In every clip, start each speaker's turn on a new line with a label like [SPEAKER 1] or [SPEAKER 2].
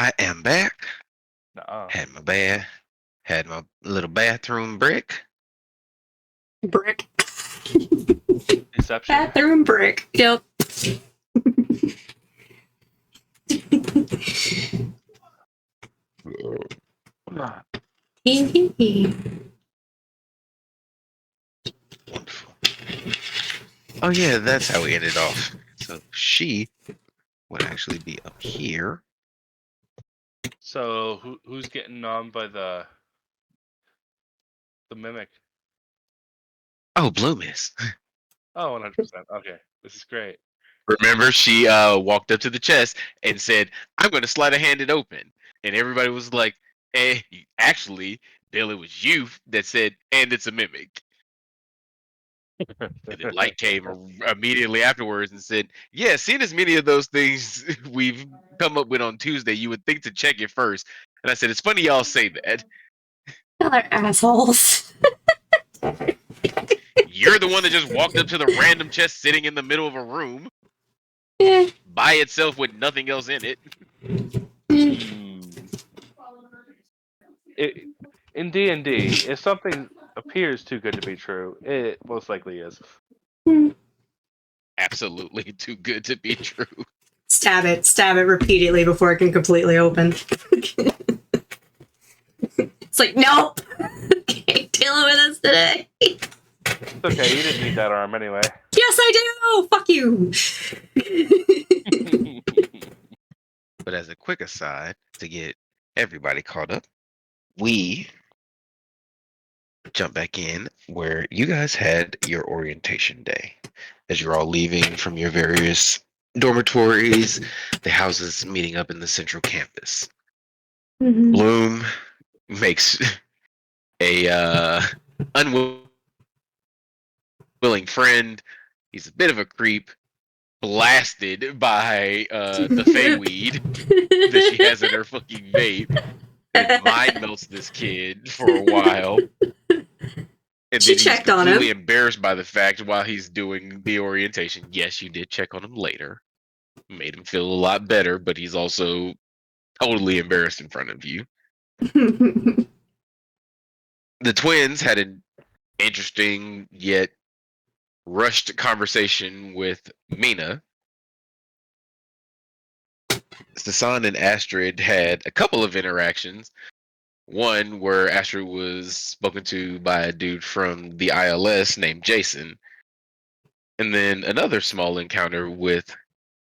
[SPEAKER 1] I am back.
[SPEAKER 2] Nuh-uh.
[SPEAKER 1] Had my little bathroom break.
[SPEAKER 3] Brick.
[SPEAKER 2] Deception.
[SPEAKER 3] Bathroom brick. Yep.
[SPEAKER 1] Wonderful. Oh yeah, that's how we ended off. So she would actually be up here.
[SPEAKER 2] So who's getting on by the mimic?
[SPEAKER 1] Oh, Bloom is.
[SPEAKER 2] Oh, 100%. Okay, this is great.
[SPEAKER 1] Remember, she walked up to the chest and said, "I'm going to slide a hand it open," and everybody was like, "Eh, actually, Bill, it was you that said, and it's a mimic." And then Light came immediately afterwards and said, "Yeah, seeing as many of those things we've come up with on Tuesday, you would think to check it first." And I said, "It's funny y'all say that.
[SPEAKER 3] Y'all are assholes.
[SPEAKER 1] You're the one that just walked up to the random chest sitting in the middle of a room
[SPEAKER 3] Yeah.
[SPEAKER 1] by itself with nothing else in it."
[SPEAKER 2] In D&D, if something appears too good to be true, it most likely is.
[SPEAKER 1] Absolutely too good to be true.
[SPEAKER 3] Stab it repeatedly before it can completely open. It's like, nope. Okay, dealing with us today.
[SPEAKER 2] It's okay, you didn't need that arm anyway.
[SPEAKER 3] Yes, I do. Fuck you.
[SPEAKER 1] But as a quick aside, to get everybody caught up, we jump back in where you guys had your orientation day. As you're all leaving from your various dormitories, the houses meeting up in the central campus. Bloom makes a unwilling friend. He's a bit of a creep, blasted by the Feyweed that she has in her fucking vape. It mind melts this kid for a while. And
[SPEAKER 3] She
[SPEAKER 1] then he's
[SPEAKER 3] checked on him.
[SPEAKER 1] completely embarrassed by the fact while he's doing the orientation. Yes, you did check on him later. Made him feel a lot better, but he's also totally embarrassed in front of you. The twins had an interesting yet rushed conversation with Mina. Sasan and Astrid had a couple of interactions. One where Astrid was spoken to by a dude from the ILS named Jason. And then another small encounter with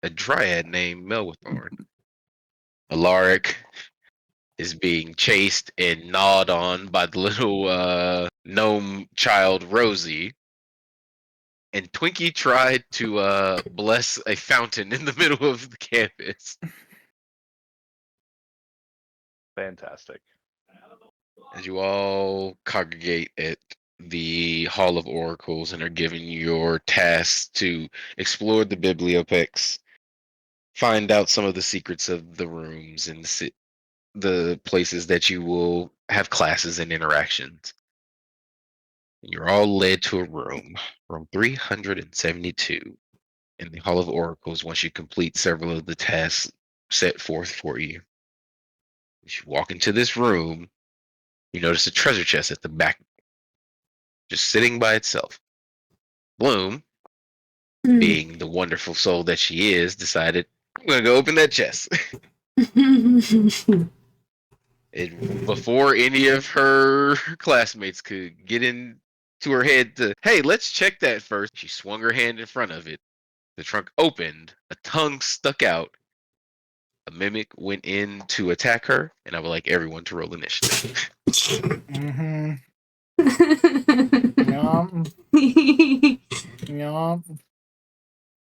[SPEAKER 1] a dryad named Melwithorn. Alaric is being chased and gnawed on by the little gnome child Rosie. And Twinkie tried to bless a fountain in the middle of the campus.
[SPEAKER 2] Fantastic.
[SPEAKER 1] As you all congregate at the Hall of Oracles and are given your tasks to explore the bibliopex, find out some of the secrets of the rooms and the places that you will have classes and interactions. You're all led to a room 372, in the Hall of Oracles once you complete several of the tasks set forth for you. As you walk into this room, you notice a treasure chest at the back, just sitting by itself. Bloom, being the wonderful soul that she is, decided, I'm going to go open that chest. And before any of her classmates could get into her head to, hey, let's check that first, she swung her hand in front of it. The trunk opened, a tongue stuck out. A mimic went in to attack her, and I would like everyone to roll initiative.
[SPEAKER 4] Yum. Yum.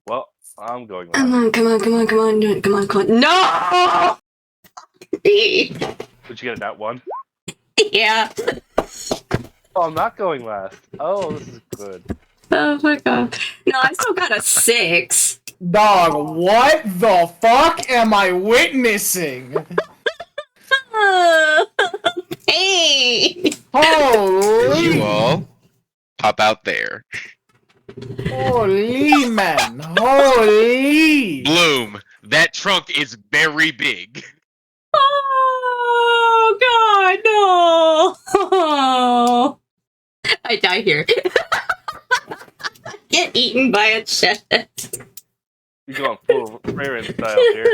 [SPEAKER 2] Well, I'm going
[SPEAKER 3] Come
[SPEAKER 2] last.
[SPEAKER 3] on, come on. No!
[SPEAKER 2] Did you get it that one?
[SPEAKER 3] Yeah.
[SPEAKER 2] Oh, I'm not going last. Oh, this is good.
[SPEAKER 3] Oh my god. No, I still got a 6.
[SPEAKER 4] Dog, what the fuck am I witnessing?
[SPEAKER 3] Hey!
[SPEAKER 4] Holy!
[SPEAKER 1] You all pop out there.
[SPEAKER 4] Holy man! Holy!
[SPEAKER 1] Bloom, that trunk is very big.
[SPEAKER 3] Oh God, no! I die here. Get eaten by a chest.
[SPEAKER 2] You're going full Rayron style here.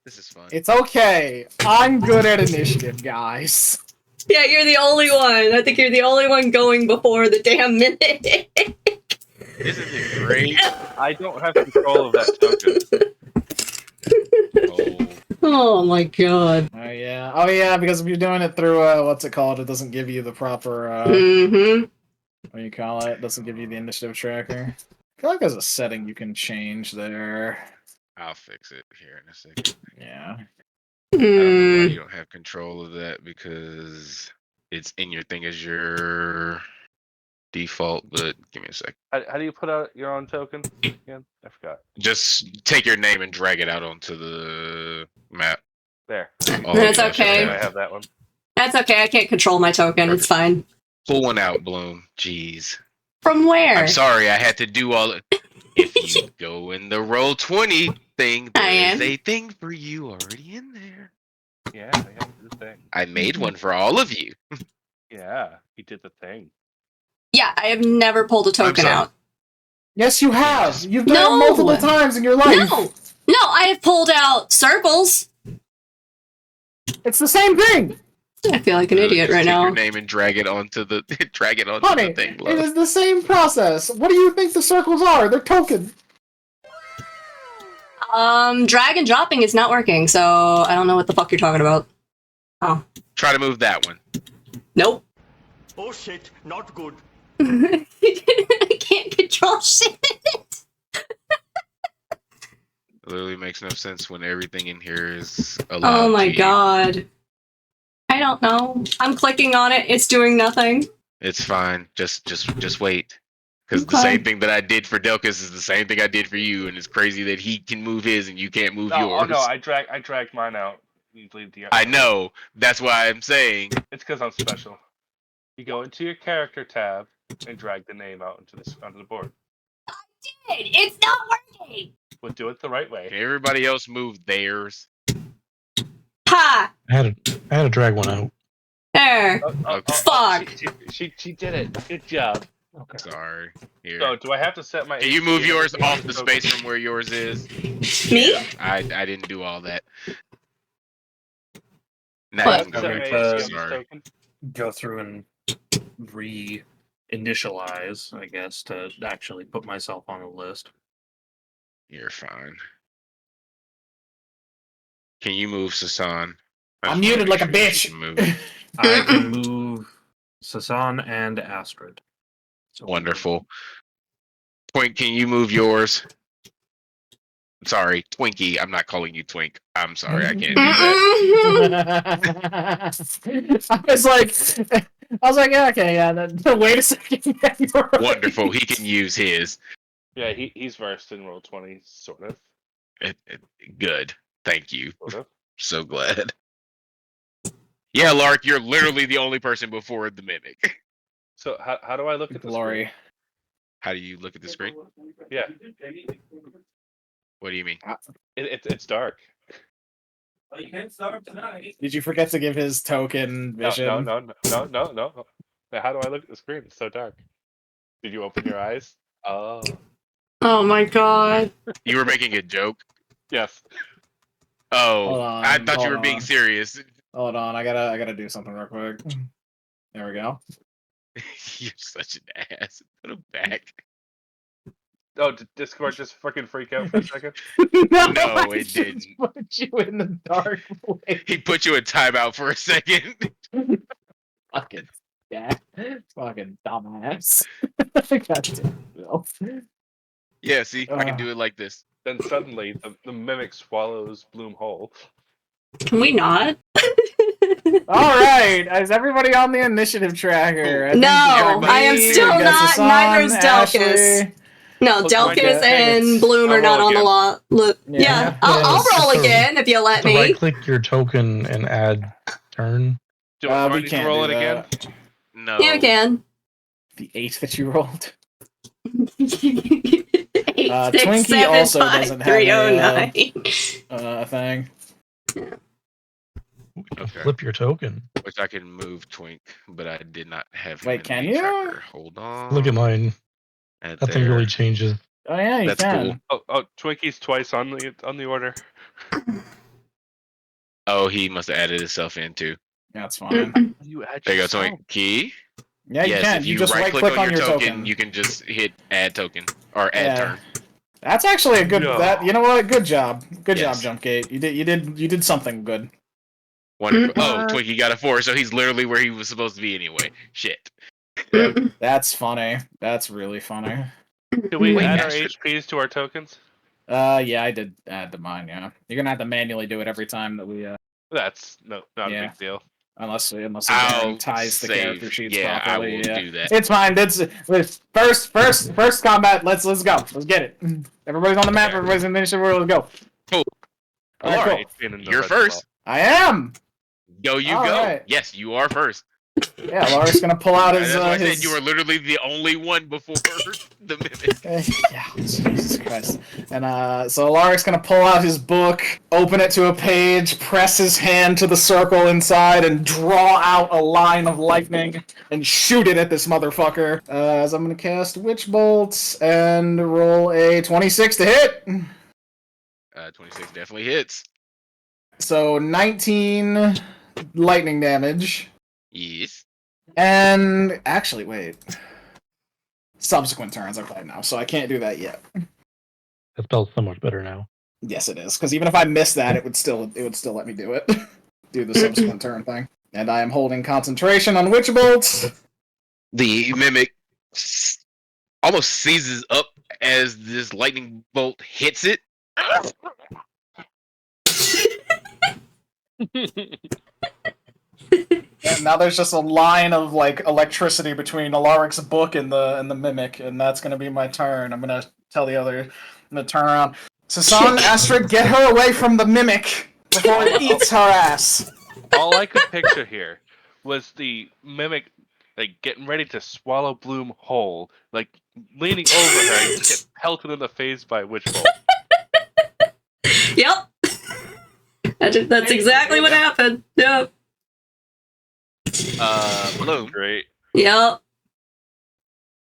[SPEAKER 1] This is fun.
[SPEAKER 4] It's okay. I'm good at initiative, guys.
[SPEAKER 3] Yeah, you're the only one. I think you're the only one going before the damn minute.
[SPEAKER 1] Isn't it great?
[SPEAKER 2] I don't have control of that token.
[SPEAKER 3] Oh my god.
[SPEAKER 4] Oh yeah, because if you're doing it through what's it called, it doesn't give you the proper what do you call it? It doesn't give you the initiative tracker. I feel like there's a setting you can change there.
[SPEAKER 1] I'll fix it here in a second.
[SPEAKER 4] Yeah.
[SPEAKER 1] I don't know why you don't have control of that because it's in your thing as your default, but give me a sec.
[SPEAKER 2] How do you put out your own token again? I forgot.
[SPEAKER 1] Just take your name and drag it out onto the map.
[SPEAKER 2] There.
[SPEAKER 3] That's okay.
[SPEAKER 2] I have that one.
[SPEAKER 3] That's okay. I can't control my token. It's fine.
[SPEAKER 1] Pull one out, Bloom. Jeez.
[SPEAKER 3] From where?
[SPEAKER 1] I'm sorry, I had to do all it. If you go in the Roll20 thing, there's a thing for you already in there.
[SPEAKER 2] Yeah, I have the thing.
[SPEAKER 1] I made one for all of you.
[SPEAKER 2] Yeah, he did the thing.
[SPEAKER 3] Yeah, I have never pulled a token out.
[SPEAKER 4] Yes, you have. You've done it multiple times in your life.
[SPEAKER 3] No, I have pulled out circles.
[SPEAKER 4] It's the same thing.
[SPEAKER 3] I feel like an idiot right
[SPEAKER 1] take
[SPEAKER 3] now.
[SPEAKER 1] Your name and drag it onto the
[SPEAKER 4] Honey,
[SPEAKER 1] the thing.
[SPEAKER 4] it is the same process. What do you think the circles are? They're token.
[SPEAKER 3] Drag and dropping is not working, so I don't know what the fuck you're talking about. Oh.
[SPEAKER 1] Try to move that one.
[SPEAKER 3] Nope.
[SPEAKER 5] Oh shit, not good.
[SPEAKER 3] I can't control shit.
[SPEAKER 1] It literally makes no sense when everything in here is allowed.
[SPEAKER 3] Oh my god. I don't know. I'm clicking on it. It's doing nothing.
[SPEAKER 1] It's fine. Just wait. Because the same thing that I did for Delkus is the same thing I did for you, and it's crazy that he can move his and you can't move yours.
[SPEAKER 2] Oh no, I dragged mine out. You leave the
[SPEAKER 1] I know. That's why I'm saying.
[SPEAKER 2] It's because I'm special. You go into your character tab and drag the name out onto the board.
[SPEAKER 3] I did. It's not working.
[SPEAKER 2] We'll do it the right way.
[SPEAKER 1] Can everybody else move theirs?
[SPEAKER 3] Ha!
[SPEAKER 6] I had to drag one out.
[SPEAKER 3] There. Fuck.
[SPEAKER 2] She did it. Good job.
[SPEAKER 6] Okay.
[SPEAKER 1] Sorry. Here.
[SPEAKER 2] So do I have to set my?
[SPEAKER 1] Can you move yours off the space from where yours is?
[SPEAKER 3] Me?
[SPEAKER 1] I didn't do all that. Now
[SPEAKER 3] What?
[SPEAKER 1] you can go
[SPEAKER 2] Set
[SPEAKER 1] back.
[SPEAKER 2] my HCM's
[SPEAKER 1] Sorry.
[SPEAKER 2] token.
[SPEAKER 6] Go through and re-initialize, I guess, to actually put myself on the list.
[SPEAKER 1] You're fine. Can you move Sasan?
[SPEAKER 4] I'm muted like a bitch.
[SPEAKER 6] I can move Sasan and Astrid. So
[SPEAKER 1] Wonderful. Twink, can you move yours? Sorry, Twinkie. I'm not calling you Twink. I'm sorry, I can't do that.
[SPEAKER 4] I was like, yeah, okay, yeah. Wait a second. Yeah, you're right.
[SPEAKER 1] Wonderful. He can use his.
[SPEAKER 2] Yeah, he's versed in Roll20, sort of.
[SPEAKER 1] Good. Thank you.
[SPEAKER 2] Sort of.
[SPEAKER 1] So glad. Yeah, Lark, you're literally the only person before the mimic.
[SPEAKER 2] So how do I look at the
[SPEAKER 4] Glory.
[SPEAKER 2] screen?
[SPEAKER 1] How do you look at the screen?
[SPEAKER 2] Yeah,
[SPEAKER 1] What do you mean?
[SPEAKER 2] it's dark.
[SPEAKER 4] Did you forget to give his token vision?
[SPEAKER 2] No. Now, how do I look at the screen? It's so dark. Did you open your eyes? Oh.
[SPEAKER 3] Oh my god.
[SPEAKER 1] You were making a joke?
[SPEAKER 2] Yes.
[SPEAKER 1] Oh,
[SPEAKER 4] Hold on,
[SPEAKER 1] I thought you
[SPEAKER 4] hold
[SPEAKER 1] were being
[SPEAKER 4] on.
[SPEAKER 1] serious.
[SPEAKER 4] Hold on, I gotta do something real quick. There we go.
[SPEAKER 1] You're such an ass. Put him back.
[SPEAKER 2] Oh, did Discord just fucking freak out for a second?
[SPEAKER 1] No,
[SPEAKER 4] I
[SPEAKER 1] it
[SPEAKER 4] just
[SPEAKER 1] didn't.
[SPEAKER 4] Put you in the dark place.
[SPEAKER 1] He put you in timeout for a second.
[SPEAKER 4] Fucking yeah. Fucking dumbass. God damn, Bill.
[SPEAKER 1] Yeah, see, I can do it like this.
[SPEAKER 2] Then suddenly the mimic swallows Bloom whole.
[SPEAKER 3] Can we not?
[SPEAKER 4] Alright, is everybody on the initiative tracker? I think
[SPEAKER 3] No,
[SPEAKER 4] everybody-
[SPEAKER 3] I am still
[SPEAKER 4] we got
[SPEAKER 3] not.
[SPEAKER 4] Sasan,
[SPEAKER 3] Neither is Delkus.
[SPEAKER 4] Ashley.
[SPEAKER 3] No,
[SPEAKER 2] Let's find
[SPEAKER 3] Delkus
[SPEAKER 2] out.
[SPEAKER 3] and Bloom are
[SPEAKER 2] I'll
[SPEAKER 3] not
[SPEAKER 2] roll
[SPEAKER 3] on the
[SPEAKER 2] again.
[SPEAKER 3] lot. Look,
[SPEAKER 4] Yeah.
[SPEAKER 3] yeah, I'll roll
[SPEAKER 6] So-
[SPEAKER 3] again if you let
[SPEAKER 6] So
[SPEAKER 3] me.
[SPEAKER 6] right-click your token and add turn.
[SPEAKER 2] Do I
[SPEAKER 4] We
[SPEAKER 2] need to
[SPEAKER 4] can't
[SPEAKER 2] roll
[SPEAKER 4] do
[SPEAKER 2] it again?
[SPEAKER 4] that.
[SPEAKER 1] No.
[SPEAKER 3] Yeah, we can.
[SPEAKER 4] The 8 that you rolled.
[SPEAKER 3] 8, 6,
[SPEAKER 4] Twinkie
[SPEAKER 3] 7,
[SPEAKER 4] also
[SPEAKER 3] 5,
[SPEAKER 4] doesn't have
[SPEAKER 3] 3,
[SPEAKER 4] a,
[SPEAKER 3] 0, 9.
[SPEAKER 4] thing.
[SPEAKER 1] Okay.
[SPEAKER 7] Flip your token.
[SPEAKER 1] Which I can move Twink, but I did not have him
[SPEAKER 4] Wait,
[SPEAKER 1] in
[SPEAKER 4] can
[SPEAKER 1] the
[SPEAKER 4] you?
[SPEAKER 1] tracker. Hold on.
[SPEAKER 7] Look at mine.
[SPEAKER 1] At
[SPEAKER 7] Nothing
[SPEAKER 1] there.
[SPEAKER 7] really changes.
[SPEAKER 4] Oh yeah, you
[SPEAKER 1] That's
[SPEAKER 4] can.
[SPEAKER 1] cool.
[SPEAKER 2] Oh, Twinkie's twice on the order.
[SPEAKER 1] Oh, he must have added himself in too.
[SPEAKER 4] That's fine.
[SPEAKER 2] You add
[SPEAKER 1] There you go,
[SPEAKER 2] yourself.
[SPEAKER 1] Twink. Key.
[SPEAKER 4] Yeah, you
[SPEAKER 1] Yes,
[SPEAKER 4] can.
[SPEAKER 1] if
[SPEAKER 4] You
[SPEAKER 1] you
[SPEAKER 4] just
[SPEAKER 1] right click on your token, you can just hit add token or add
[SPEAKER 4] Yeah.
[SPEAKER 1] turn.
[SPEAKER 4] That's actually a good.
[SPEAKER 2] No.
[SPEAKER 4] That you know what? Good job. Good
[SPEAKER 1] Yes.
[SPEAKER 4] job, Jumpgate. You did something good.
[SPEAKER 1] Wonderful. Oh,
[SPEAKER 2] What?
[SPEAKER 1] Twinkie got a 4, so he's literally where he was supposed to be anyway. Shit.
[SPEAKER 4] That's funny. That's really funny.
[SPEAKER 2] Did we
[SPEAKER 1] Wait,
[SPEAKER 2] add our
[SPEAKER 1] Astrid.
[SPEAKER 2] HPs to our tokens?
[SPEAKER 4] Yeah, I did add to mine. Yeah, you're gonna have to manually do it every time that we.
[SPEAKER 2] That's not
[SPEAKER 4] Yeah.
[SPEAKER 2] a big deal.
[SPEAKER 4] Unless the
[SPEAKER 1] I'll
[SPEAKER 4] Baron ties the
[SPEAKER 1] save.
[SPEAKER 4] character sheets
[SPEAKER 1] Yeah,
[SPEAKER 4] properly.
[SPEAKER 1] I will
[SPEAKER 4] Yeah,
[SPEAKER 1] do that.
[SPEAKER 4] it's fine. Let's first combat. Let's go. Let's get it. Everybody's on the map.
[SPEAKER 1] Okay.
[SPEAKER 4] Everybody's in the initiative. Let's go.
[SPEAKER 1] Cool.
[SPEAKER 4] All right,
[SPEAKER 1] Alright,
[SPEAKER 4] cool.
[SPEAKER 2] HP in the
[SPEAKER 1] you're
[SPEAKER 2] red
[SPEAKER 1] first.
[SPEAKER 2] spot.
[SPEAKER 4] I am.
[SPEAKER 1] Go, you
[SPEAKER 4] All
[SPEAKER 1] go.
[SPEAKER 4] right.
[SPEAKER 1] Yes, you are first.
[SPEAKER 4] Yeah, Lark's gonna pull out his.
[SPEAKER 1] That's why I
[SPEAKER 4] his...
[SPEAKER 1] said you were literally the only one before the mimic.
[SPEAKER 4] Yeah, Jesus Christ. And so Lark's gonna pull out his book, open it to a page, press his hand to the circle inside, and draw out a line of lightning and shoot it at this motherfucker. As I'm gonna cast Witch Bolt and roll a 26 to hit.
[SPEAKER 1] 26 definitely hits.
[SPEAKER 4] So 19 lightning damage.
[SPEAKER 1] Yes.
[SPEAKER 4] And actually, wait. Subsequent turns are played now, so I can't do that yet.
[SPEAKER 7] That spell's so much better now.
[SPEAKER 4] Yes, it is. Because even if I missed that, it would still let me do it. Do the subsequent turn thing. And I am holding concentration on Witch Bolt.
[SPEAKER 1] The mimic almost seizes up as this lightning bolt hits it.
[SPEAKER 4] And now there's just a line of like electricity between Alaric's book and the mimic, and that's gonna be my turn. I'm gonna tell the other. I'm gonna turn around. Sasan, Astrid, get her away from the mimic before it eats her ass.
[SPEAKER 2] All I could picture here was the mimic like getting ready to swallow Bloom whole, like leaning over her and just get pelted in the face by Witch Bolt.
[SPEAKER 3] Yep. That's exactly what happened. Yep.
[SPEAKER 1] Bloom.
[SPEAKER 2] Great.
[SPEAKER 3] Yep.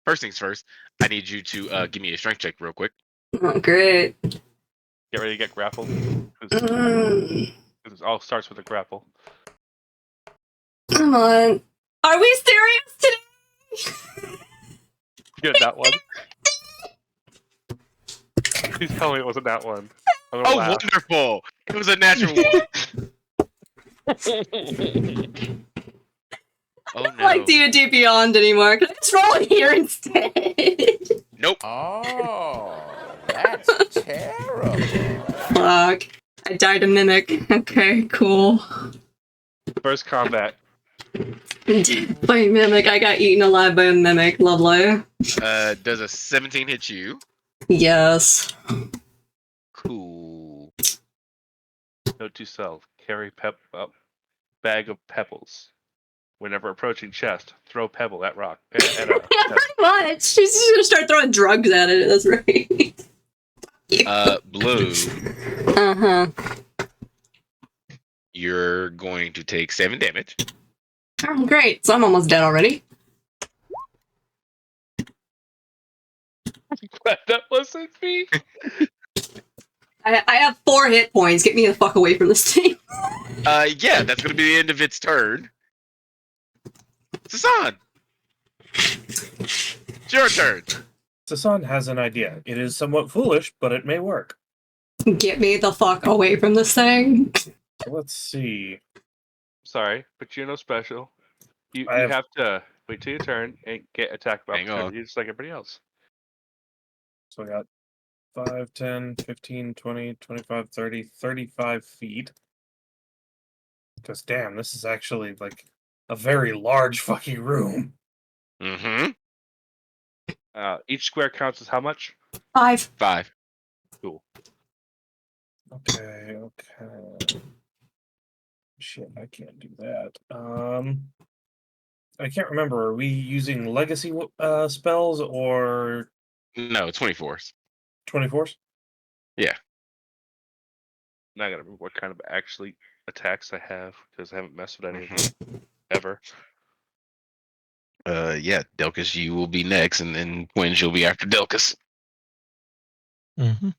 [SPEAKER 1] First things first, I need you to give me a strength check real quick.
[SPEAKER 3] Oh, great.
[SPEAKER 2] Get ready to get grappled. 'Cause it all starts with a grapple.
[SPEAKER 3] Come on. Are we serious today?
[SPEAKER 2] Good, that one. Please tell me it wasn't that one. I'm gonna
[SPEAKER 1] Oh,
[SPEAKER 2] laugh.
[SPEAKER 1] wonderful! It was a natural one. Oh
[SPEAKER 3] I don't
[SPEAKER 1] no!
[SPEAKER 3] like D&D Beyond anymore. Can I just roll it here instead?
[SPEAKER 1] Nope.
[SPEAKER 8] Oh, that's terrible.
[SPEAKER 3] Fuck. I died a mimic. Okay, cool.
[SPEAKER 2] First combat.
[SPEAKER 3] By a mimic, I got eaten alive by a mimic. Lovely.
[SPEAKER 1] Does a 17 hit you?
[SPEAKER 3] Yes.
[SPEAKER 1] Cool.
[SPEAKER 2] Note to self: carry bag of pebbles. Whenever approaching chest, throw pebble at rock. At
[SPEAKER 3] Yeah, pretty much. She's just gonna start throwing drugs at it. That's right.
[SPEAKER 1] Blue.
[SPEAKER 3] Uh-huh.
[SPEAKER 1] You're going to take 7 damage.
[SPEAKER 3] Oh, great. So I'm almost dead already.
[SPEAKER 2] Glad that wasn't me.
[SPEAKER 3] I have 4 hit points. Get me the fuck away from this thing.
[SPEAKER 1] Yeah, that's going to be the end of its turn. Sasan! It's your turn.
[SPEAKER 6] Sasan has an idea. It is somewhat foolish, but it may work.
[SPEAKER 3] Get me the fuck away from this thing.
[SPEAKER 6] Let's see.
[SPEAKER 2] Sorry, but you're no special. You
[SPEAKER 6] I have-
[SPEAKER 2] have to wait till your turn and get attack of
[SPEAKER 1] Hang on.
[SPEAKER 2] opportunity just like everybody else.
[SPEAKER 6] So I got 5, 10, 15, 20, 25, 30, 35 feet. Because damn, this is actually like a very large fucking room.
[SPEAKER 1] Mm-hmm.
[SPEAKER 2] Each square counts as how much?
[SPEAKER 3] 5.
[SPEAKER 1] 5.
[SPEAKER 2] Cool.
[SPEAKER 6] Okay. Shit, I can't do that. I can't remember. Are we using legacy spells or
[SPEAKER 1] No, 24s.
[SPEAKER 6] 24s?
[SPEAKER 1] Yeah.
[SPEAKER 2] Now I gotta remember what kind of actually attacks I have because I haven't messed with any of them ever.
[SPEAKER 1] Yeah, Delkus, you will be next, and then Twins, you'll be after Delkus.
[SPEAKER 7] Mm-hmm.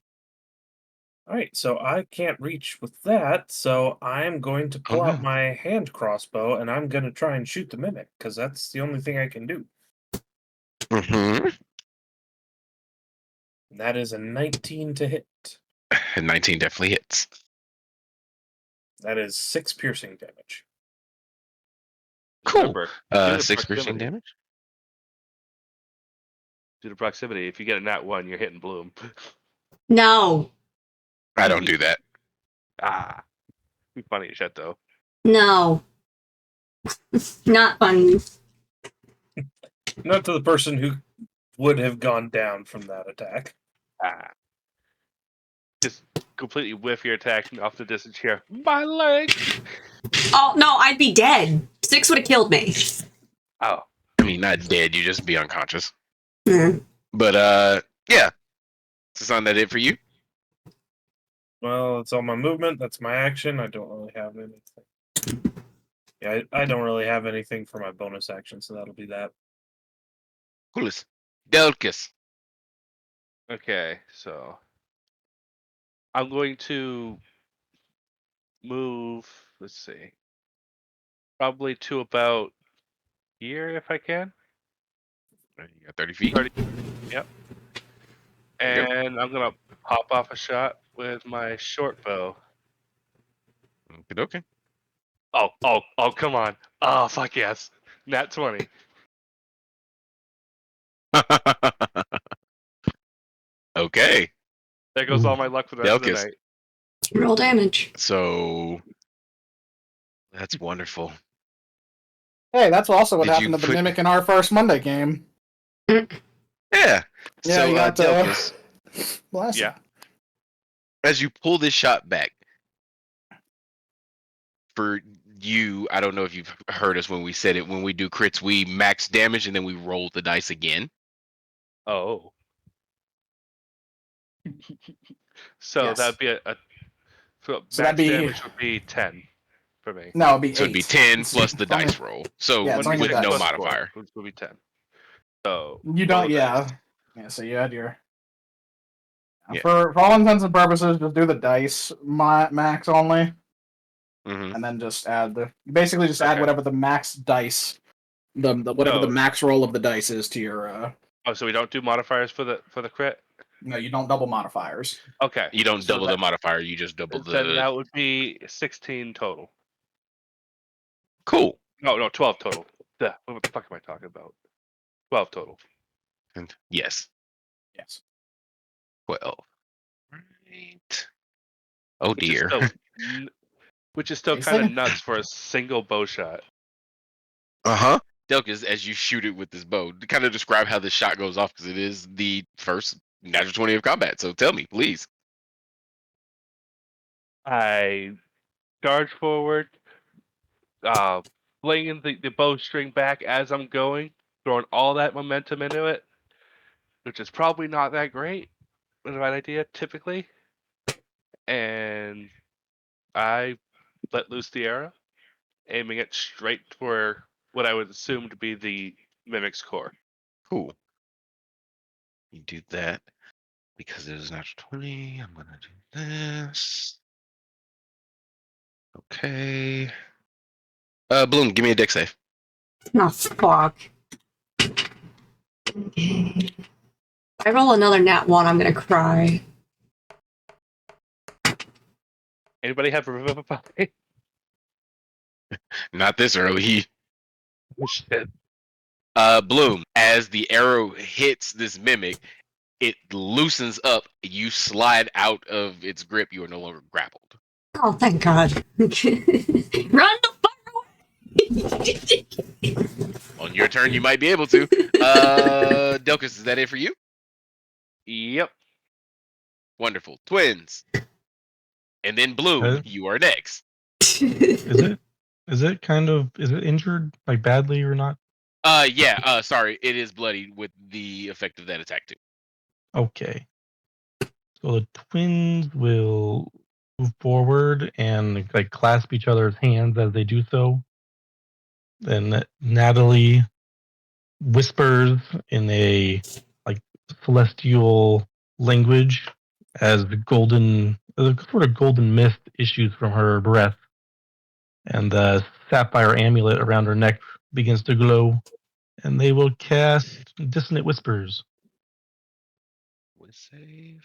[SPEAKER 6] All right, so I can't reach with that, so I'm going to pull out
[SPEAKER 1] no.
[SPEAKER 6] my hand crossbow and I'm going to try and shoot the mimic because that's the only thing I can do.
[SPEAKER 1] Mm-hmm.
[SPEAKER 6] And that is a 19 to hit.
[SPEAKER 1] 19 definitely hits.
[SPEAKER 6] That is 6 piercing damage.
[SPEAKER 1] Cool.
[SPEAKER 2] Remember, due to
[SPEAKER 1] 6 piercing
[SPEAKER 2] proximity-
[SPEAKER 1] damage.
[SPEAKER 2] Due to proximity, if you get a nat 1, you're hitting Bloom.
[SPEAKER 3] No.
[SPEAKER 1] I don't do that.
[SPEAKER 2] Ah, be funny as shit though.
[SPEAKER 3] No. Not funny.
[SPEAKER 6] Not to the person who would have gone down from that attack.
[SPEAKER 2] Ah, just completely whiff your attack off the distance here. My leg.
[SPEAKER 3] Oh, no, I'd be dead. 6 would have killed me.
[SPEAKER 2] Oh,
[SPEAKER 1] I mean, not dead. You just be unconscious.
[SPEAKER 3] Hmm.
[SPEAKER 1] But yeah. Is on that it for you?
[SPEAKER 6] Well, it's all my movement. That's my action. I don't really have anything. Yeah, I don't really have anything for my bonus action, so that'll be that.
[SPEAKER 1] Coolest. Delkus.
[SPEAKER 2] okay. So I'm going to move. Let's see. Probably to about here if I can.
[SPEAKER 1] You got 30 feet.
[SPEAKER 2] 30. Yep.
[SPEAKER 1] There you go.
[SPEAKER 2] And I'm gonna pop off a shot with my short bow.
[SPEAKER 1] Okay.
[SPEAKER 2] Oh, come on. Oh, fuck yes. Nat 20.
[SPEAKER 1] Okay.
[SPEAKER 2] There goes
[SPEAKER 7] Ooh.
[SPEAKER 2] all my luck for the rest of the
[SPEAKER 1] Delkus.
[SPEAKER 2] night.
[SPEAKER 3] Roll damage.
[SPEAKER 1] So that's wonderful.
[SPEAKER 4] Hey, that's also what
[SPEAKER 1] Did
[SPEAKER 4] happened
[SPEAKER 1] you
[SPEAKER 4] to the
[SPEAKER 1] put-
[SPEAKER 4] mimic in our first Monday game.
[SPEAKER 1] Yeah.
[SPEAKER 4] Yeah,
[SPEAKER 1] So
[SPEAKER 4] you got
[SPEAKER 1] Delkus,
[SPEAKER 4] bless
[SPEAKER 2] Yeah.
[SPEAKER 1] as you pull this shot back, for you, I don't know if you've heard us when we said it. When we do crits, we max damage and then we roll the dice again.
[SPEAKER 2] Oh. So
[SPEAKER 4] Yes.
[SPEAKER 2] that'd be so
[SPEAKER 4] So
[SPEAKER 2] max
[SPEAKER 4] that'd be-
[SPEAKER 2] damage would be 10 for me.
[SPEAKER 4] No, it'd be 8.
[SPEAKER 1] So it'd be 10
[SPEAKER 4] It's
[SPEAKER 1] plus the
[SPEAKER 4] only-
[SPEAKER 1] dice roll. So
[SPEAKER 4] Yeah, it's
[SPEAKER 2] One
[SPEAKER 4] only
[SPEAKER 1] with
[SPEAKER 4] the
[SPEAKER 1] no
[SPEAKER 4] dice.
[SPEAKER 2] plus
[SPEAKER 1] modifier.
[SPEAKER 2] 4, which would be 10. So
[SPEAKER 4] You
[SPEAKER 2] roll
[SPEAKER 4] don't,
[SPEAKER 2] the
[SPEAKER 4] yeah.
[SPEAKER 2] dice.
[SPEAKER 4] Yeah, so you had your...
[SPEAKER 1] Yeah.
[SPEAKER 4] For all intents and purposes, just do the dice max only,
[SPEAKER 1] Hmm.
[SPEAKER 4] and then just add the... Basically just add
[SPEAKER 2] Okay.
[SPEAKER 4] whatever the max dice... whatever the
[SPEAKER 2] No.
[SPEAKER 4] max roll of the dice is to your...
[SPEAKER 2] Oh, so we don't do modifiers for the crit?
[SPEAKER 4] No, you don't double modifiers.
[SPEAKER 2] Okay.
[SPEAKER 1] You don't
[SPEAKER 2] So
[SPEAKER 1] double
[SPEAKER 2] that-
[SPEAKER 1] the modifier. You just double
[SPEAKER 2] Then
[SPEAKER 1] the.
[SPEAKER 2] that would be 16 total.
[SPEAKER 1] Cool.
[SPEAKER 2] No, 12 total. Duh, what the fuck am I talking about? 12 total.
[SPEAKER 1] And yes,
[SPEAKER 4] Yes.
[SPEAKER 1] 12. Right. Oh
[SPEAKER 2] Which is
[SPEAKER 1] dear.
[SPEAKER 2] still, which is still
[SPEAKER 4] He's
[SPEAKER 2] kind of
[SPEAKER 4] thinking-
[SPEAKER 2] nuts for a single bow shot.
[SPEAKER 1] Uh-huh. Delkus, as you shoot it with this bow, to kind of describe how this shot goes off, because it is the first natural 20 of combat. So tell me, please.
[SPEAKER 2] I charge forward, flinging the bowstring back as I'm going, throwing all that momentum into it, which is probably not that great, but the right idea typically. And I let loose the arrow, aiming it straight for what I would assume to be the mimic's core.
[SPEAKER 1] Cool. You do that because it is natural 20. I'm gonna do this. Okay. Bloom, give me a deck save.
[SPEAKER 3] Oh, fuck. Okay. If I roll another nat 1, I'm gonna cry.
[SPEAKER 2] Anybody have Revivify?
[SPEAKER 1] Not this early.
[SPEAKER 2] Oh, shit.
[SPEAKER 1] Bloom, as the arrow hits this mimic, it loosens up. You slide out of its grip. You are no longer grappled.
[SPEAKER 3] Oh, thank God. Run the fuck away!
[SPEAKER 1] On your turn, you might be able to. Delkus, is that it for you?
[SPEAKER 2] Yep.
[SPEAKER 1] Wonderful. Twins. And then Bloom, you are next.
[SPEAKER 7] Is it kind of injured like badly or not?
[SPEAKER 1] Yeah, sorry, it is bloody with the effect of that attack too.
[SPEAKER 7] Okay. So the twins will move forward and like clasp each other's hands as they do so. Then Natalie whispers in a like celestial language as the sort of golden mist issues from her breath, and the sapphire amulet around her neck begins to glow, and they will cast Dissonant Whispers.
[SPEAKER 1] Save.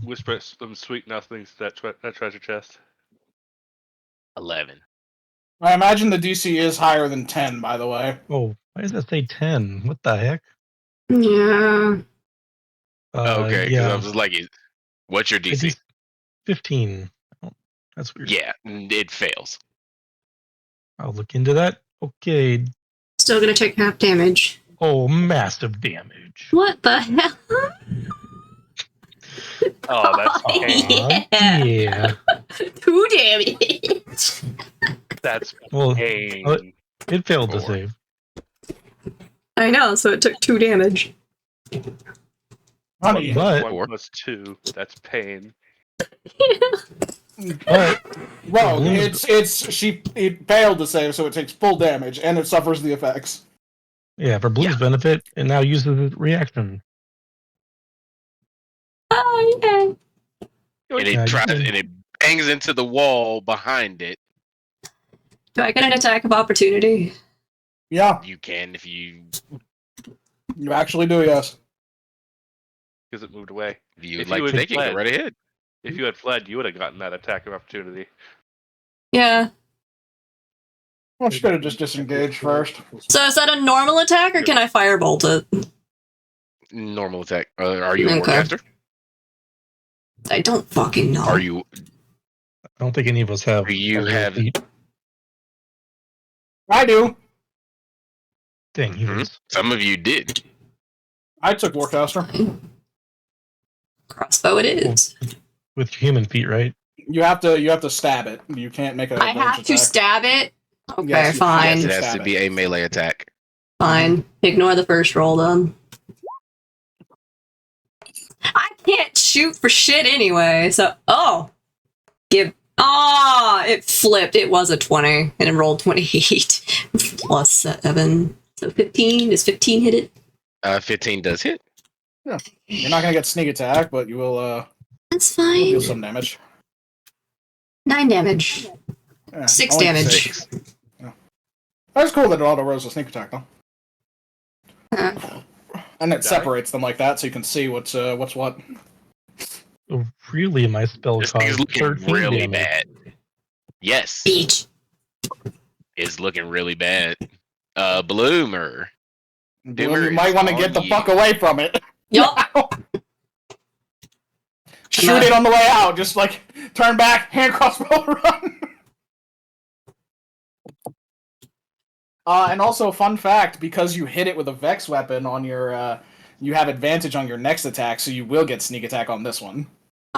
[SPEAKER 2] Whisper some sweet nothings to that treasure chest.
[SPEAKER 1] 11.
[SPEAKER 4] I imagine the DC is higher than 10, by the way.
[SPEAKER 7] Oh, why does that say 10? What the heck?
[SPEAKER 3] Yeah.
[SPEAKER 1] Okay, because I
[SPEAKER 7] Yeah,
[SPEAKER 1] was like, what's your DC?
[SPEAKER 7] 15. Oh, that's weird.
[SPEAKER 1] Yeah, it fails.
[SPEAKER 7] I'll look into that. Okay.
[SPEAKER 3] Still gonna take half damage.
[SPEAKER 7] Oh, massive damage.
[SPEAKER 3] What the hell?
[SPEAKER 2] Oh, that's pain.
[SPEAKER 7] Yeah.
[SPEAKER 3] 2 damage.
[SPEAKER 2] That's
[SPEAKER 7] Well,
[SPEAKER 2] pain.
[SPEAKER 7] it failed to
[SPEAKER 1] 4.
[SPEAKER 7] save.
[SPEAKER 3] I know, so it took 2 damage.
[SPEAKER 4] Honey,
[SPEAKER 7] But
[SPEAKER 2] 1 plus 2. That's pain.
[SPEAKER 7] but
[SPEAKER 4] Rogue,
[SPEAKER 7] Bloom's-
[SPEAKER 4] it failed to save, so it takes full damage and it suffers the effects.
[SPEAKER 7] yeah, for Bloom's benefit, it now uses its reaction.
[SPEAKER 3] Oh, yeah.
[SPEAKER 1] And
[SPEAKER 7] Yeah,
[SPEAKER 1] it tries,
[SPEAKER 7] you-
[SPEAKER 1] and it bangs into the wall behind it.
[SPEAKER 3] Do I get an attack of opportunity?
[SPEAKER 4] Yeah,
[SPEAKER 1] You can if you
[SPEAKER 4] you actually do, yes.
[SPEAKER 2] Because it moved away.
[SPEAKER 1] if you
[SPEAKER 2] If
[SPEAKER 1] would like
[SPEAKER 2] you
[SPEAKER 1] to
[SPEAKER 2] had
[SPEAKER 1] take it, go
[SPEAKER 2] fled.
[SPEAKER 1] right ahead.
[SPEAKER 2] If you had fled, you would have gotten that attack of opportunity.
[SPEAKER 3] Yeah.
[SPEAKER 4] Well, she could have just disengaged first.
[SPEAKER 3] So is that a normal attack, or can I firebolt it?
[SPEAKER 1] Normal attack. Are you a
[SPEAKER 3] Okay.
[SPEAKER 1] warcaster?
[SPEAKER 3] I don't fucking know.
[SPEAKER 1] Are you?
[SPEAKER 7] I don't think any of us have.
[SPEAKER 1] Do you
[SPEAKER 7] Fire
[SPEAKER 1] have-
[SPEAKER 7] feet.
[SPEAKER 4] I do.
[SPEAKER 7] Dang, humans.
[SPEAKER 1] Some of you did.
[SPEAKER 4] I took Warcaster.
[SPEAKER 3] Crossbow it is.
[SPEAKER 7] With human feet, right?
[SPEAKER 4] You have to stab it. You can't make a
[SPEAKER 3] I have to stab it? Okay,
[SPEAKER 4] Yes, you-
[SPEAKER 3] fine.
[SPEAKER 1] Yes, it
[SPEAKER 4] Just
[SPEAKER 1] has to
[SPEAKER 4] stab
[SPEAKER 1] be a melee attack.
[SPEAKER 3] Fine. Ignore the first roll then. I can't shoot for shit anyway, so it flipped. It was a 20 and it rolled 28 plus 7. So 15. Does 15 hit it?
[SPEAKER 1] 15 does hit.
[SPEAKER 4] You're not gonna get sneak attack, but you will
[SPEAKER 3] That's
[SPEAKER 4] you'll
[SPEAKER 3] fine.
[SPEAKER 4] deal some damage.
[SPEAKER 3] 9 damage.
[SPEAKER 4] Yeah,
[SPEAKER 3] 6
[SPEAKER 4] only
[SPEAKER 3] damage.
[SPEAKER 1] 6.
[SPEAKER 4] That's cool that it auto rolls a sneak attack though.
[SPEAKER 3] Uh,
[SPEAKER 4] And it
[SPEAKER 2] Die?
[SPEAKER 4] separates them like that so you can see what's what.
[SPEAKER 7] So really, my spell
[SPEAKER 1] This thing is
[SPEAKER 7] caused
[SPEAKER 1] looking
[SPEAKER 7] 13
[SPEAKER 1] really
[SPEAKER 7] damage.
[SPEAKER 1] bad. Yes,
[SPEAKER 3] Beach.
[SPEAKER 1] it's looking really bad. Bloomer.
[SPEAKER 4] Bloom, you might want to
[SPEAKER 1] on
[SPEAKER 4] get the
[SPEAKER 1] you.
[SPEAKER 4] fuck away from it.
[SPEAKER 3] Yup.
[SPEAKER 4] Shoot it on the way out. Just like turn back, hand crossbow, run. And also, fun fact: because you hit it with a Vex weapon on your, you have advantage on your next attack, so you will get sneak attack on this one.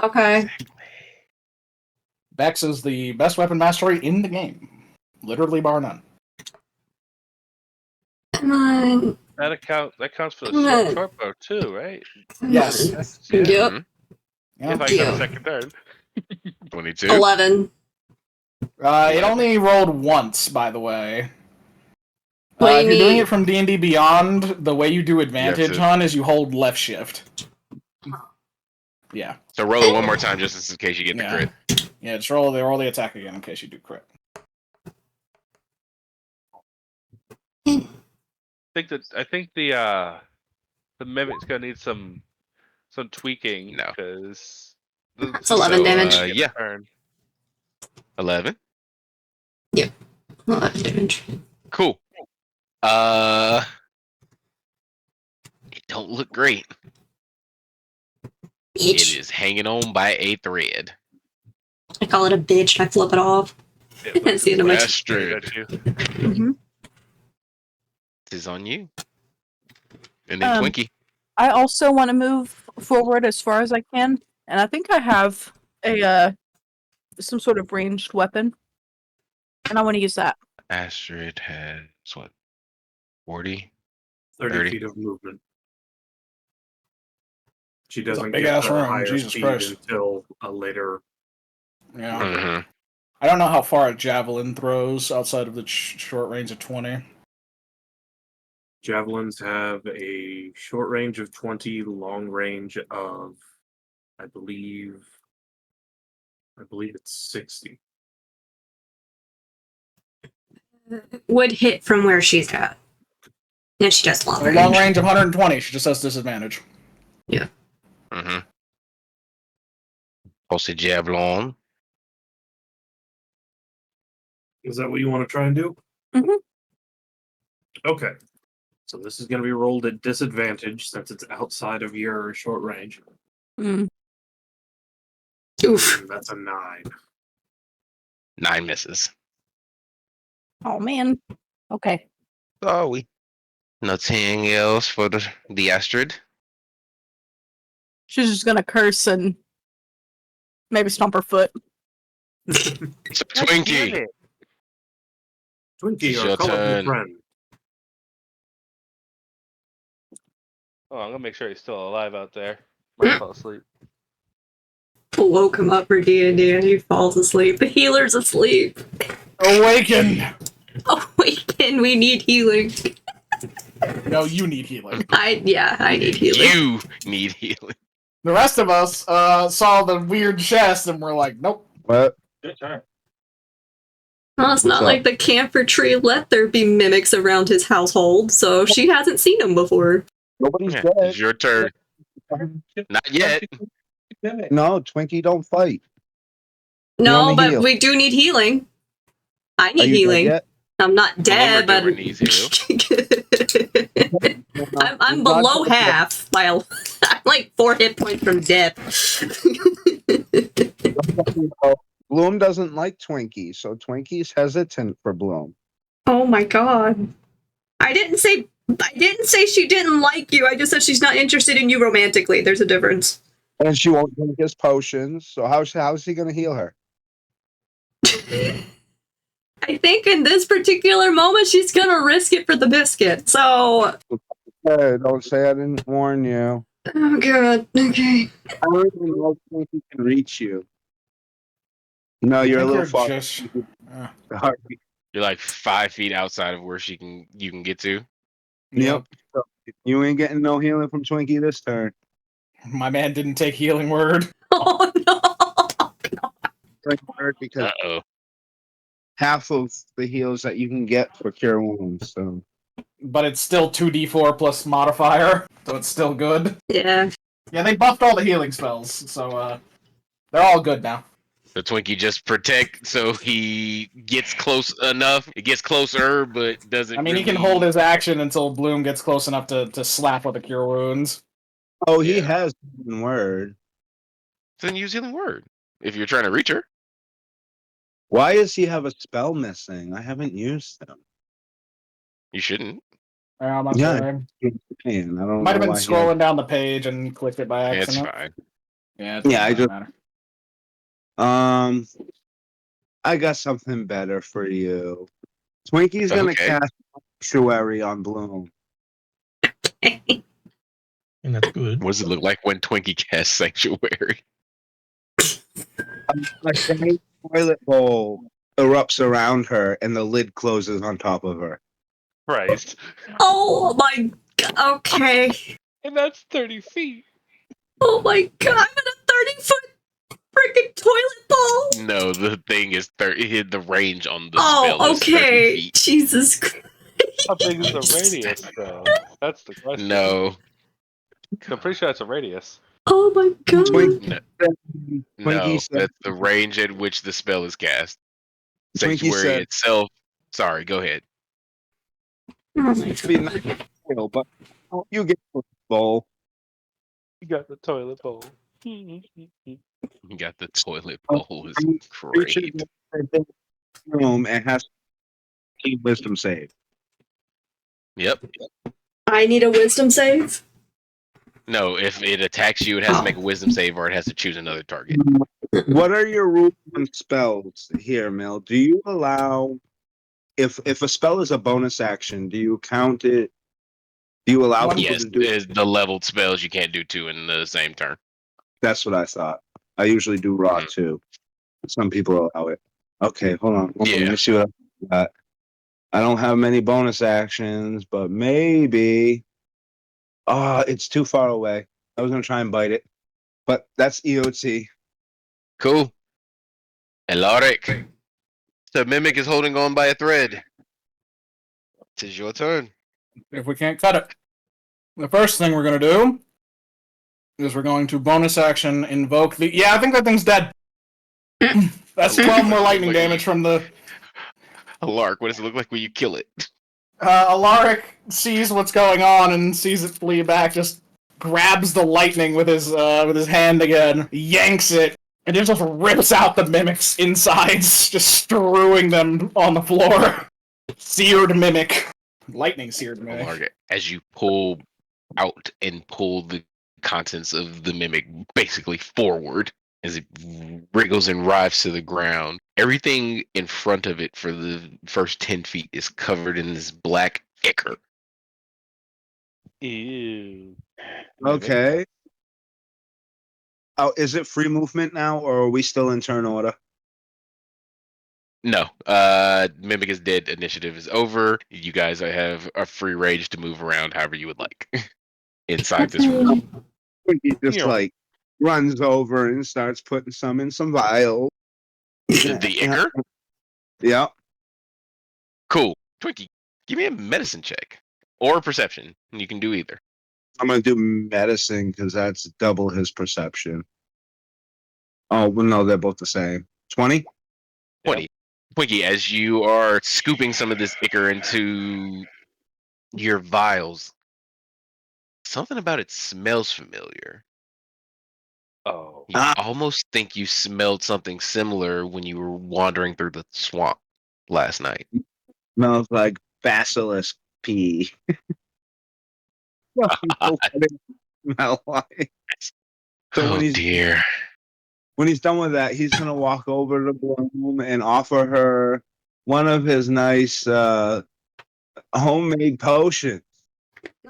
[SPEAKER 3] Okay.
[SPEAKER 4] Vex is the best weapon mastery in the game, literally bar none.
[SPEAKER 3] Come on.
[SPEAKER 2] That counts for the
[SPEAKER 3] Come on.
[SPEAKER 2] short bow too, right?
[SPEAKER 3] Come
[SPEAKER 4] Yes.
[SPEAKER 3] on.
[SPEAKER 2] Yeah.
[SPEAKER 3] Yep.
[SPEAKER 1] Mhm.
[SPEAKER 4] Yeah.
[SPEAKER 2] If I
[SPEAKER 3] Yeah.
[SPEAKER 2] got a second turn.
[SPEAKER 1] 22.
[SPEAKER 3] 11.
[SPEAKER 4] It only rolled once, by the way.
[SPEAKER 3] What do
[SPEAKER 4] If
[SPEAKER 3] you
[SPEAKER 4] you're doing
[SPEAKER 3] mean?
[SPEAKER 4] it from D&D Beyond, the way you do advantage
[SPEAKER 1] to-
[SPEAKER 4] on is you hold left shift. Yeah.
[SPEAKER 1] So roll it one more time just in case you get the
[SPEAKER 4] Yeah.
[SPEAKER 1] crit.
[SPEAKER 4] Yeah, just roll the attack again in case you do crit.
[SPEAKER 2] I think the mimic's gonna need some tweaking
[SPEAKER 1] No.
[SPEAKER 2] because
[SPEAKER 3] That's 11 damage.
[SPEAKER 1] Yeah. 11.
[SPEAKER 3] 11 damage.
[SPEAKER 1] Cool. It don't look great. It
[SPEAKER 3] Bitch.
[SPEAKER 1] is hanging on by a thread.
[SPEAKER 3] I call it a bitch. I flip it off. That's the end of my
[SPEAKER 1] That's true.
[SPEAKER 3] Mhm.
[SPEAKER 1] This is on you. And then
[SPEAKER 9] Um,
[SPEAKER 1] Twinkie.
[SPEAKER 9] I also want to move forward as far as I can, and I think I have a some sort of ranged weapon, and I want to use that.
[SPEAKER 1] Astrid has what? 40?
[SPEAKER 6] 30
[SPEAKER 1] 30.
[SPEAKER 6] feet of movement. She
[SPEAKER 4] It's a
[SPEAKER 6] doesn't
[SPEAKER 4] big
[SPEAKER 6] get
[SPEAKER 4] ass
[SPEAKER 6] her
[SPEAKER 4] room,
[SPEAKER 6] higher
[SPEAKER 4] Jesus
[SPEAKER 6] speed
[SPEAKER 4] Christ.
[SPEAKER 6] until a later
[SPEAKER 4] Yeah.
[SPEAKER 1] Mhm.
[SPEAKER 4] I don't know how far a javelin throws outside of the short range of 20.
[SPEAKER 6] Javelins have a short range of 20, long range of, I believe it's 60.
[SPEAKER 3] Would hit from where she's at. And she does long
[SPEAKER 4] A
[SPEAKER 3] range.
[SPEAKER 4] long range of 120. She just has disadvantage.
[SPEAKER 1] Mhm. Pulse javelin.
[SPEAKER 6] Is that what you want to try and do?
[SPEAKER 9] Mhm.
[SPEAKER 6] Okay. So this is going to be rolled at disadvantage since it's outside of your short range.
[SPEAKER 9] Mm.
[SPEAKER 3] Oof.
[SPEAKER 6] That's a 9.
[SPEAKER 1] 9 misses.
[SPEAKER 9] Oh man. Okay.
[SPEAKER 1] Sorry. Nothing else for the Astrid.
[SPEAKER 9] She's just gonna curse and maybe stomp her foot.
[SPEAKER 1] So, Twinkie,
[SPEAKER 6] Twinkie,
[SPEAKER 1] it's
[SPEAKER 6] our
[SPEAKER 1] your
[SPEAKER 6] colorful
[SPEAKER 1] turn.
[SPEAKER 6] friend.
[SPEAKER 2] Oh, I'm gonna make sure he's still alive out there. Might fall asleep.
[SPEAKER 3] Woke him up for D&D and he falls asleep. The healer's asleep.
[SPEAKER 4] Awaken!
[SPEAKER 3] Awaken, we need healing.
[SPEAKER 4] No, you need healing.
[SPEAKER 3] I need healing.
[SPEAKER 1] You need healing.
[SPEAKER 4] The rest of us saw the weird chest and we're like, nope.
[SPEAKER 10] What?
[SPEAKER 3] Well, it's
[SPEAKER 10] What's
[SPEAKER 3] not
[SPEAKER 10] up?
[SPEAKER 3] like the camphor tree let there be mimics around his household, so she hasn't seen them before.
[SPEAKER 10] Nobody's
[SPEAKER 1] Yeah,
[SPEAKER 10] dead.
[SPEAKER 1] it's your turn. Not yet.
[SPEAKER 10] No, Twinkie don't fight.
[SPEAKER 3] No,
[SPEAKER 10] only
[SPEAKER 3] but
[SPEAKER 10] heal.
[SPEAKER 3] we do need healing. I
[SPEAKER 10] Are
[SPEAKER 3] need
[SPEAKER 10] you dead
[SPEAKER 3] healing.
[SPEAKER 10] yet?
[SPEAKER 3] I'm not dead, but
[SPEAKER 1] Lumberdoer needs heal.
[SPEAKER 3] I'm below half. I'm like 4 hit points from death.
[SPEAKER 10] Bloom doesn't like Twinkie, so Twinkie's hesitant for Bloom.
[SPEAKER 3] Oh my god. I didn't say she didn't like you. I just said she's not interested in you romantically. There's a difference.
[SPEAKER 10] And she won't drink his potions, so how's he gonna heal her?
[SPEAKER 3] I think in this particular moment she's gonna risk it for the biscuit. So
[SPEAKER 10] Hey, don't say I didn't warn you.
[SPEAKER 3] oh god. Okay.
[SPEAKER 10] I don't even know if Twinkie can reach you. No, you're a little far.
[SPEAKER 1] You're like 5 feet outside of where you can get to.
[SPEAKER 10] Yep. So, you ain't getting no healing from Twinkie this turn.
[SPEAKER 4] My man didn't take healing word.
[SPEAKER 3] Oh no.
[SPEAKER 10] Because
[SPEAKER 1] Uh-oh.
[SPEAKER 10] half of the heals that you can get for cure wounds. So
[SPEAKER 4] But it's still 2d4 plus modifier, so it's still good.
[SPEAKER 3] Yeah.
[SPEAKER 4] Yeah, they buffed all the healing spells, so they're all good now.
[SPEAKER 1] The Twinkie just protect so he gets close enough. It gets closer, but doesn't.
[SPEAKER 4] I mean, he can
[SPEAKER 1] really-
[SPEAKER 4] hold his action until Bloom gets close enough to slap with a cure wounds.
[SPEAKER 10] oh, he
[SPEAKER 1] Yeah.
[SPEAKER 10] has healing word.
[SPEAKER 1] Then use healing word if you're trying to reach her.
[SPEAKER 10] Why does he have a spell missing? I haven't used them.
[SPEAKER 1] You shouldn't.
[SPEAKER 4] I'm not
[SPEAKER 10] Yeah,
[SPEAKER 4] sure.
[SPEAKER 10] Man, I don't
[SPEAKER 4] Might have
[SPEAKER 10] know
[SPEAKER 4] been
[SPEAKER 10] why
[SPEAKER 4] scrolling down the page and clicked it by
[SPEAKER 1] It's
[SPEAKER 4] accident.
[SPEAKER 1] fine.
[SPEAKER 4] Yeah,
[SPEAKER 10] Yeah, I just-
[SPEAKER 4] matter.
[SPEAKER 10] I got something better for you. Twinkie's gonna
[SPEAKER 1] Okay.
[SPEAKER 10] cast Sanctuary on Bloom.
[SPEAKER 7] And that's good.
[SPEAKER 1] What does it look like when Twinkie casts Sanctuary?
[SPEAKER 10] A giant toilet bowl erupts around her, and the lid closes on top of her.
[SPEAKER 2] Christ.
[SPEAKER 3] Oh my god. Okay.
[SPEAKER 2] And that's 30 feet.
[SPEAKER 3] Oh my god. I'm in a 30-foot freaking toilet bowl.
[SPEAKER 1] No, the thing is 30. The range on the
[SPEAKER 3] Oh,
[SPEAKER 1] spell is 30
[SPEAKER 3] okay.
[SPEAKER 1] feet.
[SPEAKER 3] Jesus Christ.
[SPEAKER 2] How big is the radius, though? That's the question.
[SPEAKER 1] No,
[SPEAKER 2] I'm pretty sure that's a radius.
[SPEAKER 3] Oh my god.
[SPEAKER 1] no,
[SPEAKER 10] Twinkie said,
[SPEAKER 1] that's the range at which the spell is cast.
[SPEAKER 10] Twinkie
[SPEAKER 1] Sanctuary
[SPEAKER 10] said,
[SPEAKER 1] itself. Sorry, go ahead.
[SPEAKER 3] Oh my
[SPEAKER 10] "It's be nice to kill, but you get the bowl."
[SPEAKER 2] You got the toilet bowl.
[SPEAKER 1] You got the toilet
[SPEAKER 10] Oh,
[SPEAKER 1] bowl. Is
[SPEAKER 10] Creature
[SPEAKER 1] great.
[SPEAKER 10] gets into the room and has to make a wisdom save.
[SPEAKER 1] Yep.
[SPEAKER 3] I need a wisdom save.
[SPEAKER 1] No, if it attacks you, it has to make a wisdom save, or it has to choose another target.
[SPEAKER 10] What are your rules on spells here, Mel? Do you allow if a spell is a bonus action, do you count it? Do you allow people
[SPEAKER 1] Yes,
[SPEAKER 10] to do
[SPEAKER 1] is the leveled spells you can't do two in the same turn.
[SPEAKER 10] That's what I thought. I usually do raw too. Some people allow it. Okay, hold on. Let
[SPEAKER 1] Yeah.
[SPEAKER 10] me see what I got. I don't have many bonus actions, but maybe. Oh, it's too far away. I was gonna try and bite it, but that's EOT.
[SPEAKER 1] Cool. And Lorik, the mimic is holding on by a thread. Tis your turn.
[SPEAKER 4] If we can't cut it, the first thing we're gonna do is we're going to bonus action invoke the. Yeah, I think that thing's dead. That's 12 more lightning damage from the.
[SPEAKER 1] Lark, what does it look like when you kill it?
[SPEAKER 4] Alaric sees what's going on and sees it flee back. Just grabs the lightning with his hand again, yanks it, and it just rips out the mimic's insides, just strewing them on the floor. Seared mimic, lightning seared mimic.
[SPEAKER 1] Lark, as you pull out and pull the contents of the mimic basically forward as it wriggles and writhes to the ground. Everything in front of it for the first 10 feet is covered in this black ichor.
[SPEAKER 2] Ew.
[SPEAKER 10] Okay. Oh, is it free movement now, or are we still in turn order?
[SPEAKER 1] No, Mimic is dead. Initiative is over. You guys have a free range to move around however you would like inside this room.
[SPEAKER 10] He just like runs over and starts putting some in some vials.
[SPEAKER 1] The ichor?
[SPEAKER 10] Yeah.
[SPEAKER 1] Cool. Twinkie, give me a medicine check or perception. You can do either.
[SPEAKER 10] I'm gonna do medicine because that's double his perception. Oh well, no, they're both the same. 20?
[SPEAKER 1] 20. Twinkie, as you are scooping some of this ichor into your vials, something about it smells familiar.
[SPEAKER 2] Oh.
[SPEAKER 1] You almost think you smelled something similar when you were wandering through the swamp last night.
[SPEAKER 10] Smells like basilisk pee. Smell like. So
[SPEAKER 1] Oh dear.
[SPEAKER 10] When he's done with that, he's gonna walk over to Bloom and offer her one of his nice homemade potions.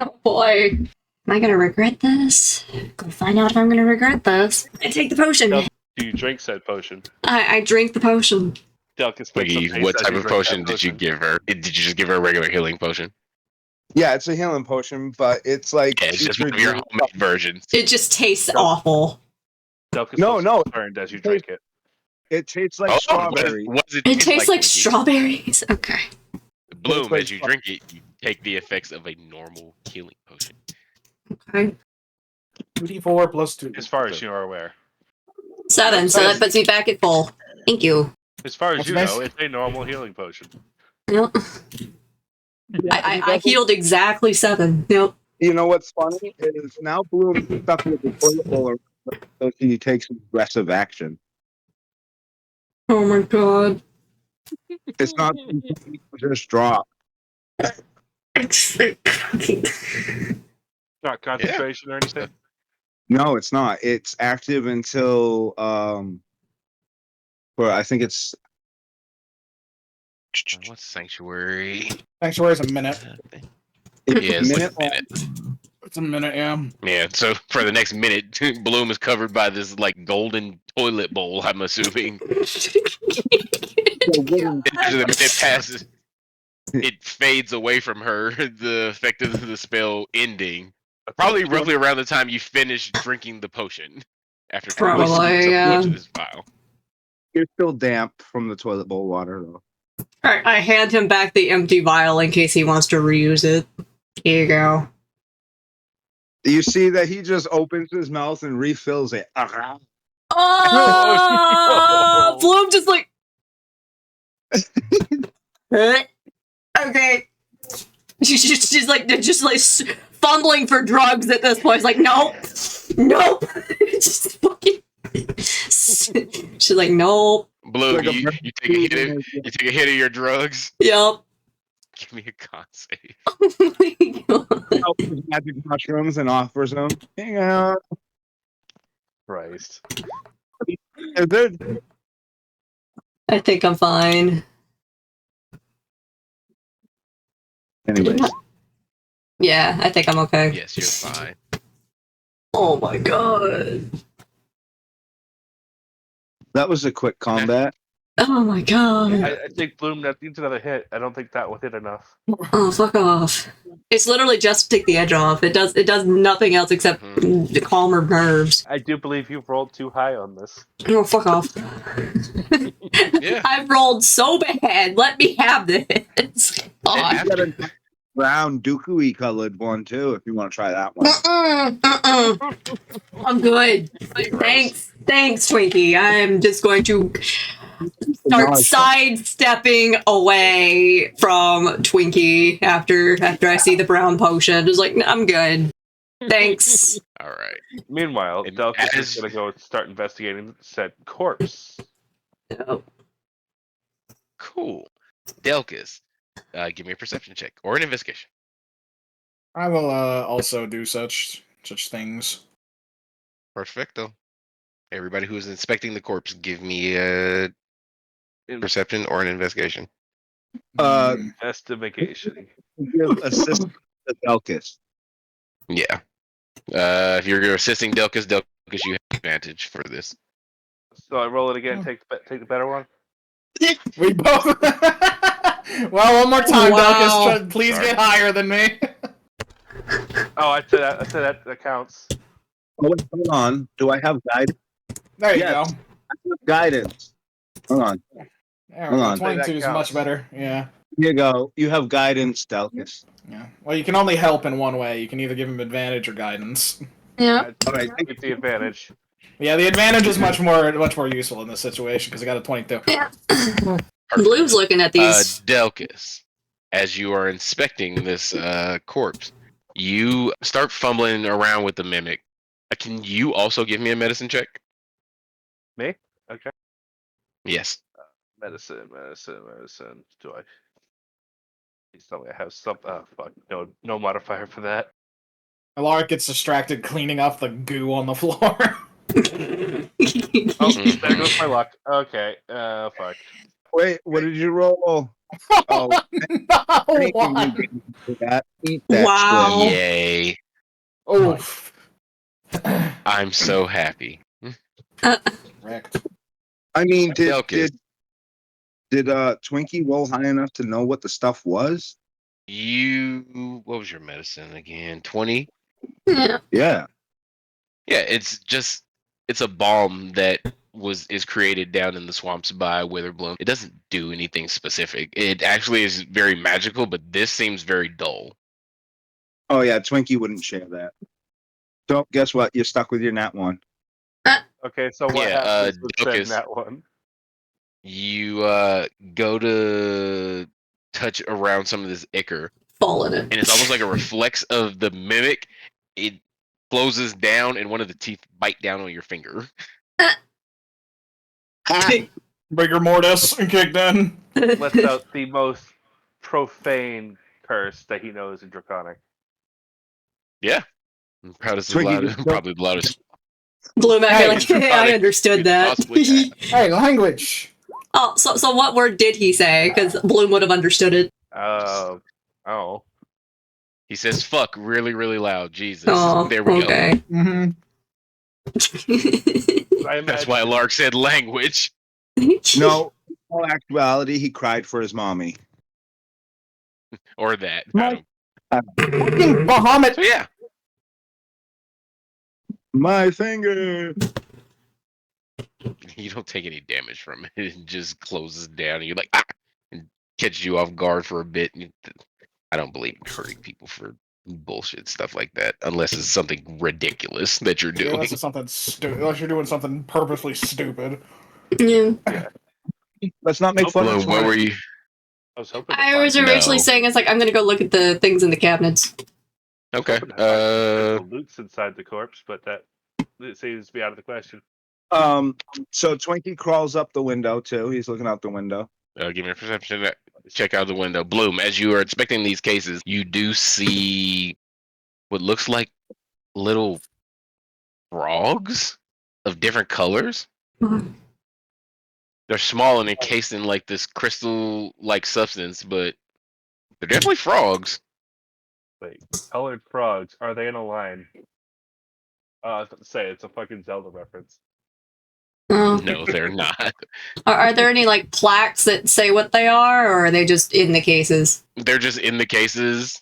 [SPEAKER 3] Oh boy. Am I gonna regret this? Go find out if I'm gonna regret this. I take the potion.
[SPEAKER 2] Do you drink said potion?
[SPEAKER 3] I drink the potion.
[SPEAKER 2] Delcus
[SPEAKER 1] Twinkie, what type of potion did you give her? Did you just give her a regular healing potion?
[SPEAKER 10] Yeah, it's a healing potion, but it's like
[SPEAKER 1] it's just one of your homemade versions.
[SPEAKER 3] It just tastes awful.
[SPEAKER 2] Delcus
[SPEAKER 10] no,
[SPEAKER 2] turned as you drink it.
[SPEAKER 10] It tastes like strawberry.
[SPEAKER 1] What does
[SPEAKER 3] it tastes like strawberries. Okay.
[SPEAKER 1] Bloom, as you drink it, you take the effects of a normal healing potion.
[SPEAKER 3] Okay.
[SPEAKER 4] 2d4 plus 2.
[SPEAKER 2] As far as you are aware.
[SPEAKER 3] 7, so that puts me back at full. Thank you.
[SPEAKER 2] As far as
[SPEAKER 4] That's
[SPEAKER 2] you
[SPEAKER 4] nice.
[SPEAKER 2] know, it's a normal healing potion.
[SPEAKER 3] Yep. I healed exactly 7. Yep.
[SPEAKER 10] You know what's funny is now Bloom is stuck with the toilet bowl, so he takes aggressive action.
[SPEAKER 3] Oh my god.
[SPEAKER 10] It's not just drop.
[SPEAKER 2] Not concentration or anything.
[SPEAKER 10] No, it's not. It's active until for I think it's
[SPEAKER 1] What's Sanctuary?
[SPEAKER 4] Sanctuary's a minute.
[SPEAKER 1] Yeah, it's
[SPEAKER 10] minute.
[SPEAKER 1] like a minute.
[SPEAKER 4] It's a minute, yeah.
[SPEAKER 1] Yeah, so for the next minute, Bloom is covered by this like golden toilet bowl, I'm assuming. As the minute passes, it fades away from her, the effect of the spell ending. Probably roughly around the time you finish drinking the potion. After
[SPEAKER 3] Probably, yeah.
[SPEAKER 1] this vial.
[SPEAKER 10] You're still damp from the toilet bowl water, though.
[SPEAKER 3] Alright, I hand him back the empty vial in case he wants to reuse it. Here you go.
[SPEAKER 10] You see that he just opens his mouth and refills it.
[SPEAKER 3] Oh, Bloom just like. Okay. She's like fumbling for drugs at this point. It's like, nope. Just fucking. She's like, nope.
[SPEAKER 1] Bloom, you take a hit of your drugs.
[SPEAKER 3] Yep.
[SPEAKER 1] Give me a con save.
[SPEAKER 3] Oh my god.
[SPEAKER 10] Magic mushrooms and offers them. Hang on.
[SPEAKER 2] Christ.
[SPEAKER 3] I think I'm fine.
[SPEAKER 10] Anyways.
[SPEAKER 3] Yeah, I think I'm okay.
[SPEAKER 1] Yes, you're fine.
[SPEAKER 3] Oh my god.
[SPEAKER 10] That was a quick combat.
[SPEAKER 3] Oh my god.
[SPEAKER 2] I think Bloom needs another hit. I don't think that will hit enough.
[SPEAKER 3] Oh, fuck off. It's literally just to take the edge off. It does nothing else except to calm her nerves.
[SPEAKER 2] I do believe you've rolled too high on this.
[SPEAKER 3] Oh, fuck off.
[SPEAKER 1] Yeah.
[SPEAKER 3] I've rolled so bad. Let me have this. God.
[SPEAKER 10] You got a brown Dooku colored one too, if you want to try that one.
[SPEAKER 3] I'm good. Thanks, Twinkie. I'm just going to start sidestepping away from Twinkie after I see the brown potion. Just like, I'm good. Thanks.
[SPEAKER 1] All right.
[SPEAKER 2] Meanwhile,
[SPEAKER 1] And
[SPEAKER 2] Delkus
[SPEAKER 1] as-
[SPEAKER 2] is going to go start investigating said corpse.
[SPEAKER 3] Oh.
[SPEAKER 1] Cool. Delkus, give me a perception check or an investigation.
[SPEAKER 4] I will also do such things.
[SPEAKER 1] Perfecto. Everybody who is inspecting the corpse, give me a perception or an investigation.
[SPEAKER 2] Investigation.
[SPEAKER 10] Give assist to Delkus.
[SPEAKER 1] Yeah. If you're assisting Delkus, you have advantage for this.
[SPEAKER 2] So I roll it again. Take the better one.
[SPEAKER 4] We both. Well, one more time,
[SPEAKER 3] Wow.
[SPEAKER 4] Delkus. Please
[SPEAKER 1] Sorry.
[SPEAKER 4] get higher than me.
[SPEAKER 2] Oh, I said that counts.
[SPEAKER 10] Oh, wait, hold on. Do I have guidance?
[SPEAKER 4] There you
[SPEAKER 10] Yes.
[SPEAKER 4] go.
[SPEAKER 10] I have guidance. Hold on.
[SPEAKER 4] There
[SPEAKER 10] Hold
[SPEAKER 4] we go.
[SPEAKER 10] on.
[SPEAKER 4] 22 is
[SPEAKER 2] That
[SPEAKER 4] much
[SPEAKER 2] counts.
[SPEAKER 4] better. Yeah.
[SPEAKER 10] Here you go. You have guidance, Delkus.
[SPEAKER 4] Yeah. Well, you can only help in one way. You can either give him advantage or guidance.
[SPEAKER 3] Yeah.
[SPEAKER 10] All right.
[SPEAKER 2] Get the advantage.
[SPEAKER 4] Yeah, the advantage is much more useful in this situation because I got a 22.
[SPEAKER 3] Yeah. Blue's looking at these.
[SPEAKER 1] Delkus, as you are inspecting this corpse, you start fumbling around with the mimic. Can you also give me a medicine check?
[SPEAKER 2] Me? Okay.
[SPEAKER 1] Yes.
[SPEAKER 2] Medicine. Do I? Please tell me I have some. Oh, fuck. No modifier for that.
[SPEAKER 4] Alaric gets distracted cleaning up the goo on the floor.
[SPEAKER 2] Oh, there goes my luck. Okay. Fuck.
[SPEAKER 10] Wait, what did you roll? Oh,
[SPEAKER 4] no! Why?
[SPEAKER 10] Eat that
[SPEAKER 3] Wow.
[SPEAKER 10] shit.
[SPEAKER 1] Yay.
[SPEAKER 4] Oof.
[SPEAKER 1] I'm so happy.
[SPEAKER 4] Wrecked.
[SPEAKER 10] I mean,
[SPEAKER 1] Delkus,
[SPEAKER 10] did Twinkie roll high enough to know what the stuff was?
[SPEAKER 1] what was your medicine again? 20?
[SPEAKER 3] Yeah.
[SPEAKER 10] Yeah.
[SPEAKER 1] Yeah, it's a balm that is created down in the swamps by Witherbloom. It doesn't do anything specific. It actually is very magical, but this seems very dull.
[SPEAKER 10] Oh yeah, Twinkie wouldn't share that. So guess what? You're stuck with your nat one.
[SPEAKER 2] Okay, so what
[SPEAKER 1] Yeah,
[SPEAKER 2] happens with said
[SPEAKER 1] Delkus,
[SPEAKER 2] that one?
[SPEAKER 1] you go to touch around some of this ichor,
[SPEAKER 3] Fall in it.
[SPEAKER 1] and it's almost like a reflex of the mimic. It closes down, and one of the teeth bite down on your finger.
[SPEAKER 4] Rigor mortis kicked in.
[SPEAKER 2] Lets out the most profane curse that he knows in Draconic.
[SPEAKER 1] Yeah, I'm proudest
[SPEAKER 10] Twinkie just
[SPEAKER 1] probably the loudest.
[SPEAKER 3] Blue Mac,
[SPEAKER 4] Hey,
[SPEAKER 3] like, hey, I understood that.
[SPEAKER 1] possibly have.
[SPEAKER 4] Hey, language.
[SPEAKER 3] Oh, so what word did he say? Because Bloom would have understood it.
[SPEAKER 2] Oh.
[SPEAKER 1] He says "fuck" really, really loud. Jesus,
[SPEAKER 3] Oh,
[SPEAKER 1] there we
[SPEAKER 3] okay.
[SPEAKER 4] Mm-hmm.
[SPEAKER 2] I
[SPEAKER 1] go. That's
[SPEAKER 2] imagine
[SPEAKER 1] why Lark said language.
[SPEAKER 10] No, in all actuality, he cried for his mommy.
[SPEAKER 1] Or that.
[SPEAKER 4] Fucking Bahamut.
[SPEAKER 1] So yeah,
[SPEAKER 10] My finger.
[SPEAKER 1] you don't take any damage from it. It just closes down, and you're like, ah, and catches you off guard for a bit. And I don't believe in hurting people for bullshit stuff like that, unless it's something ridiculous that you're doing.
[SPEAKER 4] Unless it's something stupid. Unless you're doing something purposely stupid.
[SPEAKER 3] Yeah.
[SPEAKER 10] Let's not make fun of
[SPEAKER 1] Bloom, what were
[SPEAKER 10] Twinkie.
[SPEAKER 1] you?
[SPEAKER 2] I was hoping.
[SPEAKER 3] I was originally
[SPEAKER 1] No.
[SPEAKER 3] saying it's like I'm gonna go look at the things in the cabinets.
[SPEAKER 1] Okay.
[SPEAKER 2] The loot's inside the corpse, but that seems to be out of the question.
[SPEAKER 10] So Twinkie crawls up the window too. He's looking out the window.
[SPEAKER 1] Give me a perception. Check out the window. Bloom, as you are inspecting these cases, you do see what looks like little frogs of different colors. They're small and encased in like this crystal-like substance, but they're definitely frogs.
[SPEAKER 2] Wait, colored frogs, are they in a line? I was about to say, it's a fucking Zelda reference.
[SPEAKER 3] Oh.
[SPEAKER 1] No, they're not.
[SPEAKER 3] Are there any like plaques that say what they are, or are they just in the cases?
[SPEAKER 1] They're just in the cases.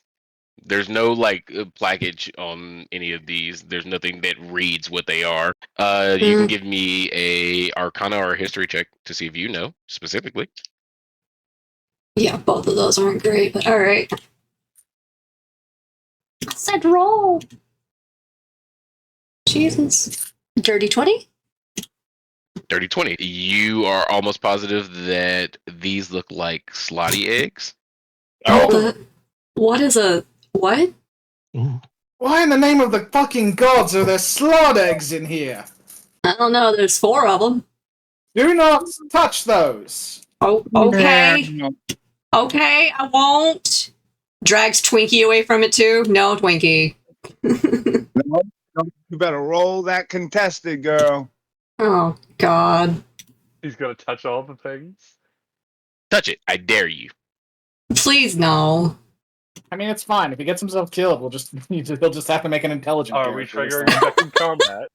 [SPEAKER 1] There's no like plaquage on any of these. There's nothing that reads what they are. You can give me a Arcana or a History check to see if you know specifically.
[SPEAKER 3] Yeah, both of those aren't great, but all right. I said roll. Jesus. Dirty 20?
[SPEAKER 1] Dirty 20. You are almost positive that these look like slotty eggs.
[SPEAKER 3] What is a what?
[SPEAKER 7] Ooh.
[SPEAKER 4] Why in the name of the fucking gods are there slot eggs in here?
[SPEAKER 3] I don't know. There's 4 of them.
[SPEAKER 4] Do not touch those.
[SPEAKER 3] Oh, okay. Okay, I won't. Drags Twinkie away from it too. No, Twinkie.
[SPEAKER 10] No, you better roll that contested, girl.
[SPEAKER 3] Oh God.
[SPEAKER 2] He's gonna touch all the things.
[SPEAKER 1] Touch it. I dare you.
[SPEAKER 3] Please no.
[SPEAKER 4] I mean, it's fine. If he gets himself killed, he'll just have to make an intelligence.
[SPEAKER 2] Are we triggering second combat?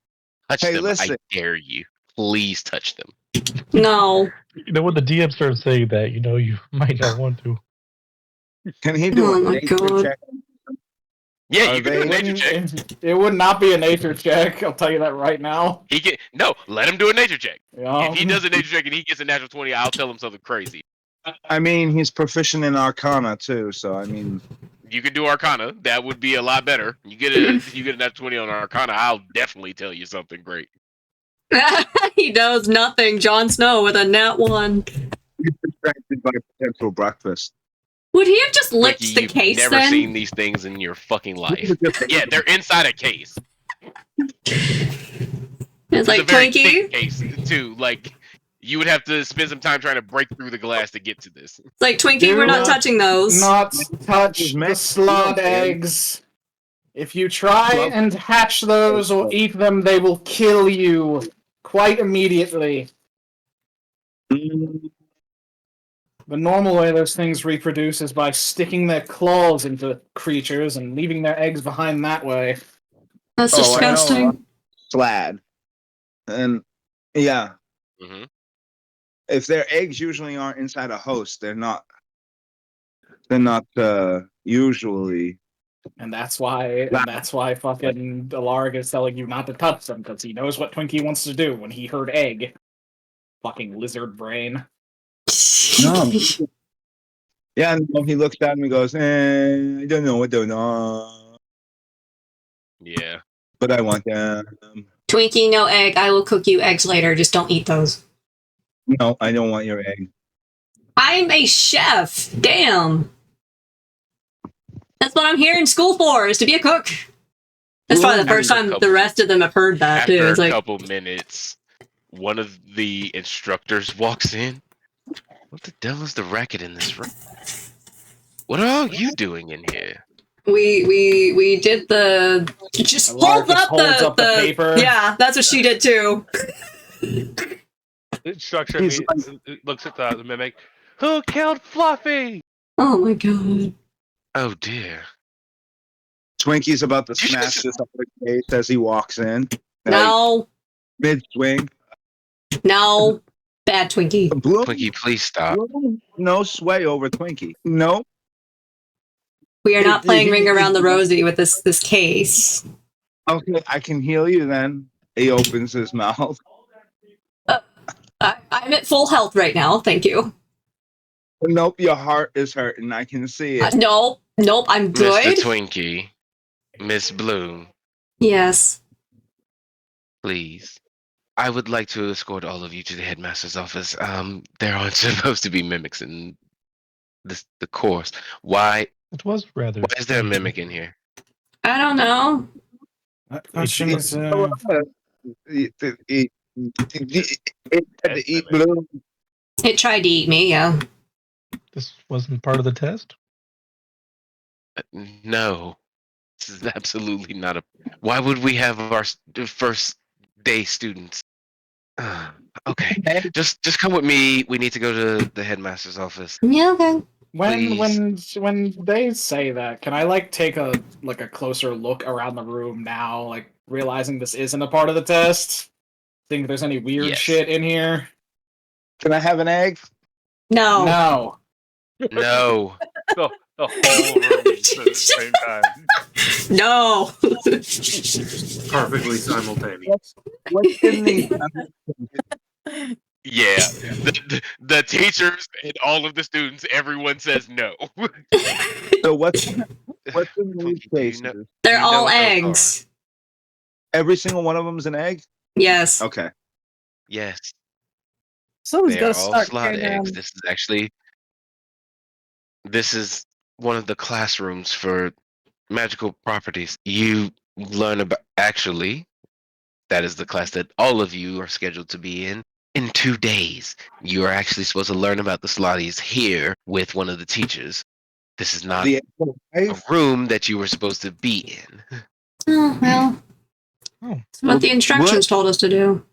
[SPEAKER 1] Touch
[SPEAKER 10] Hey,
[SPEAKER 1] them.
[SPEAKER 10] listen.
[SPEAKER 1] I dare you. Please touch them.
[SPEAKER 3] No.
[SPEAKER 7] You know, when the DM starts saying that, you know, you might not want to.
[SPEAKER 10] Can he do
[SPEAKER 3] Oh
[SPEAKER 10] a
[SPEAKER 3] my
[SPEAKER 10] nature
[SPEAKER 3] God.
[SPEAKER 10] check?
[SPEAKER 1] Yeah,
[SPEAKER 10] Are
[SPEAKER 1] you can do a
[SPEAKER 10] they-
[SPEAKER 1] nature check.
[SPEAKER 4] It would not be a nature check. I'll tell you that right now.
[SPEAKER 1] No, let him do a nature check.
[SPEAKER 4] Yeah.
[SPEAKER 1] If he does a nature check and he gets a natural 20, I'll tell him something crazy.
[SPEAKER 10] I mean, he's proficient in Arcana too, so I mean,
[SPEAKER 1] You could do Arcana. That would be a lot better. You get a natural 20 on Arcana, I'll definitely tell you something great.
[SPEAKER 3] He knows nothing. Jon Snow with a nat 1.
[SPEAKER 10] he's distracted by potential breakfast.
[SPEAKER 3] Would he have just licked
[SPEAKER 1] Ricky,
[SPEAKER 3] the
[SPEAKER 1] you've
[SPEAKER 3] case
[SPEAKER 1] never
[SPEAKER 3] then?
[SPEAKER 1] seen these things in your fucking life. Yeah, they're inside a case.
[SPEAKER 3] It's like
[SPEAKER 1] a very
[SPEAKER 3] Twinkie.
[SPEAKER 1] thick case too. Like you would have to spend some time trying to break through the glass to get to this.
[SPEAKER 3] It's like Twinkie.
[SPEAKER 4] Do
[SPEAKER 3] We're not
[SPEAKER 4] not-
[SPEAKER 3] touching those.
[SPEAKER 4] Not touch
[SPEAKER 10] He's
[SPEAKER 4] the
[SPEAKER 10] meant-
[SPEAKER 4] slot eggs. If you try and hatch those or eat them, they will kill you quite immediately.
[SPEAKER 10] Mm,
[SPEAKER 4] The normal way those things reproduce is by sticking their claws into creatures and leaving their eggs behind that way.
[SPEAKER 3] That's
[SPEAKER 10] Oh, I know.
[SPEAKER 3] disgusting.
[SPEAKER 10] Slad. And yeah,
[SPEAKER 1] Mm-hmm.
[SPEAKER 10] if their eggs usually aren't inside a host, they're not usually.
[SPEAKER 4] And that's why fucking Alarg is telling you not to touch them, because he knows what Twinkie wants to do when he heard egg. Fucking lizard brain.
[SPEAKER 10] No. Yeah, and he looks at me and goes, I don't know what they're not,
[SPEAKER 1] Yeah.
[SPEAKER 10] but I want them.
[SPEAKER 3] Twinkie, no egg. I will cook you eggs later. Just don't eat those.
[SPEAKER 10] No, I don't want your egg.
[SPEAKER 3] I'm a chef. Damn. That's what I'm here in school for, is to be a cook. That's probably the first
[SPEAKER 1] After a
[SPEAKER 3] time the rest of them have heard that, too.
[SPEAKER 1] After
[SPEAKER 3] It's
[SPEAKER 1] a
[SPEAKER 3] like,
[SPEAKER 1] couple minutes, one of the instructors walks in. What the devil is the racket in this room? What are all you doing in here?
[SPEAKER 3] we did the... Just
[SPEAKER 4] Alarg
[SPEAKER 3] holds
[SPEAKER 4] just
[SPEAKER 3] up
[SPEAKER 4] holds
[SPEAKER 3] the...
[SPEAKER 4] up the paper.
[SPEAKER 3] Yeah, that's what she did, too.
[SPEAKER 2] The structure
[SPEAKER 10] He's
[SPEAKER 2] looks at the mimic. Who killed Fluffy?
[SPEAKER 3] Oh, my God.
[SPEAKER 1] Oh dear.
[SPEAKER 10] Twinkie's about to
[SPEAKER 1] Did you
[SPEAKER 10] smash
[SPEAKER 1] just-
[SPEAKER 10] this up the case as he walks in.
[SPEAKER 3] No.
[SPEAKER 10] Mid swing.
[SPEAKER 3] No. Bad Twinkie.
[SPEAKER 10] Bloom,
[SPEAKER 1] Twinkie, please stop.
[SPEAKER 10] Bloom, no sway over Twinkie. No.
[SPEAKER 3] We are not playing Ring Around the Rosie with this case.
[SPEAKER 10] Okay, I can heal you then. He opens his mouth.
[SPEAKER 3] I'm at full health right now. Thank you.
[SPEAKER 10] Nope, your heart is hurting. I can see it.
[SPEAKER 3] Nope. I'm good.
[SPEAKER 1] Mr. Twinkie, Miss Bloom,
[SPEAKER 3] Yes.
[SPEAKER 1] please. I would like to escort all of you to the headmaster's office. There aren't supposed to be mimics in the course. Why
[SPEAKER 7] It was rather.
[SPEAKER 1] is there a mimic in here?
[SPEAKER 3] I don't know.
[SPEAKER 4] That question is,
[SPEAKER 10] It had to eat Bloom.
[SPEAKER 3] It tried to eat me, yeah.
[SPEAKER 7] This wasn't part of the test?
[SPEAKER 1] No. This is absolutely not a... Why would we have our first day students? Okay. Just come with me. We need to go to the headmaster's office.
[SPEAKER 3] Yeah, okay.
[SPEAKER 4] when they say that, can I take a closer look around the room now, realizing this isn't a part of the test? Think there's any weird
[SPEAKER 1] Yes.
[SPEAKER 4] shit in here?
[SPEAKER 10] Can I have an egg?
[SPEAKER 3] No.
[SPEAKER 4] No.
[SPEAKER 1] No.
[SPEAKER 2] The whole room at the same time.
[SPEAKER 3] No.
[SPEAKER 6] Perfectly simultaneous.
[SPEAKER 10] What's in the?
[SPEAKER 1] Yeah. The teachers and all of the students, everyone says no.
[SPEAKER 10] So what's in these
[SPEAKER 1] Twinkie, do you know?
[SPEAKER 10] cases?
[SPEAKER 3] They're
[SPEAKER 1] you know
[SPEAKER 3] all
[SPEAKER 1] what those
[SPEAKER 3] eggs.
[SPEAKER 10] Every single one of them is an egg.
[SPEAKER 3] Yes.
[SPEAKER 10] Okay.
[SPEAKER 1] Yes.
[SPEAKER 9] Someone's
[SPEAKER 1] They
[SPEAKER 9] gonna
[SPEAKER 1] are all
[SPEAKER 9] start
[SPEAKER 1] slot
[SPEAKER 9] carrying
[SPEAKER 1] eggs.
[SPEAKER 9] around.
[SPEAKER 1] This is one of the classrooms for magical properties. You learn about that is the class that all of you are scheduled to be in 2 days. You are actually supposed to learn about the slotties here with one of the teachers. This is not
[SPEAKER 10] The
[SPEAKER 1] a room that you were supposed to be in.
[SPEAKER 3] Oh, well.
[SPEAKER 7] Oh.
[SPEAKER 3] It's what the instructions told us to do.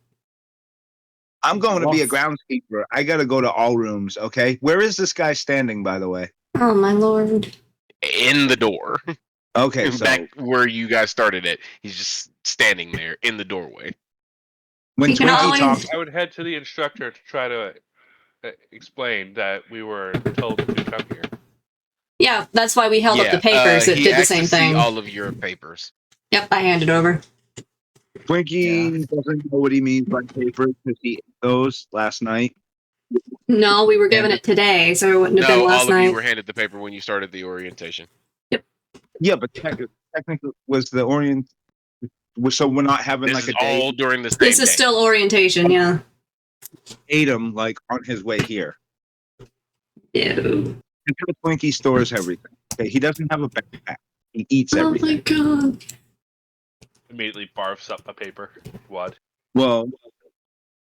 [SPEAKER 10] I'm going to be a groundskeeper. I got to go to all rooms. Okay. Where is this guy standing, by the way?
[SPEAKER 3] Oh, my lord.
[SPEAKER 1] In the door.
[SPEAKER 10] Okay. So
[SPEAKER 1] Back where you guys started it. He's just standing there in the doorway.
[SPEAKER 10] when
[SPEAKER 3] You can
[SPEAKER 10] Twinkie
[SPEAKER 3] always-
[SPEAKER 10] talks,
[SPEAKER 2] I would head to the instructor to try to explain that we were told to come here.
[SPEAKER 3] Yeah, that's why we held up the
[SPEAKER 1] Yeah,
[SPEAKER 3] papers that
[SPEAKER 1] he
[SPEAKER 3] did the
[SPEAKER 1] asked
[SPEAKER 3] same
[SPEAKER 1] to see
[SPEAKER 3] thing.
[SPEAKER 1] all of your papers.
[SPEAKER 3] Yep, I handed over.
[SPEAKER 10] Twinkie doesn't know what he means by papers because he ate those last night.
[SPEAKER 3] No, we were given it today, so it wouldn't have been
[SPEAKER 1] No,
[SPEAKER 3] last
[SPEAKER 1] all of
[SPEAKER 3] night.
[SPEAKER 1] you were handed the paper when you started the orientation.
[SPEAKER 10] Yeah, but technically, was the so we're not having
[SPEAKER 1] This
[SPEAKER 10] like
[SPEAKER 1] is
[SPEAKER 10] a day.
[SPEAKER 1] all during the same
[SPEAKER 3] This is
[SPEAKER 1] day.
[SPEAKER 3] still orientation, yeah.
[SPEAKER 10] Ate him like on his way here.
[SPEAKER 3] Ew.
[SPEAKER 10] Until Twinkie stores everything. Okay, he doesn't have a backpack. He eats
[SPEAKER 3] Oh
[SPEAKER 10] everything.
[SPEAKER 3] my god.
[SPEAKER 2] Immediately barfs up a paper wad.
[SPEAKER 10] Well,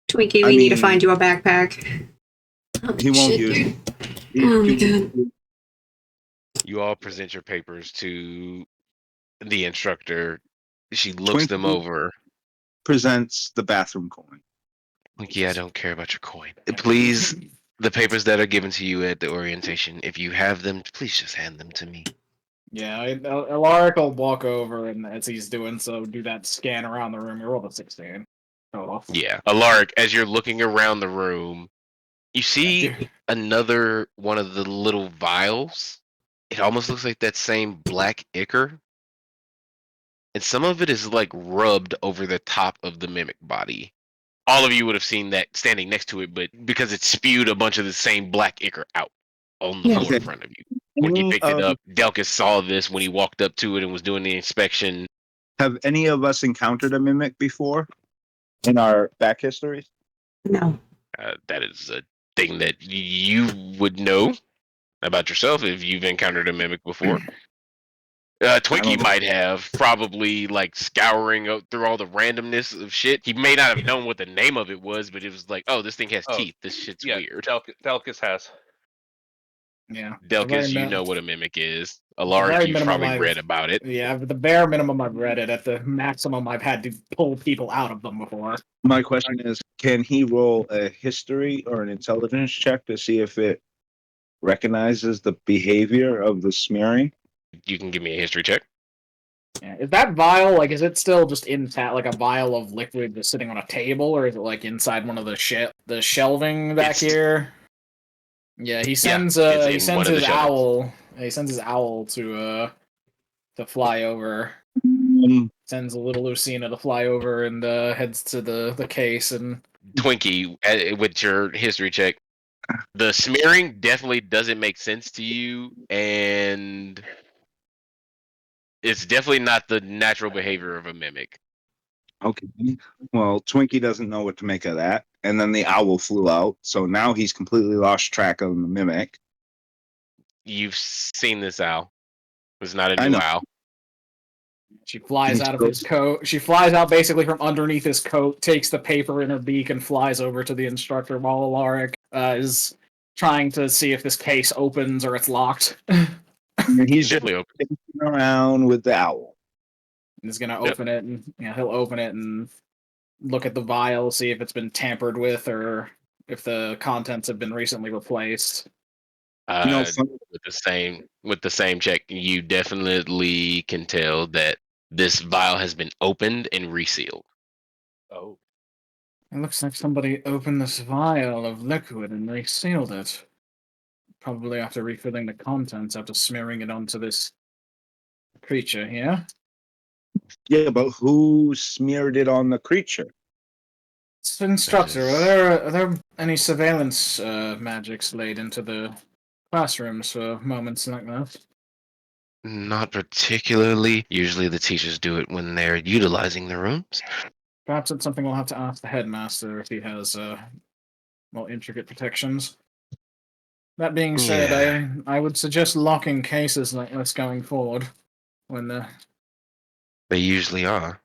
[SPEAKER 3] Twinkie,
[SPEAKER 10] I
[SPEAKER 3] we need to
[SPEAKER 10] mean-
[SPEAKER 3] find you a backpack. Oh,
[SPEAKER 10] he won't
[SPEAKER 3] shit,
[SPEAKER 10] use
[SPEAKER 3] dude.
[SPEAKER 10] it.
[SPEAKER 3] Oh my god.
[SPEAKER 1] You all present your papers to the instructor. She looks them
[SPEAKER 10] Twinkie-
[SPEAKER 1] over.
[SPEAKER 10] Presents the bathroom coin.
[SPEAKER 1] Winky, I don't care about your coin. Please, the papers that are given to you at the orientation, if you have them, please just hand them to me.
[SPEAKER 4] Yeah, Alaric will walk over and as he's doing so, do that scan around the room. You roll a 16. Oh.
[SPEAKER 1] Yeah. Alaric, as you're looking around the room, you see
[SPEAKER 4] Dude.
[SPEAKER 1] another one of the little vials. It almost looks like that same black ichor. And some of it is like rubbed over the top of the mimic body. All of you would have seen that standing next to it, but because it spewed a bunch of the same black ichor out on the floor in
[SPEAKER 10] Okay.
[SPEAKER 1] front of you. When you
[SPEAKER 10] Any
[SPEAKER 1] picked it
[SPEAKER 10] of-
[SPEAKER 1] up, Delkus saw this when he walked up to it and was doing the inspection.
[SPEAKER 10] Have any of us encountered a mimic before in our back histories?
[SPEAKER 3] No.
[SPEAKER 1] That is a thing that you would know about yourself if you've encountered a mimic before. Twinkie
[SPEAKER 10] don't-
[SPEAKER 1] might have, probably like scouring through all the randomness of shit. He may not have known what the name of it was, but it was like, oh, this thing has
[SPEAKER 2] Oh,
[SPEAKER 1] teeth. This shit's
[SPEAKER 2] Yeah,
[SPEAKER 1] weird.
[SPEAKER 2] Delkus has.
[SPEAKER 4] Yeah.
[SPEAKER 1] Delkus, you know what a mimic is. Alaric,
[SPEAKER 4] very
[SPEAKER 1] you've
[SPEAKER 4] minimum
[SPEAKER 1] probably
[SPEAKER 4] I've-
[SPEAKER 1] read about it.
[SPEAKER 4] Yeah, but the bare minimum I've read it. At the maximum I've had to pull people out of them before.
[SPEAKER 10] My question is, can he roll a history or an intelligence check to see if it recognizes the behavior of the smearing?
[SPEAKER 1] You can give me a history check.
[SPEAKER 4] Yeah. Is that vial, like, is it still just intact, like a vial of liquid just sitting on a table, or is it like inside one of the shelving back
[SPEAKER 1] It's-
[SPEAKER 4] here? Yeah, he sends
[SPEAKER 1] it's
[SPEAKER 4] he
[SPEAKER 1] in
[SPEAKER 4] sends
[SPEAKER 1] one of the
[SPEAKER 4] his
[SPEAKER 1] shelvings.
[SPEAKER 4] owl. He sends his owl to fly over. Sends a little Lucina to fly over and heads to the case and
[SPEAKER 1] Twinkie, with your history check, the smearing definitely doesn't make sense to you, and it's definitely not the natural behavior of a mimic.
[SPEAKER 10] Okay. Well, Twinkie doesn't know what to make of that. And then the owl flew out. So now he's completely lost track of the mimic.
[SPEAKER 1] You've seen this owl. It's not a
[SPEAKER 10] I
[SPEAKER 1] new
[SPEAKER 10] know.
[SPEAKER 1] owl.
[SPEAKER 4] she flies out of his coat. She flies out basically from underneath his coat, takes the paper in her beak, and flies over to the instructor while Alaric is trying to see if this case opens or it's locked.
[SPEAKER 10] And he's just
[SPEAKER 1] Definitely open.
[SPEAKER 10] dancing around with the owl.
[SPEAKER 4] He's gonna
[SPEAKER 1] Yep.
[SPEAKER 4] open it, and he'll open it and look at the vial, see if it's been tampered with or if the contents have been recently replaced.
[SPEAKER 1] With the same check, you definitely can tell that this vial has been opened and resealed.
[SPEAKER 2] Oh.
[SPEAKER 4] It looks like somebody opened this vial of liquid and resealed it. Probably after refilling the contents, after smearing it onto this creature here.
[SPEAKER 10] Yeah, but who smeared it on the creature?
[SPEAKER 4] It's the instructor. Are there any surveillance magics laid into the classrooms for moments like that?
[SPEAKER 1] Not particularly. Usually the teachers do it when they're utilizing the rooms.
[SPEAKER 4] Perhaps it's something we'll have to ask the headmaster if he has more intricate protections. That being said,
[SPEAKER 1] Yeah.
[SPEAKER 4] I would suggest locking cases like this going forward. When
[SPEAKER 1] They usually are.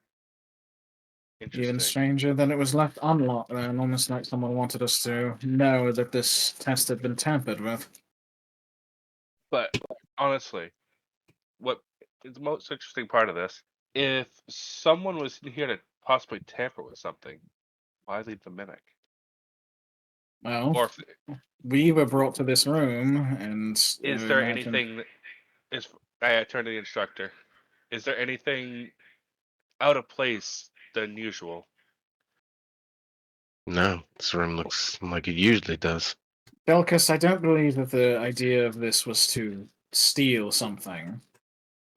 [SPEAKER 4] even
[SPEAKER 2] Interesting.
[SPEAKER 4] stranger that it was left unlocked, and almost like someone wanted us to know that this test had been tampered with.
[SPEAKER 2] But honestly, what is the most interesting part of this? If someone was here to possibly tamper with something, why leave the mimic?
[SPEAKER 4] Well,
[SPEAKER 2] Or
[SPEAKER 4] we were brought to this room, and
[SPEAKER 2] is there anything that is? I turn to the instructor. Is there anything out of place than usual?
[SPEAKER 1] No, this room looks like it usually does.
[SPEAKER 4] Belkis, I don't believe that the idea of this was to steal something.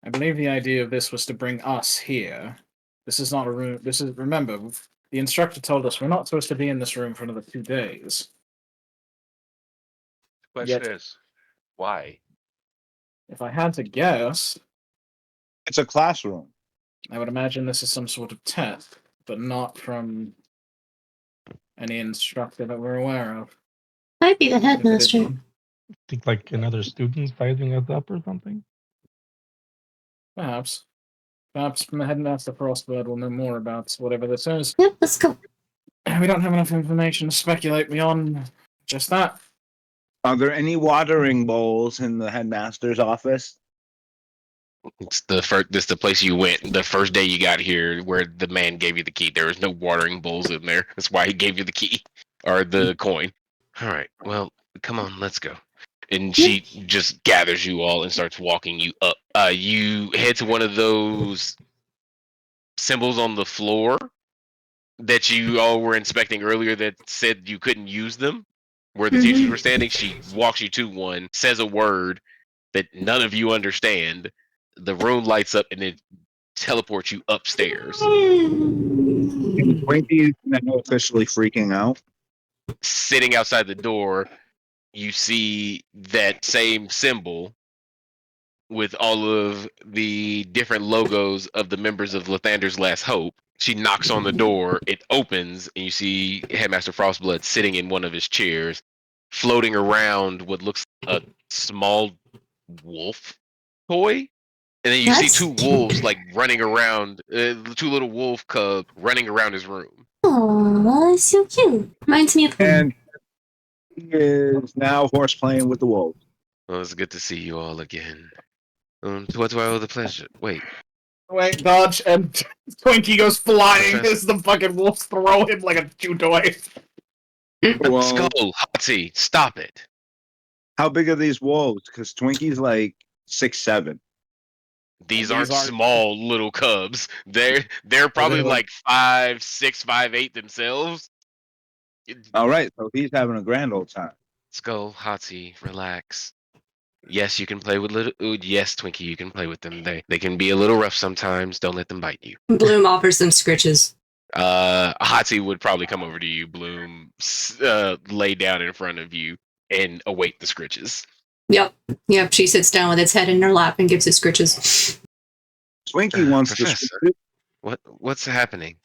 [SPEAKER 4] I believe the idea of this was to bring us here. This is not a room. This is, remember, the instructor told us we're not supposed to be in this room for another 2 days.
[SPEAKER 2] The question
[SPEAKER 4] Yet,
[SPEAKER 2] is, why?
[SPEAKER 4] if I had to guess,
[SPEAKER 10] It's a classroom.
[SPEAKER 4] I would imagine this is some sort of test, but not from any instructor that we're aware of.
[SPEAKER 3] Might be the
[SPEAKER 4] If it is
[SPEAKER 3] headmaster.
[SPEAKER 4] one,
[SPEAKER 7] Think like another student sizing us up or something.
[SPEAKER 4] perhaps. Perhaps the headmaster Frostbird will know more about whatever this is.
[SPEAKER 3] Yep, let's go.
[SPEAKER 4] We don't have enough information to speculate beyond just that.
[SPEAKER 10] Are there any watering bowls in the headmaster's office?
[SPEAKER 1] It's the first. This the place you went the first day you got here, where the man gave you the key. There was no watering bowls in there. That's why he gave you the key or the coin. All right. Well, come on, let's go. And she just gathers you all and starts walking you up. You head to one of those symbols on the floor that you all were inspecting earlier that said you couldn't use them, where the teachers were standing. She walks you to one, says a word that none of you understand. The room lights up and it teleports you upstairs.
[SPEAKER 10] Twinkie is now officially freaking out.
[SPEAKER 1] Sitting outside the door, you see that same symbol with all of the different logos of the members of Lathander's Last Hope. She knocks on the door, it opens, and you see Headmaster Frostblood sitting in one of his chairs, floating around what looks like a small wolf toy. And then you see two wolves like running around, two little wolf cubs running around his room.
[SPEAKER 3] Oh, that's so cute. Reminds me of
[SPEAKER 10] And he is now horse playing with the wolves.
[SPEAKER 1] Well, it's good to see you all again. To what do I owe the pleasure? Wait,
[SPEAKER 4] Wait, dodge, and Twinkie goes flying
[SPEAKER 1] Professor?
[SPEAKER 4] as the fucking wolves throw him like a chew toy.
[SPEAKER 10] Well,
[SPEAKER 1] Skull, Hotsy, stop it.
[SPEAKER 10] how big are these wolves? Because Twinkie's like 6'7".
[SPEAKER 1] These
[SPEAKER 4] These
[SPEAKER 1] aren't
[SPEAKER 4] aren't-
[SPEAKER 1] small little cubs. They're probably like 5'6", 5'8" themselves.
[SPEAKER 10] All right, so he's having a grand old time.
[SPEAKER 1] Skull, Hotsy, relax. Yes, you can play with little. Yes, Twinkie, you can play with them. They can be a little rough sometimes. Don't let them bite you.
[SPEAKER 3] Bloom offers them scritches.
[SPEAKER 1] Hotsy would probably come over to you, Bloom, lay down in front of you, and await the scritches.
[SPEAKER 3] Yep. She sits down with its head in her lap and gives it scritches.
[SPEAKER 10] Twinkie wants
[SPEAKER 1] Professor.
[SPEAKER 10] to.
[SPEAKER 1] What's happening?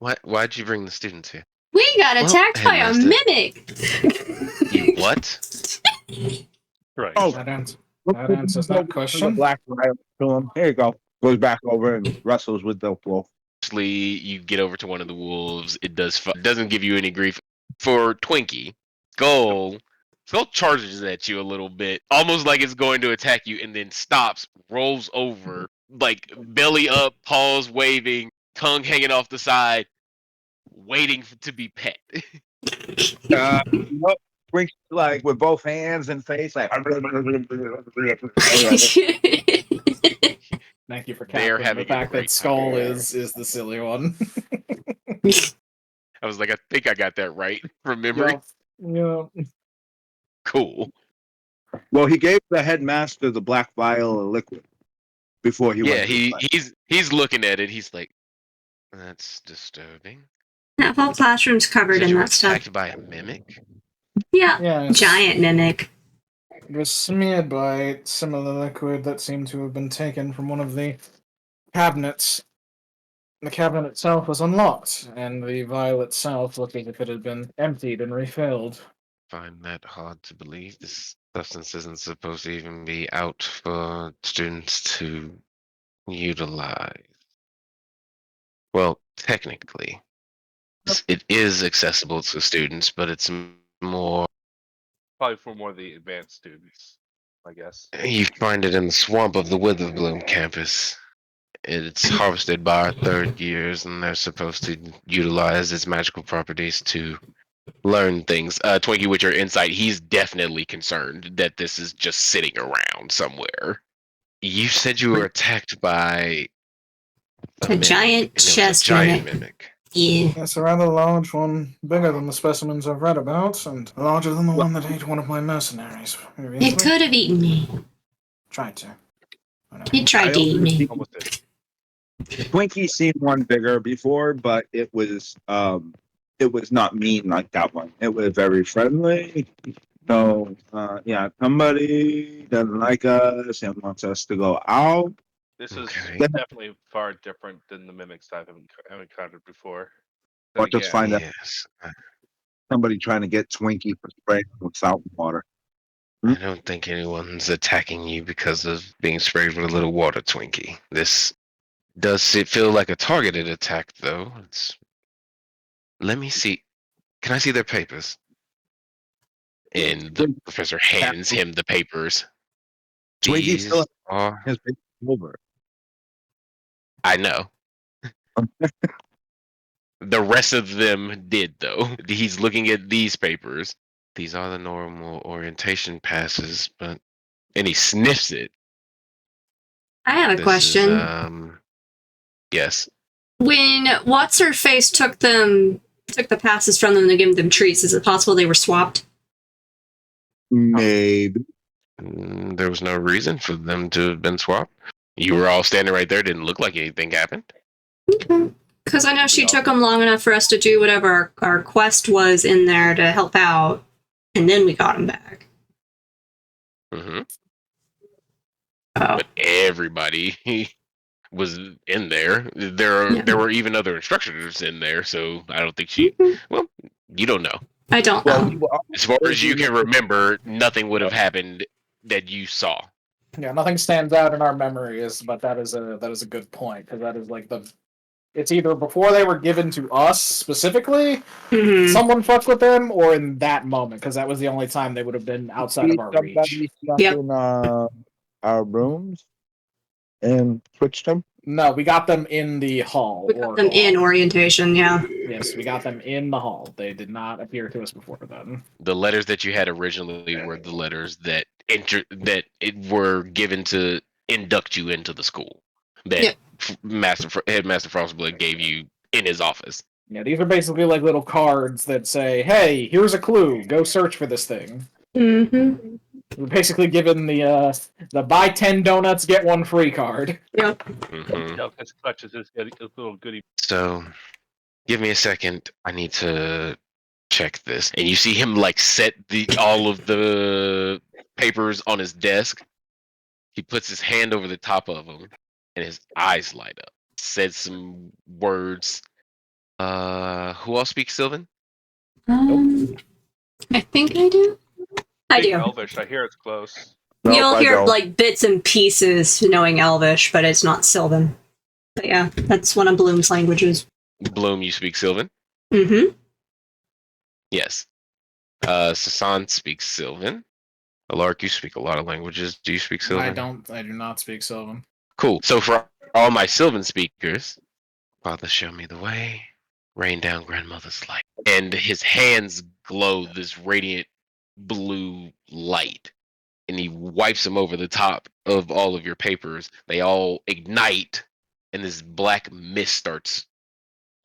[SPEAKER 1] Why'd you bring the students here?
[SPEAKER 3] We got attacked by a
[SPEAKER 1] Headmaster.
[SPEAKER 3] mimic.
[SPEAKER 1] You what?
[SPEAKER 2] Right.
[SPEAKER 10] Oh,
[SPEAKER 4] That answers that question.
[SPEAKER 10] Black Riot to him. Here you go. Goes back over and wrestles with the wolf.
[SPEAKER 1] Actually, you get over to one of the wolves. It doesn't give you any grief. For Twinkie, Skull charges at you a little bit, almost like it's going to attack you, and then stops, rolls over, like belly up, paws waving, tongue hanging off the side, waiting to be pet.
[SPEAKER 10] Twinkie like with both hands and face like.
[SPEAKER 4] Thank you for
[SPEAKER 1] They're
[SPEAKER 4] capturing
[SPEAKER 1] having
[SPEAKER 4] the
[SPEAKER 1] a
[SPEAKER 4] fact
[SPEAKER 1] great
[SPEAKER 4] that Skull
[SPEAKER 1] time.
[SPEAKER 4] is the silly one.
[SPEAKER 1] I was like, I think I got that right from memory.
[SPEAKER 4] Yeah.
[SPEAKER 1] Cool.
[SPEAKER 10] Well, he gave the headmaster the black vial of liquid before he
[SPEAKER 1] Yeah,
[SPEAKER 10] went to the fight.
[SPEAKER 1] he's looking at it. He's like, that's disturbing.
[SPEAKER 3] That whole classroom's
[SPEAKER 1] You
[SPEAKER 3] covered
[SPEAKER 1] said
[SPEAKER 3] in
[SPEAKER 1] you were
[SPEAKER 3] that stuff.
[SPEAKER 1] attacked by a mimic.
[SPEAKER 3] Yeah,
[SPEAKER 4] Yes.
[SPEAKER 3] giant mimic.
[SPEAKER 4] It was smeared by similar liquid that seemed to have been taken from one of the cabinets. The cabinet itself was unlocked, and the vial itself looked as if it had been emptied and refilled.
[SPEAKER 1] Find that hard to believe. This substance isn't supposed to even be out for students to utilize. Well, technically, it is accessible to students, but it's more.
[SPEAKER 2] Probably for more of the advanced students, I guess.
[SPEAKER 1] You find it in the swamp of the Witherbloom campus. It's harvested by our third years, and they're supposed to utilize its magical properties to learn things. Twinkie, with your insight, he's definitely concerned that this is just sitting around somewhere. You said you were attacked by
[SPEAKER 3] A
[SPEAKER 1] mimic,
[SPEAKER 3] giant
[SPEAKER 1] and it was a
[SPEAKER 3] chest
[SPEAKER 1] giant
[SPEAKER 3] mimic.
[SPEAKER 1] mimic.
[SPEAKER 3] Yeah.
[SPEAKER 4] It's a rather large one, bigger than the specimens I've read about, and larger than the one that ate one of my mercenaries previously.
[SPEAKER 3] It could have eaten me.
[SPEAKER 4] Tried to.
[SPEAKER 3] It tried to eat me.
[SPEAKER 2] Almost did.
[SPEAKER 10] Twinkie's seen one bigger before, but it was not mean like that one. It was very friendly. So yeah, somebody doesn't like us and wants us to go out.
[SPEAKER 2] This is
[SPEAKER 1] Okay.
[SPEAKER 2] definitely far different than the mimics I've encountered before. Then
[SPEAKER 10] Or just
[SPEAKER 2] again,
[SPEAKER 10] find out
[SPEAKER 1] Yes.
[SPEAKER 10] somebody trying to get Twinkie for spraying with salt and water.
[SPEAKER 1] I don't think anyone's attacking you because of being sprayed with a little water, Twinkie. This does it feel like a targeted attack, though. Let me see. Can I see their papers? And the professor hands him the papers.
[SPEAKER 10] Twinkie
[SPEAKER 1] These
[SPEAKER 10] still
[SPEAKER 1] are.
[SPEAKER 10] has been over.
[SPEAKER 1] I know. The rest of them did, though. He's looking at these papers. These are the normal orientation passes, but. And he sniffs it.
[SPEAKER 3] I have a
[SPEAKER 1] This
[SPEAKER 3] question.
[SPEAKER 1] Is, yes.
[SPEAKER 3] When What's Her Face took the passes from them to give them treats, is it possible they were swapped?
[SPEAKER 10] Maybe.
[SPEAKER 1] There was no reason for them to have been swapped. You were all standing right there. Didn't look like anything happened.
[SPEAKER 3] Because I know she took them long enough for us to do whatever our quest was in there to help out, and then we got them back.
[SPEAKER 1] Mm-hmm.
[SPEAKER 3] Oh.
[SPEAKER 1] But everybody was in there. There were even other instructors in there, so I don't think she. Well, you don't know.
[SPEAKER 3] I don't know.
[SPEAKER 1] As far as you can remember, nothing would have happened that you saw.
[SPEAKER 4] Yeah, nothing stands out in our memories, but that is a good point, because that is like it's either before they were given to us specifically, someone fucked with them, or in that moment, because that was the only time they would have been outside of our reach.
[SPEAKER 3] Yep.
[SPEAKER 10] In our rooms and switched them.
[SPEAKER 4] No, we got them in the hall.
[SPEAKER 3] We got them in orientation, yeah.
[SPEAKER 4] Yes, we got them in the hall. They did not appear to us before then.
[SPEAKER 1] The letters that you had originally were the letters that were given to induct you into the school. That Headmaster Frostblood gave you in his office.
[SPEAKER 4] Yeah, these are basically like little cards that say, "Hey, here's a clue. Go search for this thing."
[SPEAKER 3] Mm-hmm.
[SPEAKER 4] We're basically given the buy 10 donuts get one free card.
[SPEAKER 3] Yep.
[SPEAKER 1] Mm-hmm.
[SPEAKER 2] as clutch as this little goodie.
[SPEAKER 1] So, give me a second. I need to check this. And you see him like set all of the papers on his desk. He puts his hand over the top of them, and his eyes light up. Said some words. Who else speaks Sylvan?
[SPEAKER 3] I think I do. I do.
[SPEAKER 2] Elvish. I hear it's close.
[SPEAKER 10] Nope,
[SPEAKER 3] You'll
[SPEAKER 10] I
[SPEAKER 3] hear
[SPEAKER 10] don't.
[SPEAKER 3] like bits and pieces knowing Elvish, but it's not Sylvan. But yeah, that's one of Bloom's languages.
[SPEAKER 1] Bloom, you speak Sylvan?
[SPEAKER 3] Mm-hmm.
[SPEAKER 1] Yes. Sasan speaks Sylvan. Alark, you speak a lot of languages. Do you speak Sylvan?
[SPEAKER 4] I do not speak Sylvan.
[SPEAKER 1] Cool. So for all my Sylvan speakers, Father, show me the way. Rain down grandmother's light. And his hands glow this radiant blue light. And he wipes them over the top of all of your papers. They all ignite, and this black mist starts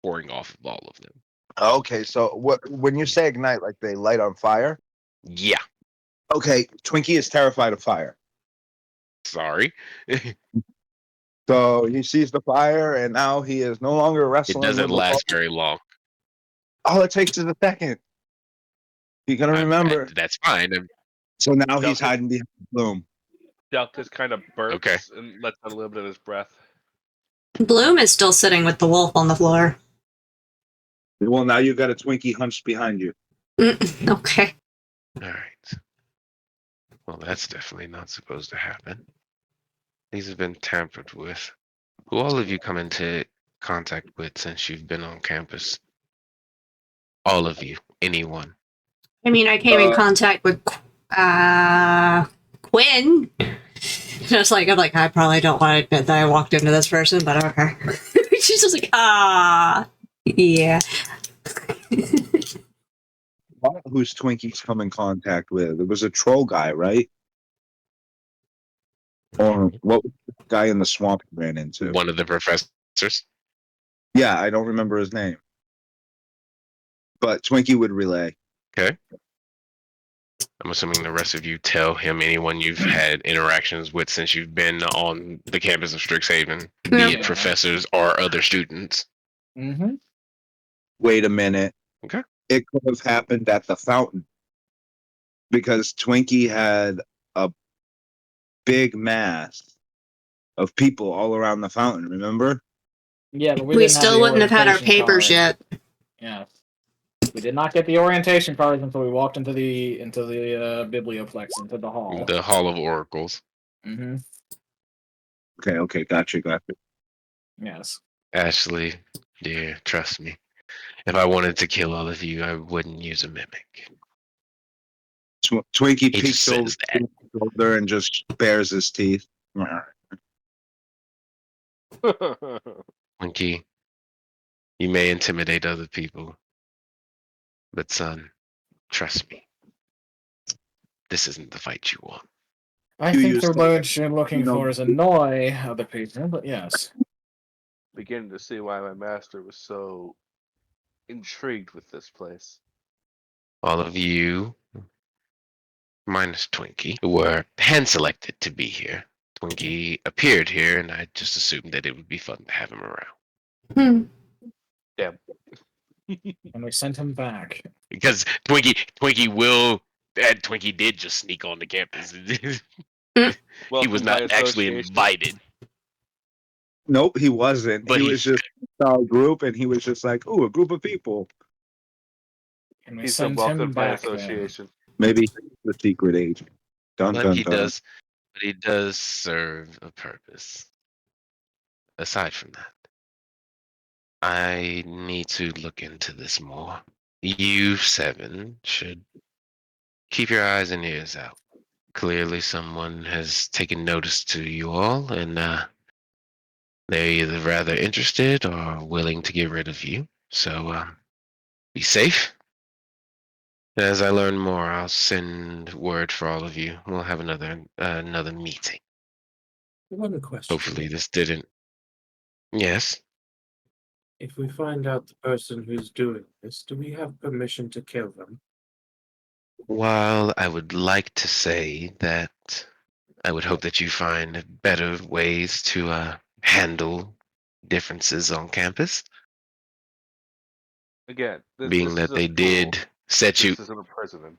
[SPEAKER 1] pouring off of all of them.
[SPEAKER 10] Okay, so when you say ignite, like they light on fire?
[SPEAKER 1] Yeah.
[SPEAKER 10] Okay, Twinkie is terrified of fire.
[SPEAKER 1] Sorry.
[SPEAKER 10] So he sees the fire, and now he is no longer
[SPEAKER 1] It
[SPEAKER 10] wrestling
[SPEAKER 1] doesn't
[SPEAKER 10] with the
[SPEAKER 1] last
[SPEAKER 10] wall.
[SPEAKER 1] very long.
[SPEAKER 10] All it takes is a second. You're gonna remember.
[SPEAKER 1] That's fine.
[SPEAKER 10] So now he's
[SPEAKER 2] Delcus,
[SPEAKER 10] hiding behind Bloom.
[SPEAKER 2] Delcus kind of burps
[SPEAKER 1] Okay.
[SPEAKER 2] and lets out a little bit of his breath.
[SPEAKER 3] Bloom is still sitting with the wolf on the floor.
[SPEAKER 10] Well, now you got a Twinkie hunched behind you.
[SPEAKER 3] Okay.
[SPEAKER 1] All right. Well, that's definitely not supposed to happen. These have been tampered with. Who all of you come into contact with since you've been on campus? All of you. Anyone.
[SPEAKER 3] I mean, I came in contact with Quinn. I'm like, I probably don't want to admit that I walked into this person, but okay. She's just like, yeah.
[SPEAKER 10] Who's Twinkie's come in contact with? It was a troll guy, right? Or what guy in the swamp he ran into?
[SPEAKER 1] One of the professors.
[SPEAKER 10] Yeah, I don't remember his name. But Twinkie would relay.
[SPEAKER 1] Okay. I'm assuming the rest of you tell him anyone you've had interactions with since you've been on the campus of Strixhaven, be it professors or other students.
[SPEAKER 4] Mm-hmm.
[SPEAKER 10] Wait a minute.
[SPEAKER 1] Okay.
[SPEAKER 10] It could have happened at the fountain. Because Twinkie had a big mass of people all around the fountain, remember?
[SPEAKER 4] Yeah, but
[SPEAKER 3] We still wouldn't have had our papers yet.
[SPEAKER 4] Yeah. We did not get the orientation cards until we walked into the biblioplex, into the hall.
[SPEAKER 1] The Hall of Oracles.
[SPEAKER 4] Mm-hmm.
[SPEAKER 10] Okay, gotcha.
[SPEAKER 4] Yes.
[SPEAKER 1] Ashley, dear, trust me. If I wanted to kill all of you, I wouldn't use a mimic.
[SPEAKER 10] Twinkie
[SPEAKER 1] He
[SPEAKER 10] peeks
[SPEAKER 1] just
[SPEAKER 10] over
[SPEAKER 1] says that.
[SPEAKER 10] his shoulder and just bares his teeth.
[SPEAKER 1] Winky, you may intimidate other people, but son, trust me. This isn't the fight you want.
[SPEAKER 4] I
[SPEAKER 10] You
[SPEAKER 4] think
[SPEAKER 10] used
[SPEAKER 4] the
[SPEAKER 10] to-
[SPEAKER 4] word you're looking for is annoy other people, but yes.
[SPEAKER 2] Beginning to see why my master was so intrigued with this place.
[SPEAKER 1] All of you, minus Twinkie, were hand-selected to be here. Twinkie appeared here, and I just assumed that it would be fun to have him around.
[SPEAKER 2] Damn.
[SPEAKER 4] And we sent him back.
[SPEAKER 1] Because Twinkie did just sneak on the campus. He was not actually invited.
[SPEAKER 10] Nope, he wasn't.
[SPEAKER 1] But
[SPEAKER 10] He was just a group, and he was just like, "Ooh, a group of people."
[SPEAKER 4] And we
[SPEAKER 2] He's
[SPEAKER 4] sent
[SPEAKER 2] welcomed
[SPEAKER 4] him
[SPEAKER 2] by
[SPEAKER 4] back then.
[SPEAKER 2] association.
[SPEAKER 10] Maybe he's the secret agent. Dun
[SPEAKER 1] But
[SPEAKER 10] dun
[SPEAKER 1] he
[SPEAKER 10] dun.
[SPEAKER 1] does serve a purpose. Aside from that, I need to look into this more. You 7 should keep your eyes and ears out. Clearly someone has taken notice to you all, and they're either rather interested or willing to get rid of you. So be safe. As I learn more, I'll send word for all of you. We'll have another meeting.
[SPEAKER 11] One question.
[SPEAKER 1] Hopefully this didn't. Yes.
[SPEAKER 11] If we find out the person who's doing this, do we have permission to kill them?
[SPEAKER 1] While I would like to say that I would hope that you find better ways to handle differences on campus,
[SPEAKER 2] Again,
[SPEAKER 1] being that they did set you,
[SPEAKER 2] This isn't a prison.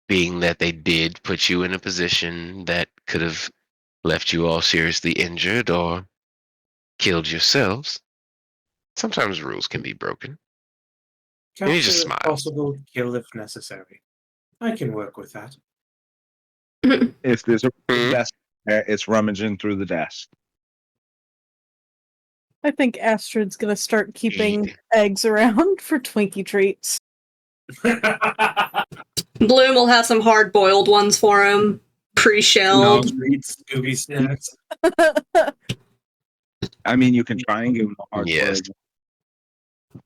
[SPEAKER 1] being that they did put you in a position that could have left you all seriously injured or killed yourselves. Sometimes rules can be broken. And he just
[SPEAKER 11] Capture if
[SPEAKER 1] smiles.
[SPEAKER 11] possible, kill if necessary. I can work with that.
[SPEAKER 10] If there's a desk, it's rummaging through the desk.
[SPEAKER 9] I think Astrid's gonna start keeping eggs around for Twinkie treats.
[SPEAKER 3] Bloom will have some hard boiled ones for him, pre-shelled.
[SPEAKER 11] Scooby snacks.
[SPEAKER 10] I mean, you can try and give him a hard
[SPEAKER 1] Yes.
[SPEAKER 10] boiled.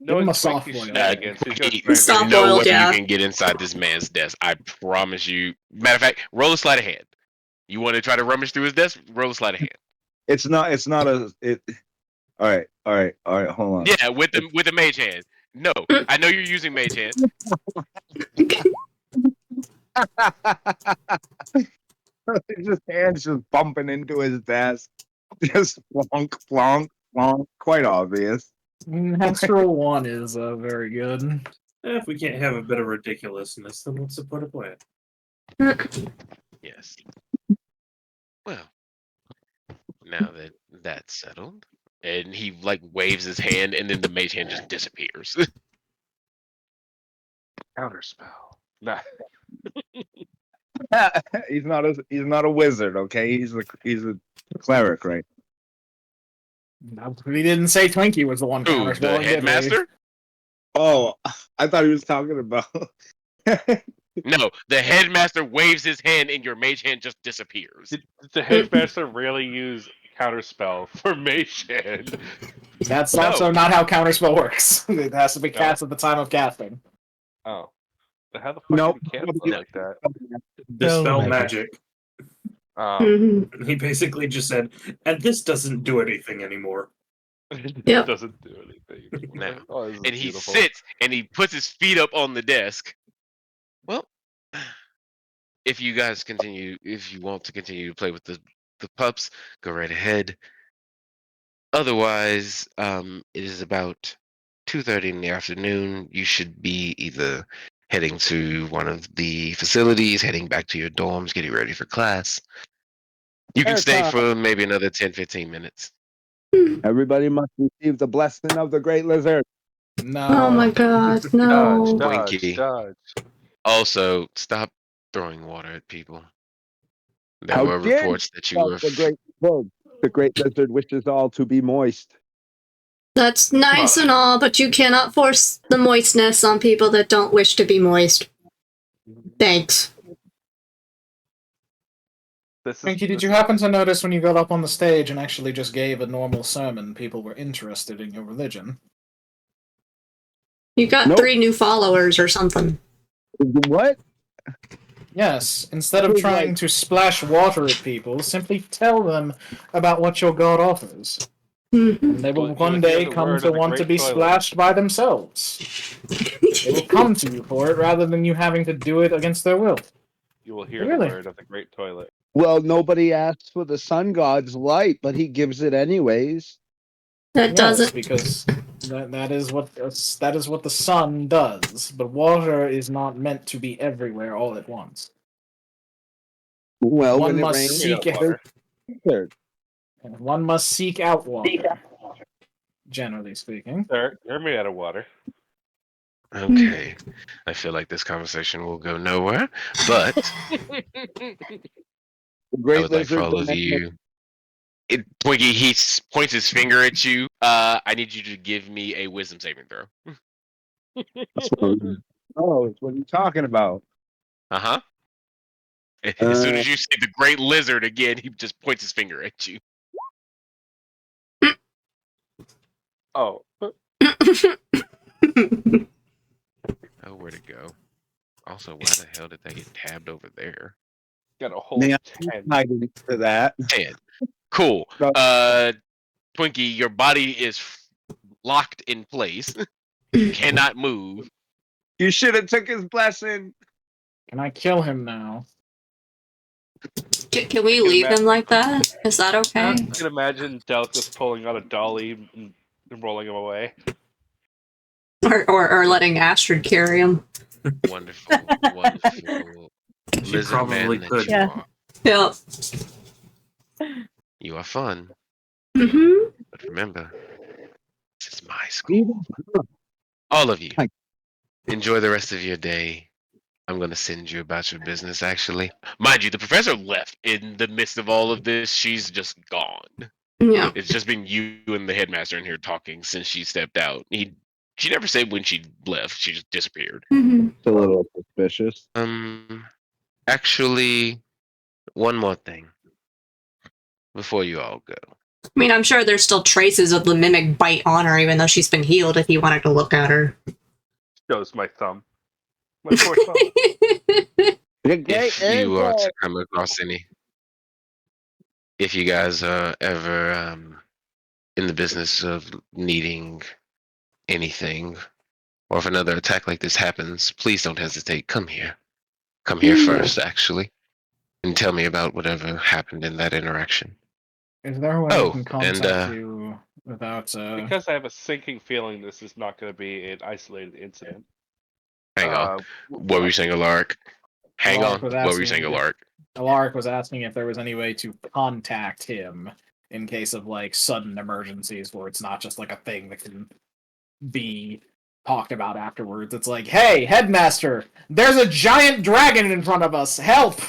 [SPEAKER 4] Give him a soft boiled.
[SPEAKER 3] Soft
[SPEAKER 1] No
[SPEAKER 3] boiled,
[SPEAKER 1] weapon
[SPEAKER 3] yeah.
[SPEAKER 1] you can get inside this man's desk. I promise you. Matter of fact, roll a sleight of hand. You want to try to rummage through his desk? Roll a sleight of hand.
[SPEAKER 10] It's not a. All right. Hold on.
[SPEAKER 1] Yeah, with the mage hand. No, I know you're using mage hand.
[SPEAKER 10] His hands just bumping into his desk. Just plonk, plonk, plonk. Quite obvious.
[SPEAKER 4] Natural one is very good.
[SPEAKER 11] If we can't have a bit of ridiculousness, then what's the point of plan?
[SPEAKER 1] Yes. Well, now that that's settled, and he like waves his hand, and then the mage hand just disappears.
[SPEAKER 2] Counterspell. Nah.
[SPEAKER 10] He's not a wizard, okay? He's a cleric, right?
[SPEAKER 4] We didn't say Twinkie was the one
[SPEAKER 1] Who,
[SPEAKER 4] counterspelling,
[SPEAKER 1] the
[SPEAKER 4] did we?
[SPEAKER 1] headmaster?
[SPEAKER 10] Oh, I thought he was talking about.
[SPEAKER 1] No, the headmaster waves his hand, and your mage hand just disappears.
[SPEAKER 2] Did the headmaster really use counterspell for mage hand?
[SPEAKER 4] That's
[SPEAKER 1] No.
[SPEAKER 4] also not how counterspell works. It has to be cast at the time of casting.
[SPEAKER 2] Oh. But how the fuck
[SPEAKER 10] Nope.
[SPEAKER 2] did he cancel it like that?
[SPEAKER 11] Dispel
[SPEAKER 7] Spell
[SPEAKER 11] magic. He basically just said, and this doesn't do anything anymore.
[SPEAKER 2] It
[SPEAKER 3] Yep.
[SPEAKER 2] doesn't do anything.
[SPEAKER 1] No.
[SPEAKER 2] Oh, this is
[SPEAKER 1] And he
[SPEAKER 2] beautiful.
[SPEAKER 1] sits and he puts his feet up on the desk. Well, if you guys if you want to continue to play with the pups, go right ahead. Otherwise, it is about 2:30 in the afternoon. You should be either heading to one of the facilities, heading back to your dorms, getting ready for class. You can stay
[SPEAKER 10] Haircut.
[SPEAKER 1] for maybe another 10-15 minutes.
[SPEAKER 10] Everybody must receive the blessing of the great lizard.
[SPEAKER 4] No.
[SPEAKER 3] Oh my god,
[SPEAKER 2] Dodge,
[SPEAKER 3] no.
[SPEAKER 2] dodge,
[SPEAKER 1] Twinkie.
[SPEAKER 2] dodge.
[SPEAKER 1] Also, stop throwing water at people. There
[SPEAKER 10] How
[SPEAKER 1] were
[SPEAKER 10] dare
[SPEAKER 1] reports that you
[SPEAKER 10] you,
[SPEAKER 1] were.
[SPEAKER 10] the great lizard? The great lizard wishes all to be moist.
[SPEAKER 3] That's nice and all, but you cannot force the moistness on people that don't wish to be moist. Thanks.
[SPEAKER 4] Twinkie, did you happen to notice when you got up on the stage and actually just gave a normal sermon, people were interested in your religion?
[SPEAKER 3] You got 3 new followers or something.
[SPEAKER 10] What?
[SPEAKER 4] Yes, instead of trying to splash water at people, simply tell them about what your god offers. And they will one day come to want to be splashed by themselves. They will come to you for it rather than you having to do it against their will.
[SPEAKER 2] You will hear
[SPEAKER 4] Really?
[SPEAKER 2] the word of the great toilet.
[SPEAKER 10] Well, nobody asks for the sun god's light, but he gives it anyways.
[SPEAKER 3] That doesn't.
[SPEAKER 4] Because that is what the sun does. But water is not meant to be everywhere all at once.
[SPEAKER 10] Well,
[SPEAKER 4] One
[SPEAKER 10] when it
[SPEAKER 4] must
[SPEAKER 10] rains,
[SPEAKER 4] seek
[SPEAKER 10] it.
[SPEAKER 4] One must seek out water. Generally speaking.
[SPEAKER 2] They're made out of water.
[SPEAKER 1] Okay. I feel like this conversation will go nowhere, but
[SPEAKER 10] The
[SPEAKER 1] I
[SPEAKER 10] great
[SPEAKER 1] would like for
[SPEAKER 10] lizard.
[SPEAKER 1] all of you. Twiggy, he points his finger at you. I need you to give me a wisdom saving throw.
[SPEAKER 10] Oh, it's what are you talking about?
[SPEAKER 1] Uh-huh. As soon as you say the great lizard again, he just points his finger at you.
[SPEAKER 2] Oh.
[SPEAKER 1] Oh, where'd it go? Also, why the hell did they get tabbed over there?
[SPEAKER 2] Got a whole
[SPEAKER 10] 10.
[SPEAKER 2] 10.
[SPEAKER 10] For that.
[SPEAKER 1] 10. Cool. Twinkie, your body is locked in place. You cannot move.
[SPEAKER 10] You should have took his blessing.
[SPEAKER 4] Can I kill him now?
[SPEAKER 3] Can we leave him like that? Is that okay?
[SPEAKER 2] I can imagine Delkus pulling out a dolly and rolling him away.
[SPEAKER 3] Or letting Astrid carry him.
[SPEAKER 1] Wonderful, wonderful.
[SPEAKER 11] She
[SPEAKER 1] Lizard
[SPEAKER 11] probably
[SPEAKER 1] man
[SPEAKER 11] could.
[SPEAKER 1] that you are.
[SPEAKER 3] Yep.
[SPEAKER 1] You are fun.
[SPEAKER 3] Mm-hmm.
[SPEAKER 1] But remember, this is my school. All of you, enjoy the rest of your day. I'm going to send you about your business, actually. Mind you, the professor left in the midst of all of this. She's just gone.
[SPEAKER 3] Yeah.
[SPEAKER 1] It's just been you and the headmaster in here talking since she stepped out. She never said when she left. She just disappeared.
[SPEAKER 3] Mm-hmm.
[SPEAKER 10] It's a little suspicious.
[SPEAKER 1] Actually, one more thing before you all go.
[SPEAKER 3] I mean, I'm sure there's still traces of the mimic bite on her, even though she's been healed, if you wanted to look at her.
[SPEAKER 2] Shows my thumb. My poor thumb.
[SPEAKER 1] If you are to come across any, if you guys are ever in the business of needing anything, or if another attack like this happens, please don't hesitate. Come here. Come here first, actually, and tell me about whatever happened in that interaction.
[SPEAKER 4] Is there a way I
[SPEAKER 1] Oh,
[SPEAKER 4] can
[SPEAKER 1] and
[SPEAKER 4] contact you without?
[SPEAKER 2] Because I have a sinking feeling this is not going to be an isolated incident.
[SPEAKER 1] hang on. What were you saying, Alaric? Hang
[SPEAKER 4] Alaric
[SPEAKER 1] on.
[SPEAKER 4] was
[SPEAKER 1] What were you
[SPEAKER 4] asking
[SPEAKER 1] saying,
[SPEAKER 4] if-
[SPEAKER 1] Alaric?
[SPEAKER 4] Alaric was asking if there was any way to contact him in case of like sudden emergencies where it's not just like a thing that can be talked about afterwards. It's like, hey, headmaster, there's a giant dragon in front of us. Help!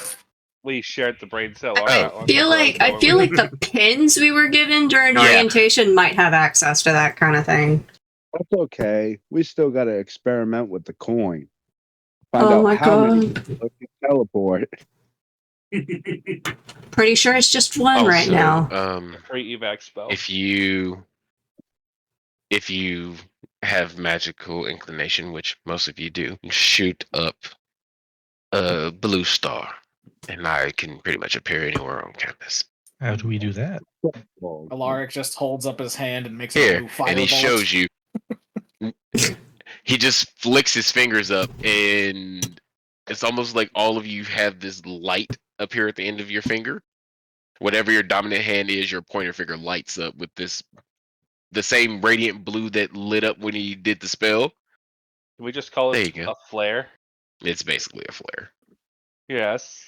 [SPEAKER 2] We shared the brain cell.
[SPEAKER 3] I feel like the pins we were given during orientation might have access to that kind of thing.
[SPEAKER 10] That's okay. We still got to experiment with the coin. Find
[SPEAKER 3] Oh
[SPEAKER 10] out
[SPEAKER 3] my
[SPEAKER 10] how many
[SPEAKER 3] God.
[SPEAKER 10] people can teleport.
[SPEAKER 3] Pretty sure it's just one right now.
[SPEAKER 2] Free evac spell.
[SPEAKER 1] If you have magical inclination, which most of you do, shoot up a blue star, and I can pretty much appear anywhere on campus.
[SPEAKER 7] How do we do that?
[SPEAKER 4] Alaric just holds up his hand and makes a
[SPEAKER 1] Here,
[SPEAKER 4] blue fire
[SPEAKER 1] and he
[SPEAKER 4] bullet.
[SPEAKER 1] shows you. He just flicks his fingers up, and it's almost like all of you have this light up here at the end of your finger. Whatever your dominant hand is, your pointer finger lights up with the same radiant blue that lit up when he did the spell.
[SPEAKER 2] Can we just call
[SPEAKER 1] There
[SPEAKER 2] it
[SPEAKER 1] you go.
[SPEAKER 2] a flare?
[SPEAKER 1] It's basically a flare.
[SPEAKER 2] Yes.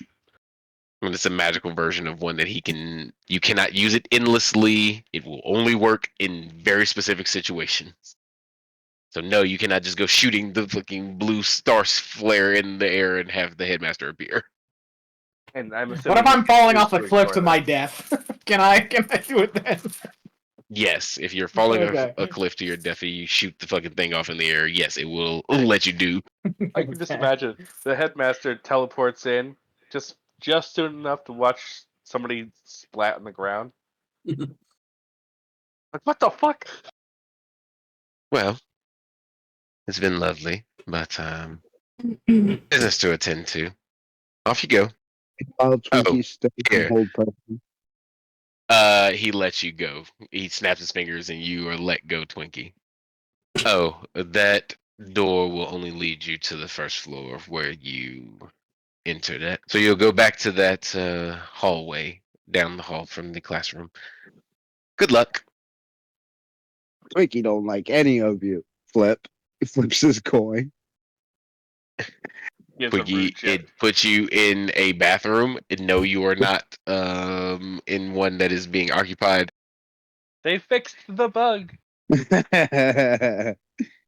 [SPEAKER 1] I mean, it's a magical version of one that you cannot use it endlessly. It will only work in very specific situations. So no, you cannot just go shooting the fucking blue star flare in the air and have the headmaster appear.
[SPEAKER 2] And I'm
[SPEAKER 4] What
[SPEAKER 2] assuming
[SPEAKER 4] if I'm
[SPEAKER 2] you
[SPEAKER 4] falling
[SPEAKER 2] choose
[SPEAKER 4] off a
[SPEAKER 2] to
[SPEAKER 4] cliff
[SPEAKER 2] ignore
[SPEAKER 4] to
[SPEAKER 2] that.
[SPEAKER 4] my death? Can I do it then?
[SPEAKER 1] Yes, if you're falling off
[SPEAKER 4] Okay.
[SPEAKER 1] a cliff to your death and you shoot the fucking thing off in the air, yes, it will let you do.
[SPEAKER 2] I can just imagine the headmaster teleports in just soon enough to watch somebody splat on the ground. Like, what the fuck?
[SPEAKER 1] Well, it's been lovely, but business to attend to. Off you go.
[SPEAKER 10] While Twinkie stays in
[SPEAKER 1] here.
[SPEAKER 10] hold person.
[SPEAKER 1] He lets you go. He snaps his fingers and you are let go, Twinkie. Oh, that door will only lead you to the first floor where you entered it. So you'll go back to that hallway down the hall from the classroom. Good luck.
[SPEAKER 10] Twinkie don't like any of you. Flip. He flips his coin.
[SPEAKER 1] Twinkie, it puts you in a bathroom. No, you are not in one that is being occupied.
[SPEAKER 2] They fixed the bug.
[SPEAKER 3] I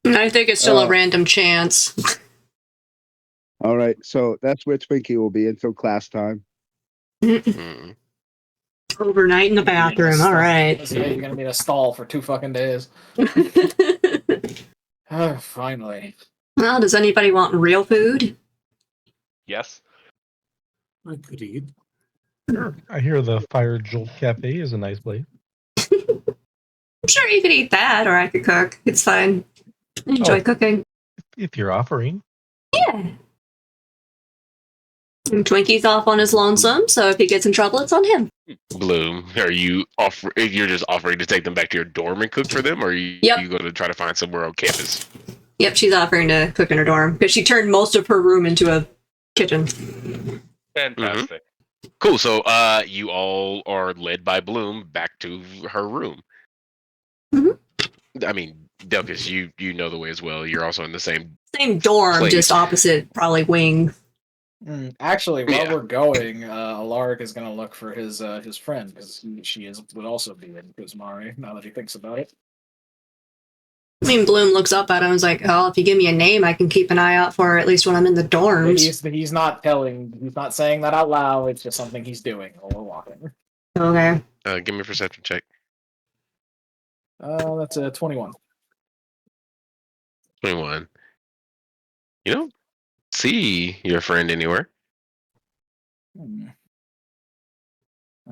[SPEAKER 3] think it's still a random chance.
[SPEAKER 10] All right, so that's where Twinkie will be until class time.
[SPEAKER 3] Overnight in the bathroom. All right.
[SPEAKER 4] So yeah, you're gonna be in a stall for 2 fucking days. Finally.
[SPEAKER 3] Well, does anybody want real food?
[SPEAKER 2] Yes.
[SPEAKER 11] I could eat.
[SPEAKER 7] I hear the Fire Jolt Cafe is a nice place.
[SPEAKER 3] I'm sure you could eat that, or I could cook. It's fine. I enjoy cooking.
[SPEAKER 7] If you're offering.
[SPEAKER 3] Yeah. And Twinkie's off on his lonesome, so if he gets in trouble, it's on him.
[SPEAKER 1] Bloom, are you you're just offering to take them back to your dorm and cook for them, or are you going to try to find somewhere on campus?
[SPEAKER 3] Yep, she's offering to cook in her dorm because she turned most of her room into a kitchen.
[SPEAKER 2] Fantastic.
[SPEAKER 1] Cool. So you all are led by Bloom back to her room. I mean, Delkus, you know the way as well. You're also in the same
[SPEAKER 3] dorm,
[SPEAKER 1] place.
[SPEAKER 3] just opposite, probably wing.
[SPEAKER 4] Actually, while we're going, Alaric is going to look for his friend because she would also be in Kuzmari. Now that he thinks about it.
[SPEAKER 3] I mean, Bloom looks up at him and is like, "Oh, if you give me a name, I can keep an eye out for her, at least when I'm in the dorms."
[SPEAKER 4] He's not saying that out loud. It's just something he's doing while we're walking.
[SPEAKER 3] Okay.
[SPEAKER 1] Give me a perception check.
[SPEAKER 4] That's a 21.
[SPEAKER 1] 21. You don't see your friend anywhere.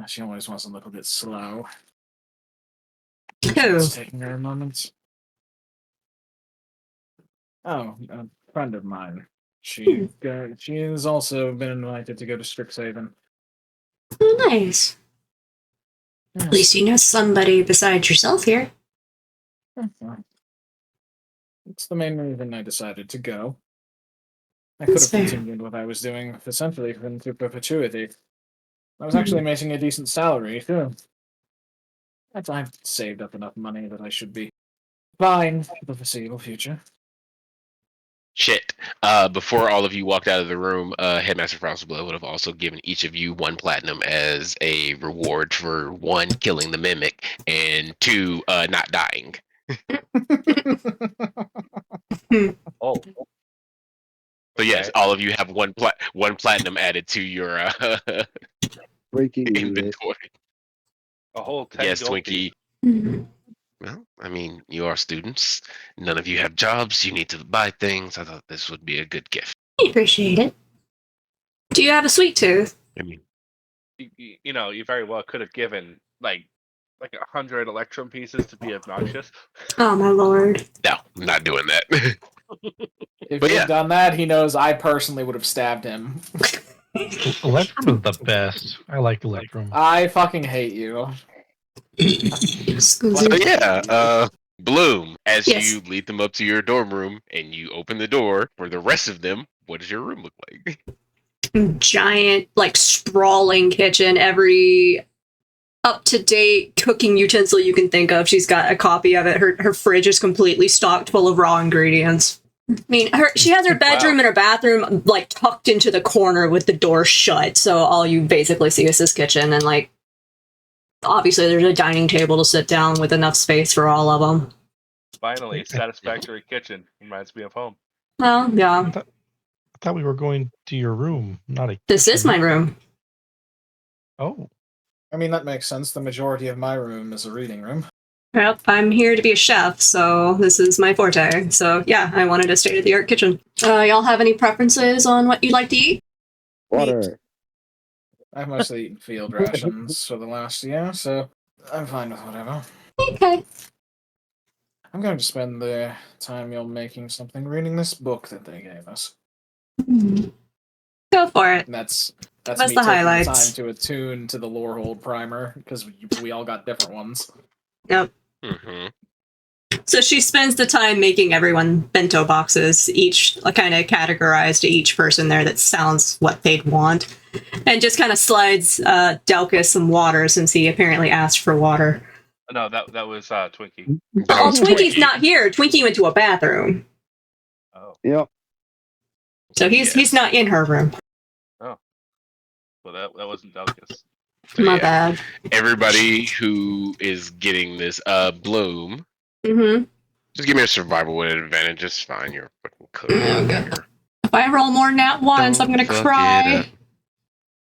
[SPEAKER 4] She always wants to look a bit slow.
[SPEAKER 3] Who?
[SPEAKER 4] It's taking her a moment. Oh, a friend of mine. She has also been invited to go to Strixhaven.
[SPEAKER 3] Oh, nice. At least you know somebody besides yourself here.
[SPEAKER 4] It's the main reason I decided to go. I could
[SPEAKER 3] That's
[SPEAKER 4] have
[SPEAKER 3] fair.
[SPEAKER 4] continued what I was doing essentially into perpetuity. I was actually making a decent salary, too. I've saved up enough money that I should be fine for the foreseeable future.
[SPEAKER 1] Shit. Before all of you walked out of the room, Headmaster Frostblood would have also given each of you 1 platinum as a reward for 1, killing the mimic, and 2, not dying.
[SPEAKER 2] Oh,
[SPEAKER 1] So yes,
[SPEAKER 2] okay.
[SPEAKER 1] all of you have 1 platinum added to your
[SPEAKER 10] Breaking
[SPEAKER 1] inventory.
[SPEAKER 2] A whole 10
[SPEAKER 1] Yes,
[SPEAKER 2] gold
[SPEAKER 1] Twinkie.
[SPEAKER 2] pieces.
[SPEAKER 1] Well, I mean, you are students. None of you have jobs. You need to buy things. I thought this would be a good gift.
[SPEAKER 3] I appreciate it. Do you have a sweet tooth?
[SPEAKER 1] I mean,
[SPEAKER 2] You know, you very well could have given like 100 electrum pieces to be obnoxious.
[SPEAKER 3] Oh my lord.
[SPEAKER 1] no, I'm not doing that.
[SPEAKER 4] If
[SPEAKER 1] But
[SPEAKER 4] he
[SPEAKER 1] yeah.
[SPEAKER 4] had done that, he knows I personally would have stabbed him.
[SPEAKER 7] Electrum is the best. I like Electrum.
[SPEAKER 4] I fucking hate you.
[SPEAKER 3] Excuse
[SPEAKER 1] So
[SPEAKER 3] me.
[SPEAKER 1] yeah, Bloom, as
[SPEAKER 3] Yes.
[SPEAKER 1] you lead them up to your dorm room and you open the door for the rest of them, what does your room look like?
[SPEAKER 3] Giant, like sprawling kitchen. Every up-to-date cooking utensil you can think of. She's got a copy of it. Her fridge is completely stocked full of raw ingredients. I mean, she has her bedroom and her bathroom like tucked into the corner with the door shut. So all you basically see is this kitchen, and like obviously there's a dining table to sit down with enough space for all of them.
[SPEAKER 2] Finally, satisfactory kitchen. Reminds me of home.
[SPEAKER 3] Well, yeah.
[SPEAKER 7] I thought we were going to your room, not a
[SPEAKER 3] This is
[SPEAKER 7] kitchen.
[SPEAKER 3] my room.
[SPEAKER 7] Oh.
[SPEAKER 4] I mean, that makes sense. The majority of my room is a reading room.
[SPEAKER 3] Yep, I'm here to be a chef, so this is my forte. So yeah, I wanted a state-of-the-art kitchen. Y'all have any preferences on what you'd like to eat?
[SPEAKER 10] Water.
[SPEAKER 4] I've mostly eaten field rations for the last year, so I'm fine with whatever.
[SPEAKER 3] Okay.
[SPEAKER 4] I'm going to spend the time you're making something reading this book that they gave us.
[SPEAKER 3] Go for it.
[SPEAKER 4] And that's
[SPEAKER 3] What's
[SPEAKER 4] me
[SPEAKER 3] the
[SPEAKER 4] taking
[SPEAKER 3] highlights?
[SPEAKER 4] the time to attune to the lore hold primer, because we all got different ones.
[SPEAKER 3] Yep.
[SPEAKER 1] Mm-hmm.
[SPEAKER 3] So she spends the time making everyone bento boxes, each kind of categorized to each person there that sounds what they'd want, and just kind of slides Delkus some water since he apparently asked for water.
[SPEAKER 2] No, that was Twinkie.
[SPEAKER 3] Oh, Twinkie's not here. Twinkie went to a bathroom,
[SPEAKER 2] Oh,
[SPEAKER 10] Yep.
[SPEAKER 3] so he's not in her room.
[SPEAKER 2] well, that wasn't Delkus.
[SPEAKER 1] So,
[SPEAKER 3] My
[SPEAKER 1] yeah,
[SPEAKER 3] bad.
[SPEAKER 1] everybody who is getting this, Bloom,
[SPEAKER 3] Mm-hmm.
[SPEAKER 1] just give me a survival with advantage. It's fine. You're a fucking cook.
[SPEAKER 3] Okay. If I roll more than that once, I'm gonna
[SPEAKER 1] Don't fuck
[SPEAKER 3] cry.
[SPEAKER 1] it up.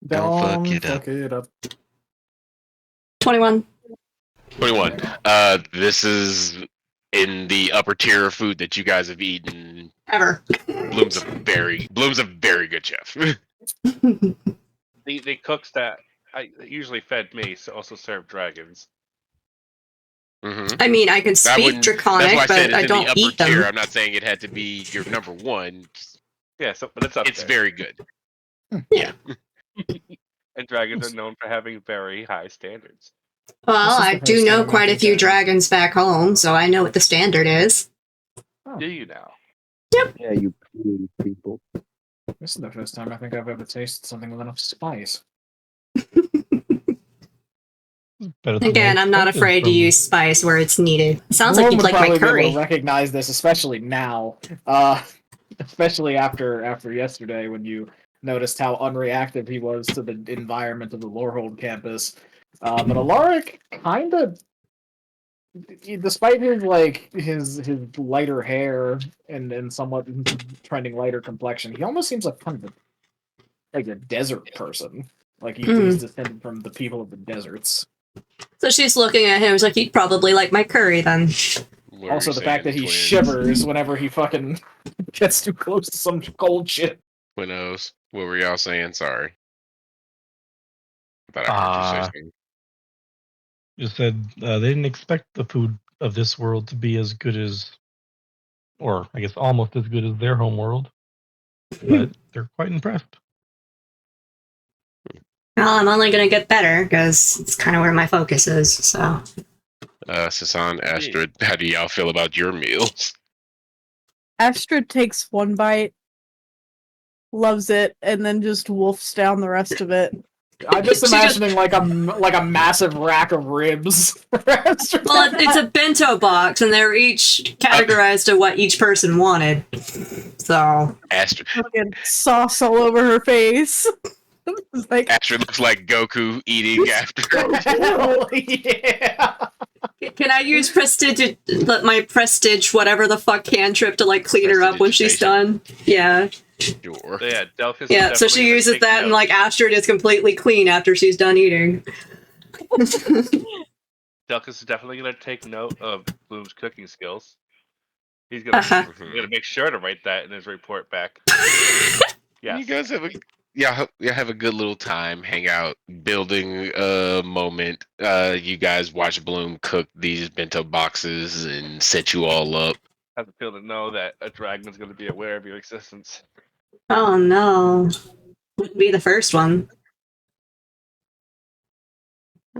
[SPEAKER 1] Don't fuck it up.
[SPEAKER 3] 21.
[SPEAKER 1] 21. This is in the upper tier of food that you guys have eaten.
[SPEAKER 3] Ever.
[SPEAKER 1] Bloom's a very good chef.
[SPEAKER 2] The cooks that I usually fed me also served dragons.
[SPEAKER 1] Mm-hmm.
[SPEAKER 3] I mean, I can speak
[SPEAKER 1] That's why
[SPEAKER 3] Draconic,
[SPEAKER 1] I said
[SPEAKER 3] but
[SPEAKER 1] it's
[SPEAKER 3] I
[SPEAKER 1] in
[SPEAKER 3] don't
[SPEAKER 1] the upper
[SPEAKER 3] eat them.
[SPEAKER 1] tier. I'm not saying it had to be your number one.
[SPEAKER 2] Yeah, but it's up
[SPEAKER 1] It's
[SPEAKER 2] there.
[SPEAKER 1] very good.
[SPEAKER 3] Yeah.
[SPEAKER 2] And dragons are known for having very high standards.
[SPEAKER 3] Well,
[SPEAKER 4] This is
[SPEAKER 3] I
[SPEAKER 4] the
[SPEAKER 3] do
[SPEAKER 4] first
[SPEAKER 3] know
[SPEAKER 4] time
[SPEAKER 3] quite a
[SPEAKER 4] I
[SPEAKER 3] few
[SPEAKER 4] think
[SPEAKER 3] dragons back home, so I know what the standard is.
[SPEAKER 2] Do you now?
[SPEAKER 10] Yeah, you people.
[SPEAKER 4] This is the first time I think I've ever tasted something with enough spice.
[SPEAKER 7] Better than
[SPEAKER 3] Again,
[SPEAKER 7] I
[SPEAKER 3] I'm not
[SPEAKER 7] expected
[SPEAKER 3] afraid to
[SPEAKER 7] from-
[SPEAKER 3] use spice where it's needed. Sounds
[SPEAKER 4] Bloom
[SPEAKER 3] like you'd
[SPEAKER 4] would
[SPEAKER 3] like my
[SPEAKER 4] probably be able
[SPEAKER 3] curry.
[SPEAKER 4] to recognize this, especially now. Especially after yesterday when you noticed how unreactive he was to the environment of the Lorehold campus. But Alaric kind of, despite his lighter hair and somewhat trending lighter complexion, he almost seems like kind of like a desert person. Like he's descended from the people of the deserts.
[SPEAKER 3] So she's looking at him, like, you'd probably like my curry then.
[SPEAKER 1] What
[SPEAKER 4] Also,
[SPEAKER 1] were you
[SPEAKER 4] the fact that
[SPEAKER 1] saying,
[SPEAKER 4] he
[SPEAKER 1] twins?
[SPEAKER 4] shivers whenever he fucking gets too close to some cold shit.
[SPEAKER 1] Twinnos. What were y'all saying? Sorry. I thought I heard you say something.
[SPEAKER 7] You said they didn't expect the food of this world to be as good as, or I guess almost as good as their home world, but they're quite impressed.
[SPEAKER 3] Well, I'm only gonna get better because it's kind of where my focus is. So.
[SPEAKER 1] Sasan, Astrid, how do y'all feel about your meals?
[SPEAKER 9] Astrid takes one bite, loves it, and then just wolfs down the rest of it.
[SPEAKER 4] I'm just
[SPEAKER 3] She
[SPEAKER 4] imagining like a massive rack of ribs.
[SPEAKER 3] Well, it's a bento box, and they're each categorized to what each person wanted. So
[SPEAKER 1] Astrid,
[SPEAKER 9] Fucking sauce all over her face. It's like,
[SPEAKER 1] Astrid looks like Goku eating after.
[SPEAKER 4] Hell yeah!
[SPEAKER 3] can I use prestige, my prestige, whatever the fuck cantrip to like clean her up when she's done? Yeah.
[SPEAKER 1] Sure.
[SPEAKER 2] So yeah, Delphus. is
[SPEAKER 3] Yeah. So
[SPEAKER 2] definitely
[SPEAKER 3] she
[SPEAKER 2] gonna
[SPEAKER 3] uses
[SPEAKER 2] take
[SPEAKER 3] that, and
[SPEAKER 2] note.
[SPEAKER 3] like Astrid is completely clean after she's done eating.
[SPEAKER 2] Delphus is definitely gonna take note of Bloom's cooking skills. He's gonna,
[SPEAKER 3] Uh-huh.
[SPEAKER 2] he's gonna make sure to write that in his report back.
[SPEAKER 1] You
[SPEAKER 2] Yes.
[SPEAKER 1] guys have have a good little time, hang out, building a moment. You guys watch Bloom cook these bento boxes and set you all up.
[SPEAKER 2] Have the feel to know that a dragon's gonna be aware of your existence.
[SPEAKER 3] Oh no. Wouldn't be the first one.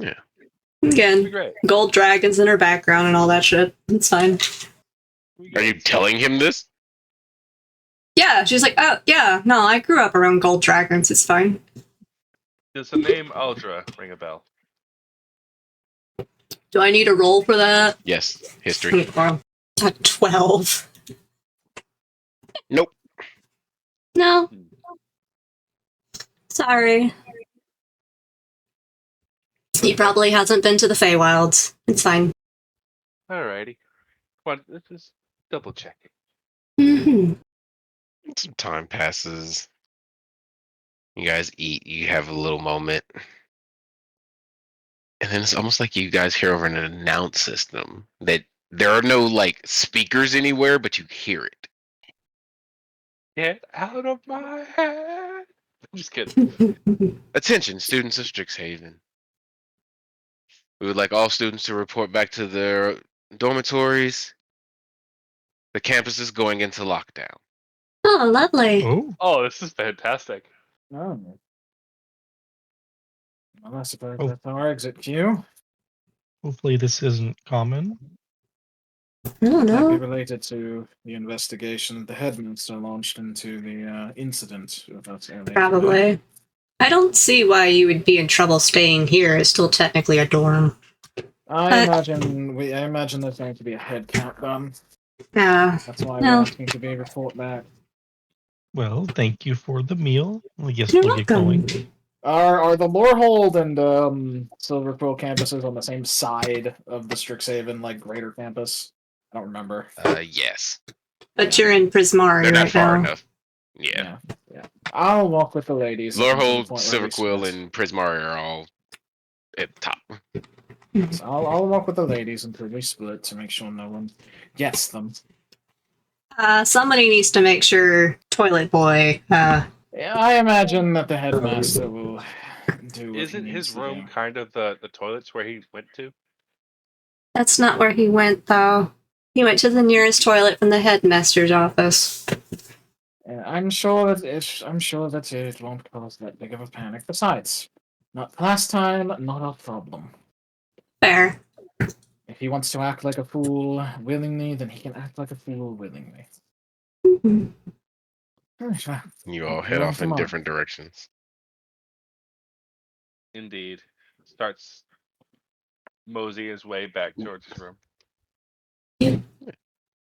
[SPEAKER 1] Yeah.
[SPEAKER 3] Again,
[SPEAKER 2] Great.
[SPEAKER 3] gold dragons in her background and all that shit. It's fine.
[SPEAKER 1] Are you telling him this?
[SPEAKER 3] Yeah, she's like, oh yeah, no, I grew up around gold dragons. It's fine.
[SPEAKER 2] Does the name Aldra ring a bell?
[SPEAKER 3] Do I need a roll for that?
[SPEAKER 1] Yes. History.
[SPEAKER 3] A 12.
[SPEAKER 1] Nope.
[SPEAKER 3] No. Sorry. He probably hasn't been to the Feywilds. It's fine.
[SPEAKER 2] Alrighty. Come on, let's just double check it.
[SPEAKER 3] Mm-hmm.
[SPEAKER 1] Some time passes. You guys eat. You have a little moment. And then it's almost like you guys hear over an announce system that there are no like speakers anywhere, but you hear it.
[SPEAKER 2] Get out of my head. I'm just kidding.
[SPEAKER 1] Attention, students of Strixhaven. We would like all students to report back to their dormitories. The campus is going into lockdown.
[SPEAKER 3] Oh, lovely.
[SPEAKER 7] Oh,
[SPEAKER 2] Oh, this is fantastic.
[SPEAKER 4] Oh. Well, I suppose
[SPEAKER 7] Oh.
[SPEAKER 4] that's our exit queue.
[SPEAKER 7] hopefully this isn't common.
[SPEAKER 3] No,
[SPEAKER 4] Might be
[SPEAKER 3] no.
[SPEAKER 4] related to the investigation the headmaster launched into the incident. If that's earlier today.
[SPEAKER 3] Probably. I don't see why you would be in trouble staying here. It's still technically a dorm.
[SPEAKER 4] I imagine there's going to be a head count done.
[SPEAKER 3] Yeah.
[SPEAKER 4] That's why
[SPEAKER 3] No.
[SPEAKER 4] we're asking to be report back.
[SPEAKER 7] Well, thank you for the meal. I guess
[SPEAKER 3] You're
[SPEAKER 7] we'll get
[SPEAKER 3] welcome.
[SPEAKER 7] going.
[SPEAKER 4] Are the Lorehold and Silver Quill campuses on the same side of the Strixhaven, like greater campus? I don't remember.
[SPEAKER 1] Yes.
[SPEAKER 3] But you're in Prismari
[SPEAKER 1] They're not
[SPEAKER 3] right
[SPEAKER 1] far
[SPEAKER 3] now.
[SPEAKER 1] enough. Yeah.
[SPEAKER 4] Yeah. I'll walk with the ladies.
[SPEAKER 1] Lorehold, Silverquill, and Prismari are all at the top.
[SPEAKER 4] So I'll walk with the ladies until we split to make sure no one gets them.
[SPEAKER 3] Somebody needs to make sure Toilet Boy.
[SPEAKER 4] Yeah, I imagine that the headmaster will do what
[SPEAKER 2] Isn't
[SPEAKER 4] he
[SPEAKER 2] his
[SPEAKER 4] needs to
[SPEAKER 2] room
[SPEAKER 4] do.
[SPEAKER 2] kind of the toilets where he went to?
[SPEAKER 3] That's not where he went, though. He went to the nearest toilet from the headmaster's office.
[SPEAKER 4] I'm sure that it won't cause that big of a panic. Besides, not last time, not a problem.
[SPEAKER 3] Fair.
[SPEAKER 4] If he wants to act like a fool willingly, then he can act like a fool willingly.
[SPEAKER 1] You all head off in different directions.
[SPEAKER 2] Indeed. Starts moseying his way back towards his room.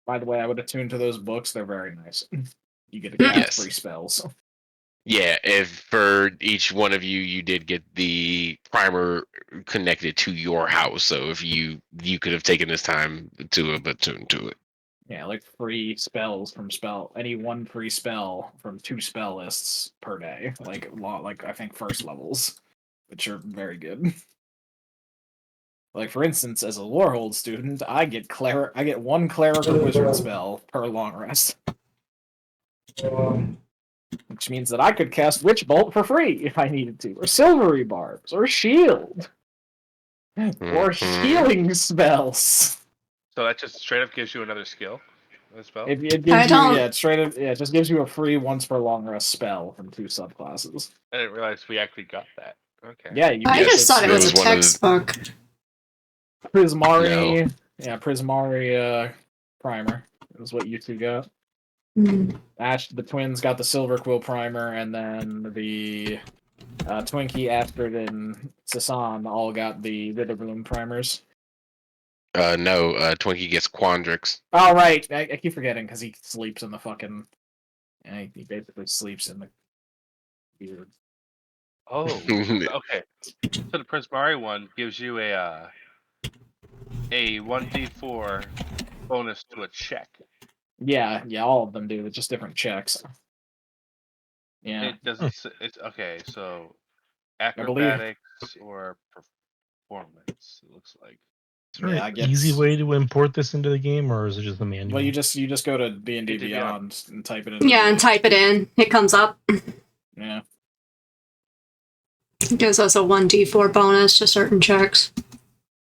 [SPEAKER 4] By the way, I would attune to those books. They're very nice. You get to cast
[SPEAKER 1] Yes.
[SPEAKER 4] free spells.
[SPEAKER 1] Yeah, if for each one of you, you did get the primer connected to your house. So if you could have taken this time to attune to it.
[SPEAKER 4] Yeah, like free spells from any one free spell from 2 spell lists per day. Like I think first levels, which are very good. Like for instance, as a Lorehold student, I get 1 clerical wizard spell per long rest. Which means that I could cast Witch Bolt for free if I needed to, or Silvery Barbs, or Shield, or healing spells.
[SPEAKER 2] So that just straight up gives you another skill? Another spell?
[SPEAKER 4] It gives you, it just gives you a free once per long rest spell from 2 subclasses.
[SPEAKER 2] I didn't realize we actually got that. Okay.
[SPEAKER 4] Yeah, you
[SPEAKER 3] I just thought it was a
[SPEAKER 1] one of the-
[SPEAKER 3] textbook.
[SPEAKER 4] Prismari. Yeah, Prismari primer is what you two got. The twins got the Silver Quill primer, and then the Twinkie, Astrid, and Sasan all got the Rillaboom primers.
[SPEAKER 1] No, Twinkie gets Quandrix.
[SPEAKER 4] Oh, right. I keep forgetting because he sleeps in the fucking. He basically sleeps in the beard.
[SPEAKER 2] Oh, okay. So the Prismari one gives you a 1d4 bonus to a check.
[SPEAKER 4] Yeah, all of them do. It's just different checks. Yeah.
[SPEAKER 2] It doesn't. It's okay. So
[SPEAKER 4] believe-
[SPEAKER 2] acrobatics or performance. It looks like.
[SPEAKER 7] Is there
[SPEAKER 4] Yeah, I
[SPEAKER 7] an
[SPEAKER 4] guess-
[SPEAKER 7] easy way to import this into the game, or is it just a manual?
[SPEAKER 4] Well, you just go to D&D
[SPEAKER 2] D&D
[SPEAKER 4] Beyond and type it in.
[SPEAKER 3] Yeah, and type it in. It comes up.
[SPEAKER 4] Yeah.
[SPEAKER 3] It gives us a 1d4 bonus to certain checks.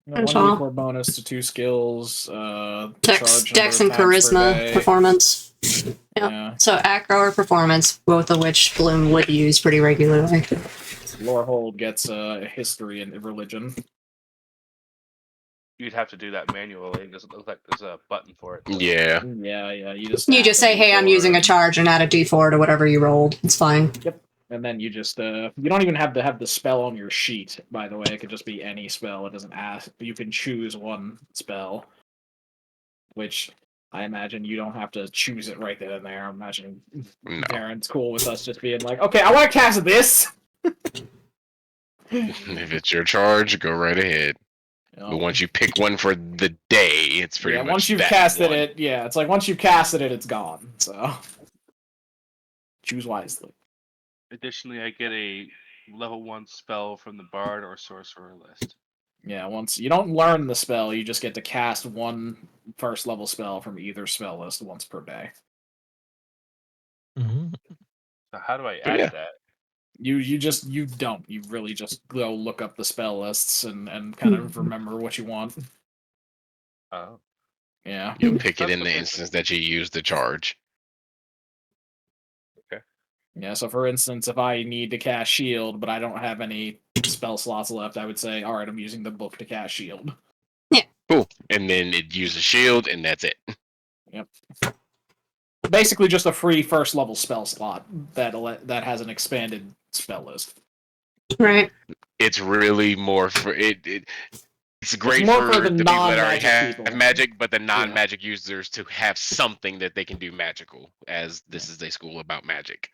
[SPEAKER 3] That's all.
[SPEAKER 4] 1d4 bonus to 2 skills.
[SPEAKER 3] Dex,
[SPEAKER 4] charge
[SPEAKER 3] Dex
[SPEAKER 4] number
[SPEAKER 3] and
[SPEAKER 4] of attacks per
[SPEAKER 3] charisma,
[SPEAKER 4] day.
[SPEAKER 3] performance. Yeah.
[SPEAKER 4] Yeah.
[SPEAKER 3] So acro or performance, both of which Bloom would use pretty regularly.
[SPEAKER 4] Lorehold gets history and religion.
[SPEAKER 2] You'd have to do that manually. It doesn't look like there's a button for it.
[SPEAKER 1] Yeah.
[SPEAKER 4] Yeah. You just
[SPEAKER 3] say, hey, I'm using a charge and add a d4 to whatever you rolled. It's fine.
[SPEAKER 4] Yep. And then you just you don't even have to have the spell on your sheet, by the way. It could just be any spell. It doesn't ask. You can choose one spell, which I imagine you don't have to choose it right then and there. I'm imagining Darren's cool with us just being like, okay, I want to cast this.
[SPEAKER 1] If it's your charge, go right ahead. But once you pick one for the day, it's pretty much
[SPEAKER 4] once you've
[SPEAKER 1] that
[SPEAKER 4] casted
[SPEAKER 1] one.
[SPEAKER 4] it, it's like once you've casted it, it's gone. So choose wisely.
[SPEAKER 2] Additionally, I get a level 1 spell from the Bard or Sorcerer list.
[SPEAKER 4] Yeah, once you don't learn the spell, you just get to cast one first level spell from either spell list once per day.
[SPEAKER 7] Mhm.
[SPEAKER 2] So how do I add that?
[SPEAKER 4] You really just go look up the spell lists and kind of remember what you want.
[SPEAKER 2] Oh.
[SPEAKER 4] Yeah.
[SPEAKER 1] You'll pick it in the instance that you use the charge.
[SPEAKER 2] Okay.
[SPEAKER 4] Yeah, so for instance, if I need to cast shield, but I don't have any spell slots left, I would say, alright, I'm using the book to cast shield.
[SPEAKER 3] Yeah.
[SPEAKER 1] Cool. And then it uses shield, and that's it.
[SPEAKER 4] Yep. Basically just a free first level spell slot that has an expanded spell list.
[SPEAKER 3] Right.
[SPEAKER 1] It's really more for it. It's great
[SPEAKER 4] more
[SPEAKER 1] for
[SPEAKER 4] for the
[SPEAKER 1] the people that already
[SPEAKER 4] non-magic
[SPEAKER 1] have
[SPEAKER 4] people.
[SPEAKER 1] magic, but the non-magic users to have something that they can do magical, as this is a school about magic.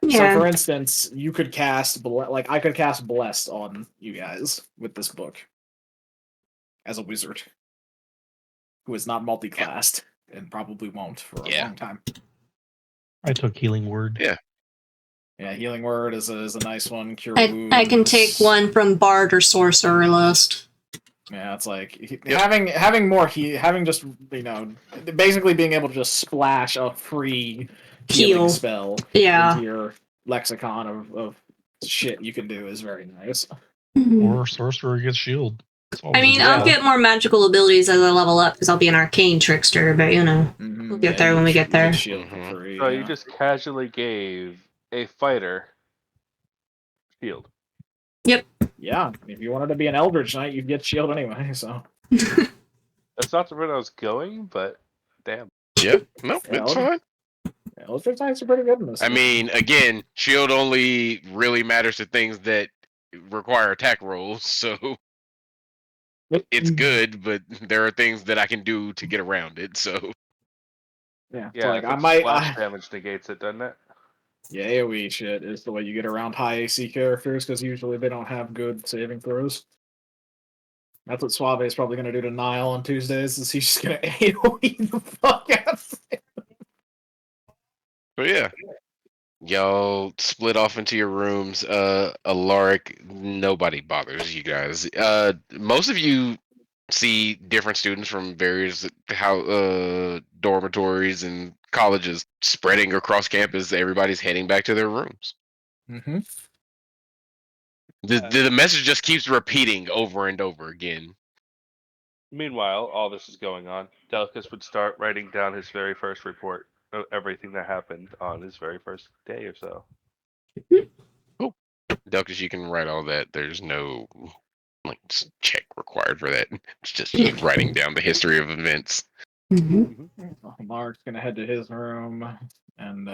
[SPEAKER 4] So, for instance, you could cast I could cast Blessed on you guys with this book as a wizard who is not multi-classed and probably won't for a long time.
[SPEAKER 7] I took Healing Word.
[SPEAKER 4] Yeah, Healing Word is a nice one. Cure
[SPEAKER 3] I
[SPEAKER 4] Wounds.
[SPEAKER 3] can take one from Bard or Sorcerer list.
[SPEAKER 4] Yeah, it's like having more having just basically being able to just splash a free healing spell into your lexicon of shit you can do is very nice.
[SPEAKER 7] Or Sorcerer gets shield.
[SPEAKER 3] I mean, I'll get more magical abilities as I level up because I'll be an arcane trickster, but we'll get there when we get there.
[SPEAKER 2] So you just casually gave a fighter shield.
[SPEAKER 3] Yep.
[SPEAKER 4] Yeah, if you wanted to be an Eldritch Knight, you'd get shield anyway, so.
[SPEAKER 2] That's not the route I was going, but damn.
[SPEAKER 1] Yep. No, it's fine.
[SPEAKER 4] Eldritch Knights are pretty good in this.
[SPEAKER 1] I mean, again, shield only really matters to things that require attack rolls, so it's good, but there are things that I can do to get around it, so.
[SPEAKER 4] Yeah,
[SPEAKER 2] Yeah,
[SPEAKER 4] like
[SPEAKER 2] I might. Splash damage negates it, doesn't it?
[SPEAKER 4] Yeah, AoE shit is the way you get around high AC characters because usually they don't have good saving throws. That's what Suave is probably going to do to Nile on Tuesdays. Is he's just going to AoE the fuck out of him.
[SPEAKER 1] But yeah. Y'all split off into your rooms. Alaric, nobody bothers you guys. Most of you see different students from various dormitories and colleges spreading across campus. Everybody's heading back to their rooms.
[SPEAKER 4] Mm-hmm.
[SPEAKER 1] The message just keeps repeating over and over again.
[SPEAKER 2] Meanwhile, all this is going on. Delicus would start writing down his very first report of everything that happened on his very first day or so.
[SPEAKER 1] Cool. Delcus, you can write all that. There's no like check required for that. It's just you writing down the history of events.
[SPEAKER 4] Mark's gonna head to his room and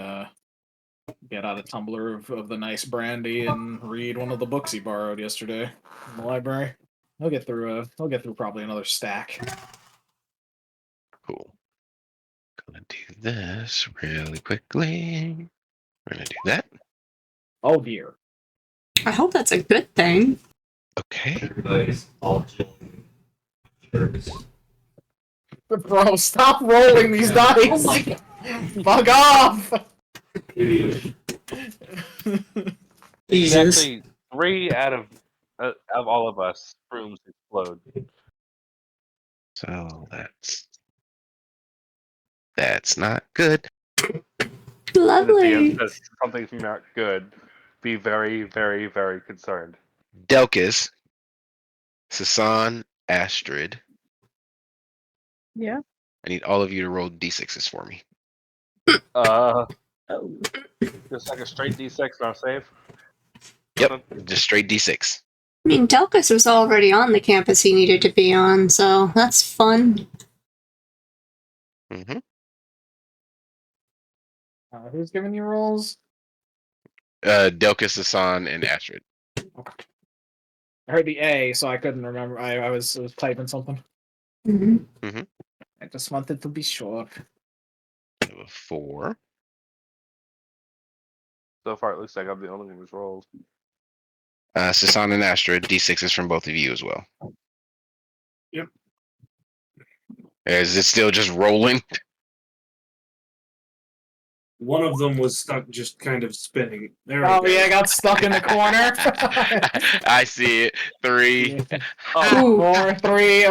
[SPEAKER 4] get out a tumbler of the nice brandy and read one of the books he borrowed yesterday in the library. He'll get through probably another stack.
[SPEAKER 1] Cool. Gonna do this really quickly. We're gonna do that.
[SPEAKER 4] Oh dear.
[SPEAKER 3] I hope that's a good thing.
[SPEAKER 1] Okay.
[SPEAKER 12] Everybody's all chilling.
[SPEAKER 4] Bro, stop rolling these dice! Fuck off!
[SPEAKER 3] Jesus.
[SPEAKER 2] Actually, 3 out of all of us rooms explode.
[SPEAKER 1] So that's not good.
[SPEAKER 2] And if the
[SPEAKER 3] Lovely.
[SPEAKER 2] DM says something's not good, be very, very, very concerned.
[SPEAKER 1] Delcus, Sasan, Astrid.
[SPEAKER 9] Yeah.
[SPEAKER 1] I need all of you to roll d6s for me.
[SPEAKER 9] Oh.
[SPEAKER 2] Just like a straight D6 not save.
[SPEAKER 1] Yep, just straight d6.
[SPEAKER 3] I mean, Delcus was already on the campus he needed to be on, so that's fun.
[SPEAKER 1] Mm-hmm.
[SPEAKER 4] Who's giving you rolls?
[SPEAKER 1] Delcus, Sasan, and Astrid.
[SPEAKER 4] Okay. I heard the A, so I couldn't remember. I was typing something.
[SPEAKER 3] Mm-hmm.
[SPEAKER 4] I just wanted to be sure.
[SPEAKER 1] I have a 4.
[SPEAKER 2] So far, it looks like I'm the only one who's rolled.
[SPEAKER 1] Sasan and Astrid, d6s from both of you as well.
[SPEAKER 6] Yep.
[SPEAKER 1] Is it still just rolling?
[SPEAKER 6] One of them was stuck, just kind of spinning. There we
[SPEAKER 4] Oh
[SPEAKER 6] go.
[SPEAKER 4] yeah, I got stuck in the corner.
[SPEAKER 1] I see it. 3.
[SPEAKER 3] Ooh.
[SPEAKER 4] 4, 3.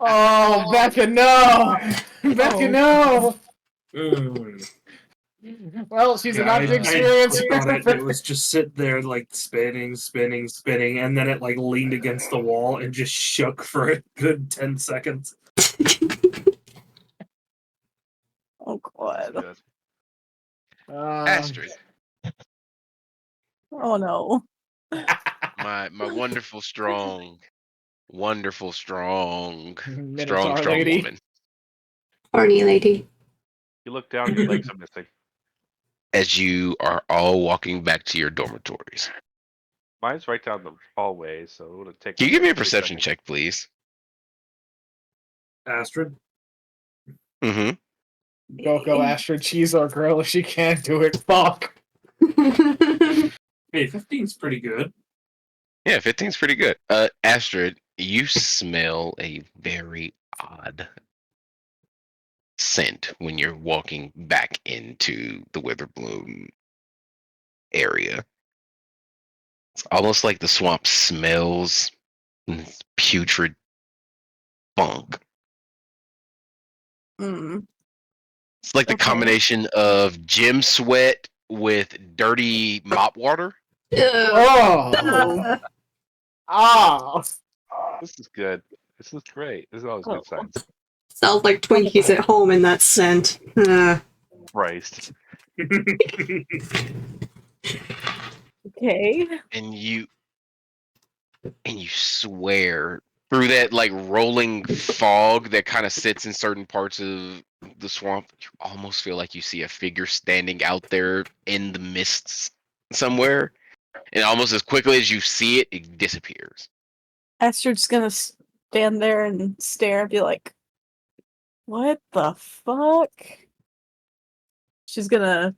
[SPEAKER 4] Oh, Becca, no, Becca, no. Well, she's
[SPEAKER 6] Yeah,
[SPEAKER 4] about to
[SPEAKER 6] I
[SPEAKER 4] experience.
[SPEAKER 6] clicked on it. It was just sit there, like spinning, and then it like leaned against the wall and just shook for a good 10 seconds.
[SPEAKER 9] Oh god.
[SPEAKER 2] Good.
[SPEAKER 1] Astrid,
[SPEAKER 9] Oh no.
[SPEAKER 1] my wonderful, strong,
[SPEAKER 4] Minotaur
[SPEAKER 1] strong
[SPEAKER 4] lady.
[SPEAKER 1] woman.
[SPEAKER 3] Horny lady.
[SPEAKER 2] You look down, your legs are missing.
[SPEAKER 1] As you are all walking back to your dormitories.
[SPEAKER 2] Mine's right down the hallway, so it would take.
[SPEAKER 1] Can you give me a
[SPEAKER 2] 30
[SPEAKER 1] perception
[SPEAKER 2] seconds.
[SPEAKER 1] check, please?
[SPEAKER 6] Astrid?
[SPEAKER 1] Mm-hmm.
[SPEAKER 4] Go Astrid, she's our girl. If she can't do it, fuck.
[SPEAKER 6] Hey, 15's pretty good.
[SPEAKER 1] Yeah, 15's pretty good. Astrid, you smell a very odd scent when you're walking back into the Witherbloom area. It's almost like the swamp smells putrid funk. It's like the combination of gym sweat with dirty mop water.
[SPEAKER 4] Oh. Oh.
[SPEAKER 2] This is good. This is great. This is always good signs.
[SPEAKER 3] Sounds like Twinkies at home in that scent.
[SPEAKER 2] Christ.
[SPEAKER 9] Okay.
[SPEAKER 1] And you swear through that like rolling fog that kind of sits in certain parts of the swamp, you almost feel like you see a figure standing out there in the mists somewhere, and almost as quickly as you see it, it disappears.
[SPEAKER 9] Astrid's gonna stand there and stare and be like, what the fuck? She's gonna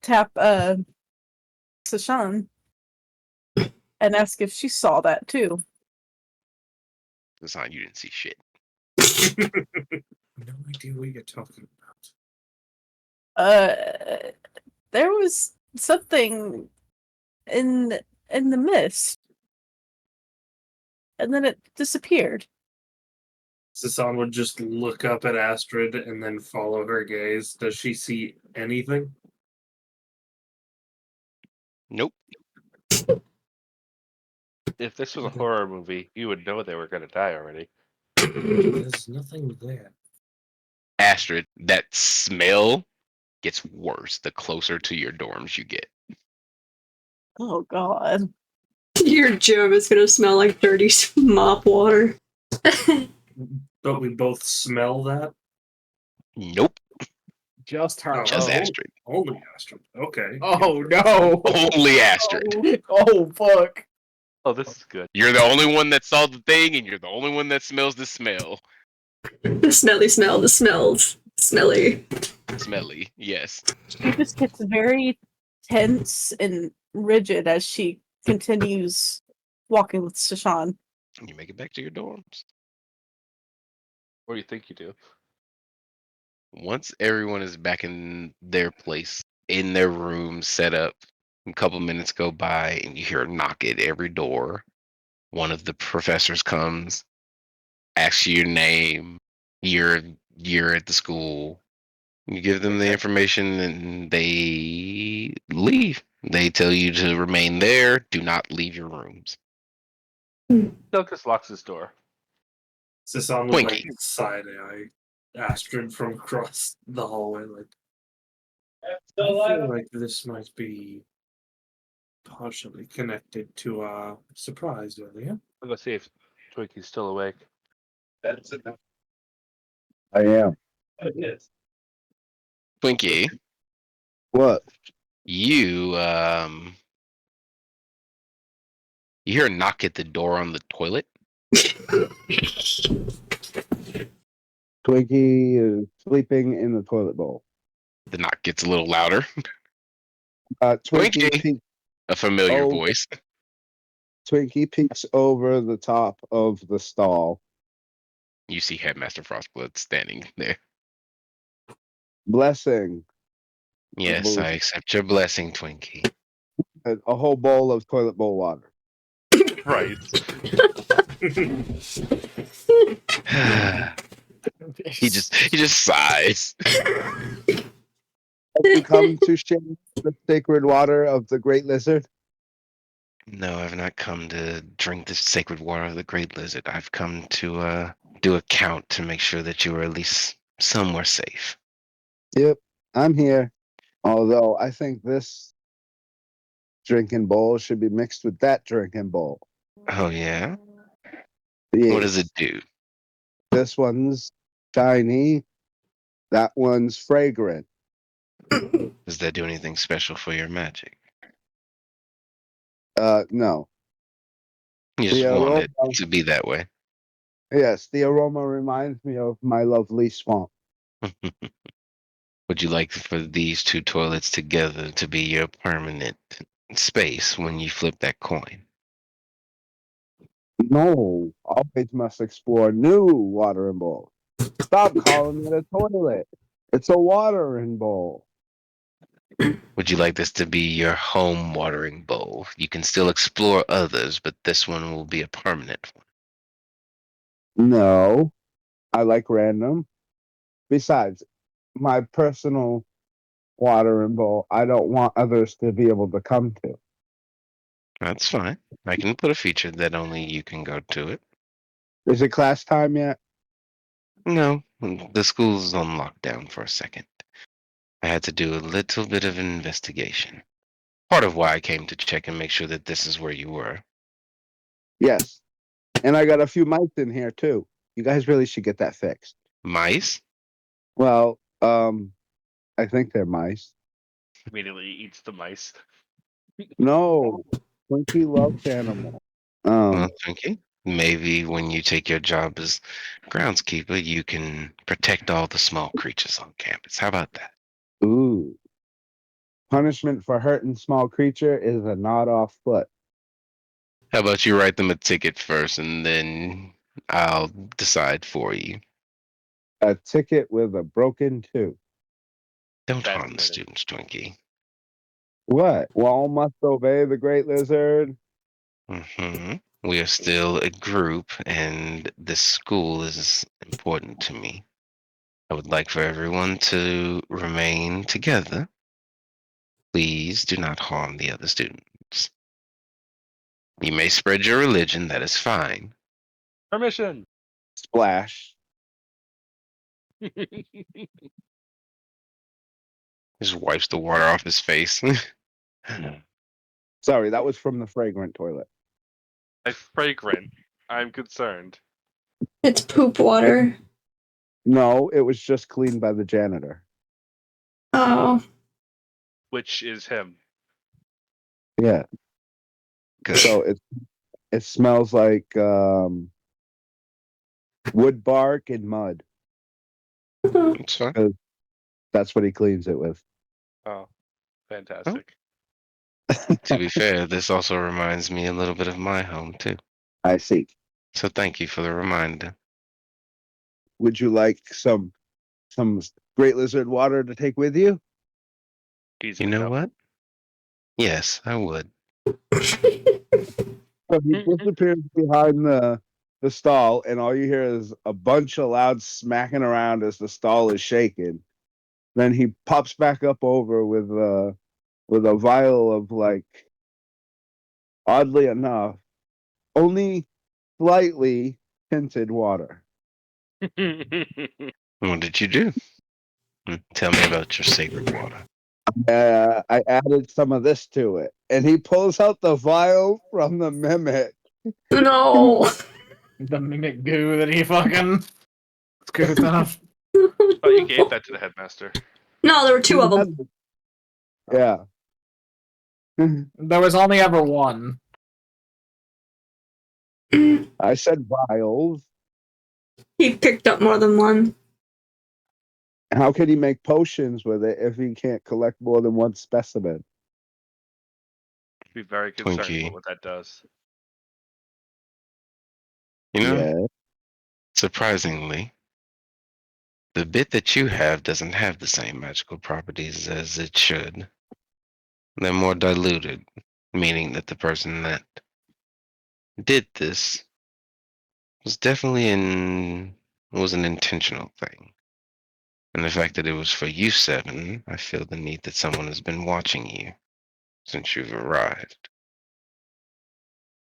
[SPEAKER 9] tap Sashan and ask if she saw that too.
[SPEAKER 1] It's not, you didn't see shit.
[SPEAKER 6] No idea what you're talking
[SPEAKER 9] There was something in the mist. And then it disappeared.
[SPEAKER 6] Sasan would just look up at Astrid and then follow her gaze. Does she see anything?
[SPEAKER 1] Nope.
[SPEAKER 2] If this was a horror movie, you would know they were going to die already.
[SPEAKER 6] There's nothing there.
[SPEAKER 1] Astrid, that smell gets worse the closer to your dorms you get.
[SPEAKER 9] Oh God.
[SPEAKER 3] Your gym is gonna smell like dirty mop water.
[SPEAKER 11] But we both smell that.
[SPEAKER 1] Nope.
[SPEAKER 4] Just her.
[SPEAKER 1] Just
[SPEAKER 11] Oh,
[SPEAKER 1] Astrid.
[SPEAKER 11] only Astrid. Okay.
[SPEAKER 4] Oh
[SPEAKER 11] interesting.
[SPEAKER 4] no.
[SPEAKER 1] Only Astrid.
[SPEAKER 4] Oh fuck.
[SPEAKER 2] Oh, this is good.
[SPEAKER 1] You're the only one that saw the thing, and you're the only one that smells the smell.
[SPEAKER 3] The smelly smell, the smells. Smelly.
[SPEAKER 1] Smelly, yes.
[SPEAKER 9] She just gets very tense and rigid as she continues walking with Sashan.
[SPEAKER 1] You make it back to your dorms.
[SPEAKER 2] What do you think you do?
[SPEAKER 1] Once everyone is back in their place, in their room, set up, a couple minutes go by, and you hear a knock at every door. One of the professors comes, asks you your name, you're at the school. You give them the information, and they leave. They tell you to remain there. Do not leave your rooms.
[SPEAKER 2] Silkus locks his door.
[SPEAKER 11] Sasan would like
[SPEAKER 1] Twinkie.
[SPEAKER 11] side eye Astrid from across the hallway, like I feel like this might be partially connected to our surprise earlier.
[SPEAKER 2] I'm gonna see if Twinkie's still awake.
[SPEAKER 10] I am.
[SPEAKER 1] Twinkie,
[SPEAKER 10] What?
[SPEAKER 1] you you hear a knock at the door on the toilet.
[SPEAKER 10] Twinkie is sleeping in the toilet bowl.
[SPEAKER 1] The knock gets a little louder.
[SPEAKER 10] Twinkie
[SPEAKER 1] Twinkie,
[SPEAKER 10] peeks.
[SPEAKER 1] a familiar
[SPEAKER 10] Oh.
[SPEAKER 1] voice.
[SPEAKER 10] Twinkie peeks over the top of the stall.
[SPEAKER 1] You see Headmaster Frostblood standing there.
[SPEAKER 10] Blessing.
[SPEAKER 1] Yes, I accept your blessing, Twinkie.
[SPEAKER 10] A whole bowl of toilet bowl water.
[SPEAKER 2] Right.
[SPEAKER 1] he just sighs.
[SPEAKER 10] Have you come to share the sacred water of the Great Lizard?
[SPEAKER 1] No, I've not come to drink the sacred water of the Great Lizard. I've come to do a count to make sure that you are at least somewhere safe.
[SPEAKER 10] Yep, I'm here. Although I think this drinking bowl should be mixed with that drinking bowl.
[SPEAKER 1] Oh yeah?
[SPEAKER 10] Yes.
[SPEAKER 1] What does it do?
[SPEAKER 10] This one's shiny. That one's fragrant.
[SPEAKER 1] Does that do anything special for your magic?
[SPEAKER 10] No.
[SPEAKER 1] You just
[SPEAKER 10] The
[SPEAKER 1] want it
[SPEAKER 10] aroma,
[SPEAKER 1] to be that way.
[SPEAKER 10] yes, the aroma reminds me of my lovely swamp.
[SPEAKER 1] Would you like for these two toilets together to be your permanent space when you flip that coin?
[SPEAKER 10] No, always must explore new watering bowls. Stop calling it a toilet. It's a watering bowl.
[SPEAKER 1] Would you like this to be your home watering bowl? You can still explore others, but this one will be a permanent one.
[SPEAKER 10] No, I like random. Besides, my personal watering bowl, I don't want others to be able to come to.
[SPEAKER 1] That's fine. I can put a feature that only you can go to it.
[SPEAKER 10] Is it class time yet?
[SPEAKER 1] No, the school's on lockdown for a second. I had to do a little bit of investigation. Part of why I came to check and make sure that this is where you were.
[SPEAKER 10] Yes. And I got a few mice in here too. You guys really should get that fixed.
[SPEAKER 1] Mice?
[SPEAKER 10] Well, I think they're mice.
[SPEAKER 2] Immediately eats the mice.
[SPEAKER 10] No, Twinkie loves animals.
[SPEAKER 1] Well, thank you. Maybe when you take your job as groundskeeper, you can protect all the small creatures on campus. How about that?
[SPEAKER 10] Ooh. Punishment for hurting small creature is a nod off foot.
[SPEAKER 1] How about you write them a ticket first, and then I'll decide for you.
[SPEAKER 10] A ticket with a broken tooth.
[SPEAKER 1] Don't harm the students, Twinkie.
[SPEAKER 10] What? All must obey the Great Lizard.
[SPEAKER 1] We are still a group, and this school is important to me. I would like for everyone to remain together. Please do not harm the other students. You may spread your religion, that is fine.
[SPEAKER 2] Permission.
[SPEAKER 10] Splash.
[SPEAKER 1] Just wipes the water off his face.
[SPEAKER 10] Sorry, that was from the fragrant toilet.
[SPEAKER 2] A fragrant. I'm concerned.
[SPEAKER 3] It's poop water.
[SPEAKER 10] No, it was just cleaned by the janitor.
[SPEAKER 3] Oh.
[SPEAKER 2] Which is him.
[SPEAKER 10] Yeah.
[SPEAKER 1] Good.
[SPEAKER 10] So it smells like wood bark and mud.
[SPEAKER 1] It's fine.
[SPEAKER 10] That's what he cleans it with.
[SPEAKER 2] Oh, fantastic.
[SPEAKER 1] To be fair, this also reminds me a little bit of my home too.
[SPEAKER 10] I see.
[SPEAKER 1] So thank you for the reminder.
[SPEAKER 10] Would you like some great lizard water to take with you?
[SPEAKER 1] You know what? Yes, I would.
[SPEAKER 10] So he disappears behind the stall, and all you hear is a bunch of loud smacking around as the stall is shaking. Then he pops back up over with a vial of, like, oddly enough, only slightly tinted water.
[SPEAKER 1] What did you do? Tell me about your sacred water.
[SPEAKER 10] I added some of this to it, and he pulls out the vial from the mimic.
[SPEAKER 3] No.
[SPEAKER 4] The mimic goo that he fucking scooped off.
[SPEAKER 2] Oh, you gave that to the headmaster.
[SPEAKER 3] No, there were two of them.
[SPEAKER 10] Yeah.
[SPEAKER 4] There was only ever one.
[SPEAKER 10] I said vials.
[SPEAKER 3] He picked up more than one.
[SPEAKER 10] How could he make potions with it if he can't collect more than one specimen?
[SPEAKER 2] Be very concerned
[SPEAKER 1] Twinkie.
[SPEAKER 2] about what that does.
[SPEAKER 1] You know,
[SPEAKER 10] Yeah.
[SPEAKER 1] surprisingly, the bit that you have doesn't have the same magical properties as it should. They're more diluted, meaning that the person that did this was definitely was an intentional thing. And the fact that it was for you, Seven, I feel the need that someone has been watching you since you've arrived.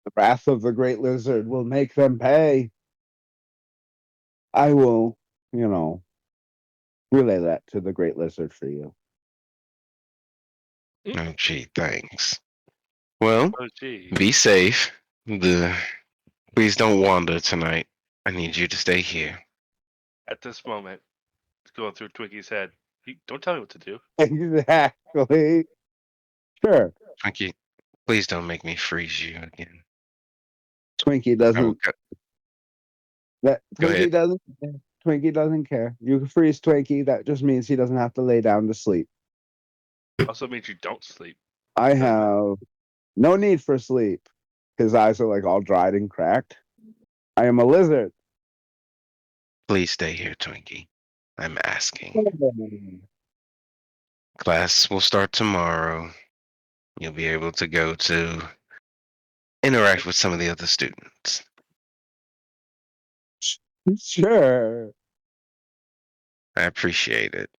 [SPEAKER 10] The wrath of the great lizard will make them pay. I will, relay that to the great lizard for you.
[SPEAKER 1] Oh, gee, thanks. Well,
[SPEAKER 2] Oh, gee.
[SPEAKER 1] be safe. Please don't wander tonight. I need you to stay here.
[SPEAKER 2] At this moment, it's going through Twinkie's head. Don't tell me what to do.
[SPEAKER 10] Exactly. Sure.
[SPEAKER 1] Twinkie, please don't make me freeze you again.
[SPEAKER 10] Twinkie
[SPEAKER 1] I will
[SPEAKER 10] doesn't.
[SPEAKER 1] cut.
[SPEAKER 10] That
[SPEAKER 1] Go
[SPEAKER 10] Twinkie
[SPEAKER 1] ahead.
[SPEAKER 10] doesn't. Twinkie doesn't care. You can freeze Twinkie. That just means he doesn't have to lay down to sleep.
[SPEAKER 2] Also means you don't sleep.
[SPEAKER 10] I have no need for sleep. His eyes are like all dried and cracked. I am a lizard.
[SPEAKER 1] Please stay here, Twinkie. I'm asking. Class will start tomorrow. You'll be able to go to interact with some of the other students.
[SPEAKER 10] Sure.
[SPEAKER 1] I appreciate it.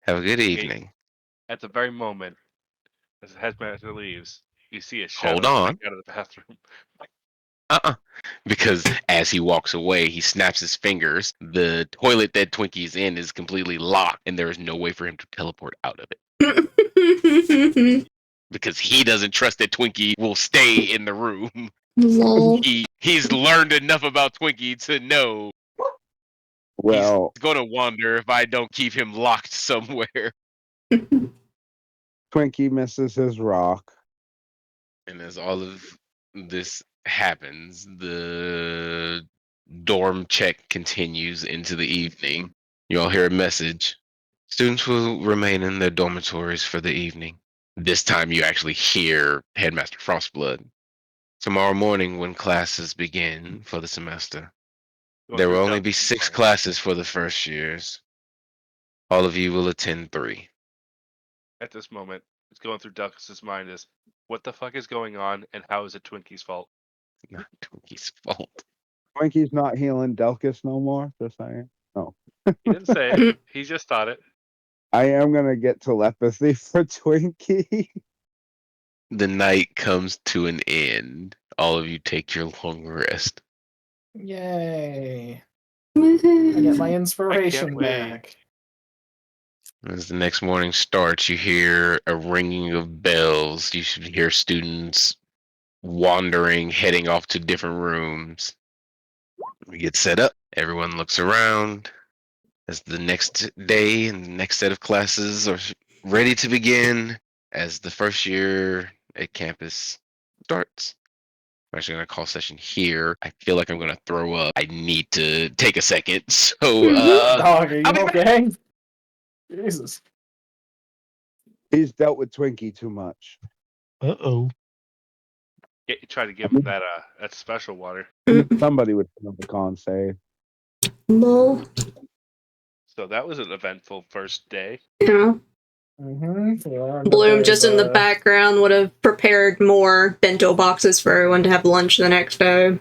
[SPEAKER 1] Have a good evening.
[SPEAKER 2] At the very moment, as the headmaster leaves, you see a shadow
[SPEAKER 1] Hold on.
[SPEAKER 2] sneak out of the bathroom.
[SPEAKER 1] Because as he walks away, he snaps his fingers. The toilet that Twinkie's in is completely locked, and there is no way for him to teleport out of it. Because he doesn't trust that Twinkie will stay in the room.
[SPEAKER 3] Lol.
[SPEAKER 1] He's learned enough about Twinkie to know
[SPEAKER 10] Well,
[SPEAKER 1] he's gonna wander if I don't keep him locked somewhere.
[SPEAKER 10] Twinkie misses his rock.
[SPEAKER 1] And as all of this happens, the dorm check continues into the evening. You all hear a message. Students will remain in their dormitories for the evening. This time you actually hear Headmaster Frostblood. Tomorrow morning when classes begin for the semester, there will only be 6 classes for the first years. All of you will attend 3.
[SPEAKER 2] At this moment, it's going through Duckus' mind is, what the fuck is going on, and how is it Twinkie's fault?
[SPEAKER 1] Not Twinkie's fault.
[SPEAKER 10] Twinkie's not healing Delcus no more, just saying. No.
[SPEAKER 2] He didn't say it. He just thought it.
[SPEAKER 10] I am going to get telepathy for Twinkie.
[SPEAKER 1] The night comes to an end. All of you take your long rest.
[SPEAKER 4] Yay. I get my inspiration
[SPEAKER 2] wait.
[SPEAKER 4] back.
[SPEAKER 1] As the next morning starts, you hear a ringing of bells. You should hear students wandering, heading off to different rooms. We get set up. Everyone looks around as the next day and the next set of classes are ready to begin. As the first year at campus starts. I'm actually going to call session here. I feel like I'm going to throw up. I need to take a second. So,
[SPEAKER 4] Dog, are you
[SPEAKER 1] I'll be back.
[SPEAKER 4] okay? Jesus.
[SPEAKER 10] He's dealt with Twinkie too much.
[SPEAKER 7] Uh-oh.
[SPEAKER 2] Try to give him that special water.
[SPEAKER 10] Somebody would have the con save.
[SPEAKER 3] Lol.
[SPEAKER 2] So that was an eventful first day.
[SPEAKER 3] Yeah. Bloom just in the background would have prepared more bento boxes for everyone to have lunch the next day.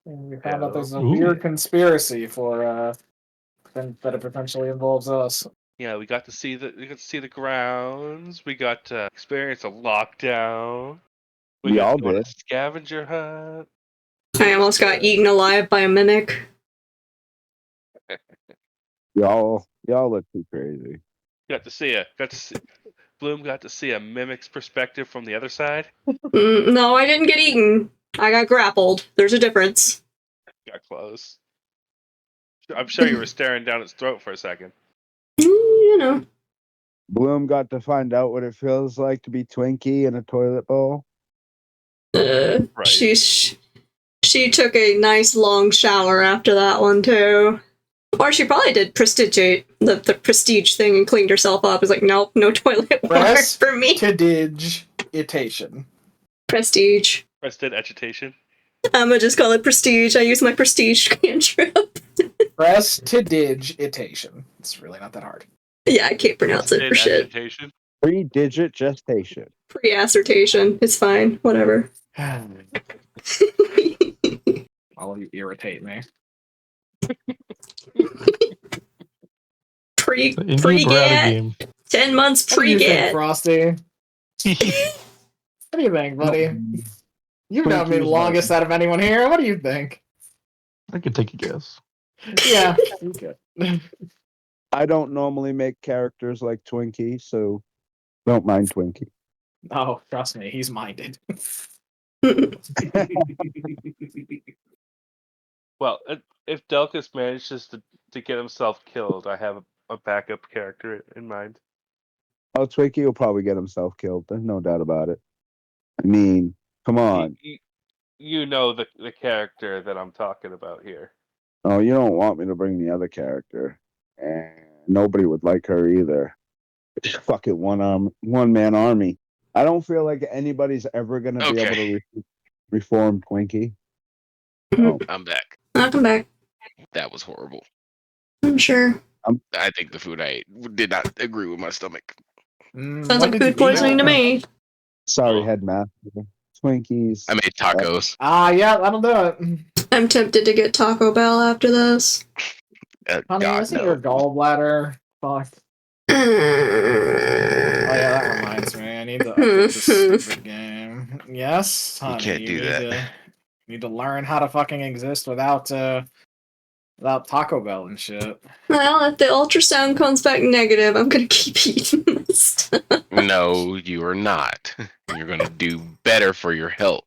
[SPEAKER 4] We found out there's a weird conspiracy for that it potentially involves us.
[SPEAKER 2] Yeah, we got to see the grounds. We got to experience a lockdown. We got to go on a scavenger hunt.
[SPEAKER 3] I almost got eaten alive by a mimic.
[SPEAKER 10] Y'all look too crazy.
[SPEAKER 2] Bloom got to see a mimic's perspective from the other side.
[SPEAKER 3] No, I didn't get eaten. I got grappled. There's a difference.
[SPEAKER 2] Got close. I'm sure you were staring down its throat for a second.
[SPEAKER 3] You know.
[SPEAKER 10] Bloom got to find out what it feels like to be Twinkie in a toilet bowl.
[SPEAKER 3] Right. She took a nice long shower after that one too. Or she probably did prestigiate the prestige thing and cleaned herself up. It's like, nope, no toilet water for me.
[SPEAKER 4] Prestidigitation.
[SPEAKER 3] Prestige.
[SPEAKER 2] Prestidigitation.
[SPEAKER 3] I'm gonna just call it prestige. I use my prestige cantrip.
[SPEAKER 4] Prestidigitation. It's really not that hard.
[SPEAKER 3] Yeah, I can't pronounce it for shit.
[SPEAKER 10] 3-digit gestation.
[SPEAKER 3] Pre-assertation. It's fine. Whatever.
[SPEAKER 4] All of you irritate me.
[SPEAKER 3] Pre-get. 10 months pre-get.
[SPEAKER 4] What do you think, Frosty? What do you think, buddy? You've known me the longest out of anyone here. What do you think?
[SPEAKER 7] I could take a guess.
[SPEAKER 4] Yeah, you could.
[SPEAKER 10] I don't normally make characters like Twinkie, so don't mind Twinkie.
[SPEAKER 4] Oh, trust me, he's minded.
[SPEAKER 2] Well, if Delcus manages to get himself killed, I have a backup character in mind.
[SPEAKER 10] Oh, Twinkie will probably get himself killed. There's no doubt about it. I mean, come on.
[SPEAKER 2] You know the character that I'm talking about here.
[SPEAKER 10] Oh, you don't want me to bring the other character. And nobody would like her either. Fucking one-man army. I don't feel like anybody's ever going to be able to reform Twinkie.
[SPEAKER 1] Oh. I'm back.
[SPEAKER 3] Welcome back.
[SPEAKER 1] That was horrible.
[SPEAKER 3] I'm sure.
[SPEAKER 1] I think the food I ate did not agree with my stomach.
[SPEAKER 3] Sounds like food poisoning to me.
[SPEAKER 10] Sorry, Headmaster. Twinkies.
[SPEAKER 1] I made tacos.
[SPEAKER 4] Yeah, that'll do it.
[SPEAKER 3] I'm tempted to get Taco Bell after this.
[SPEAKER 4] Honey, isn't your gallbladder fucked? Oh yeah, that reminds me. I need to update this stupid game. Yes, honey.
[SPEAKER 1] You can't do that.
[SPEAKER 4] You need to learn how to fucking exist without Taco Bell and shit.
[SPEAKER 3] Well, if the ultrasound comes back negative, I'm gonna keep eating this stuff.
[SPEAKER 1] No, you are not. You're gonna do better for your health.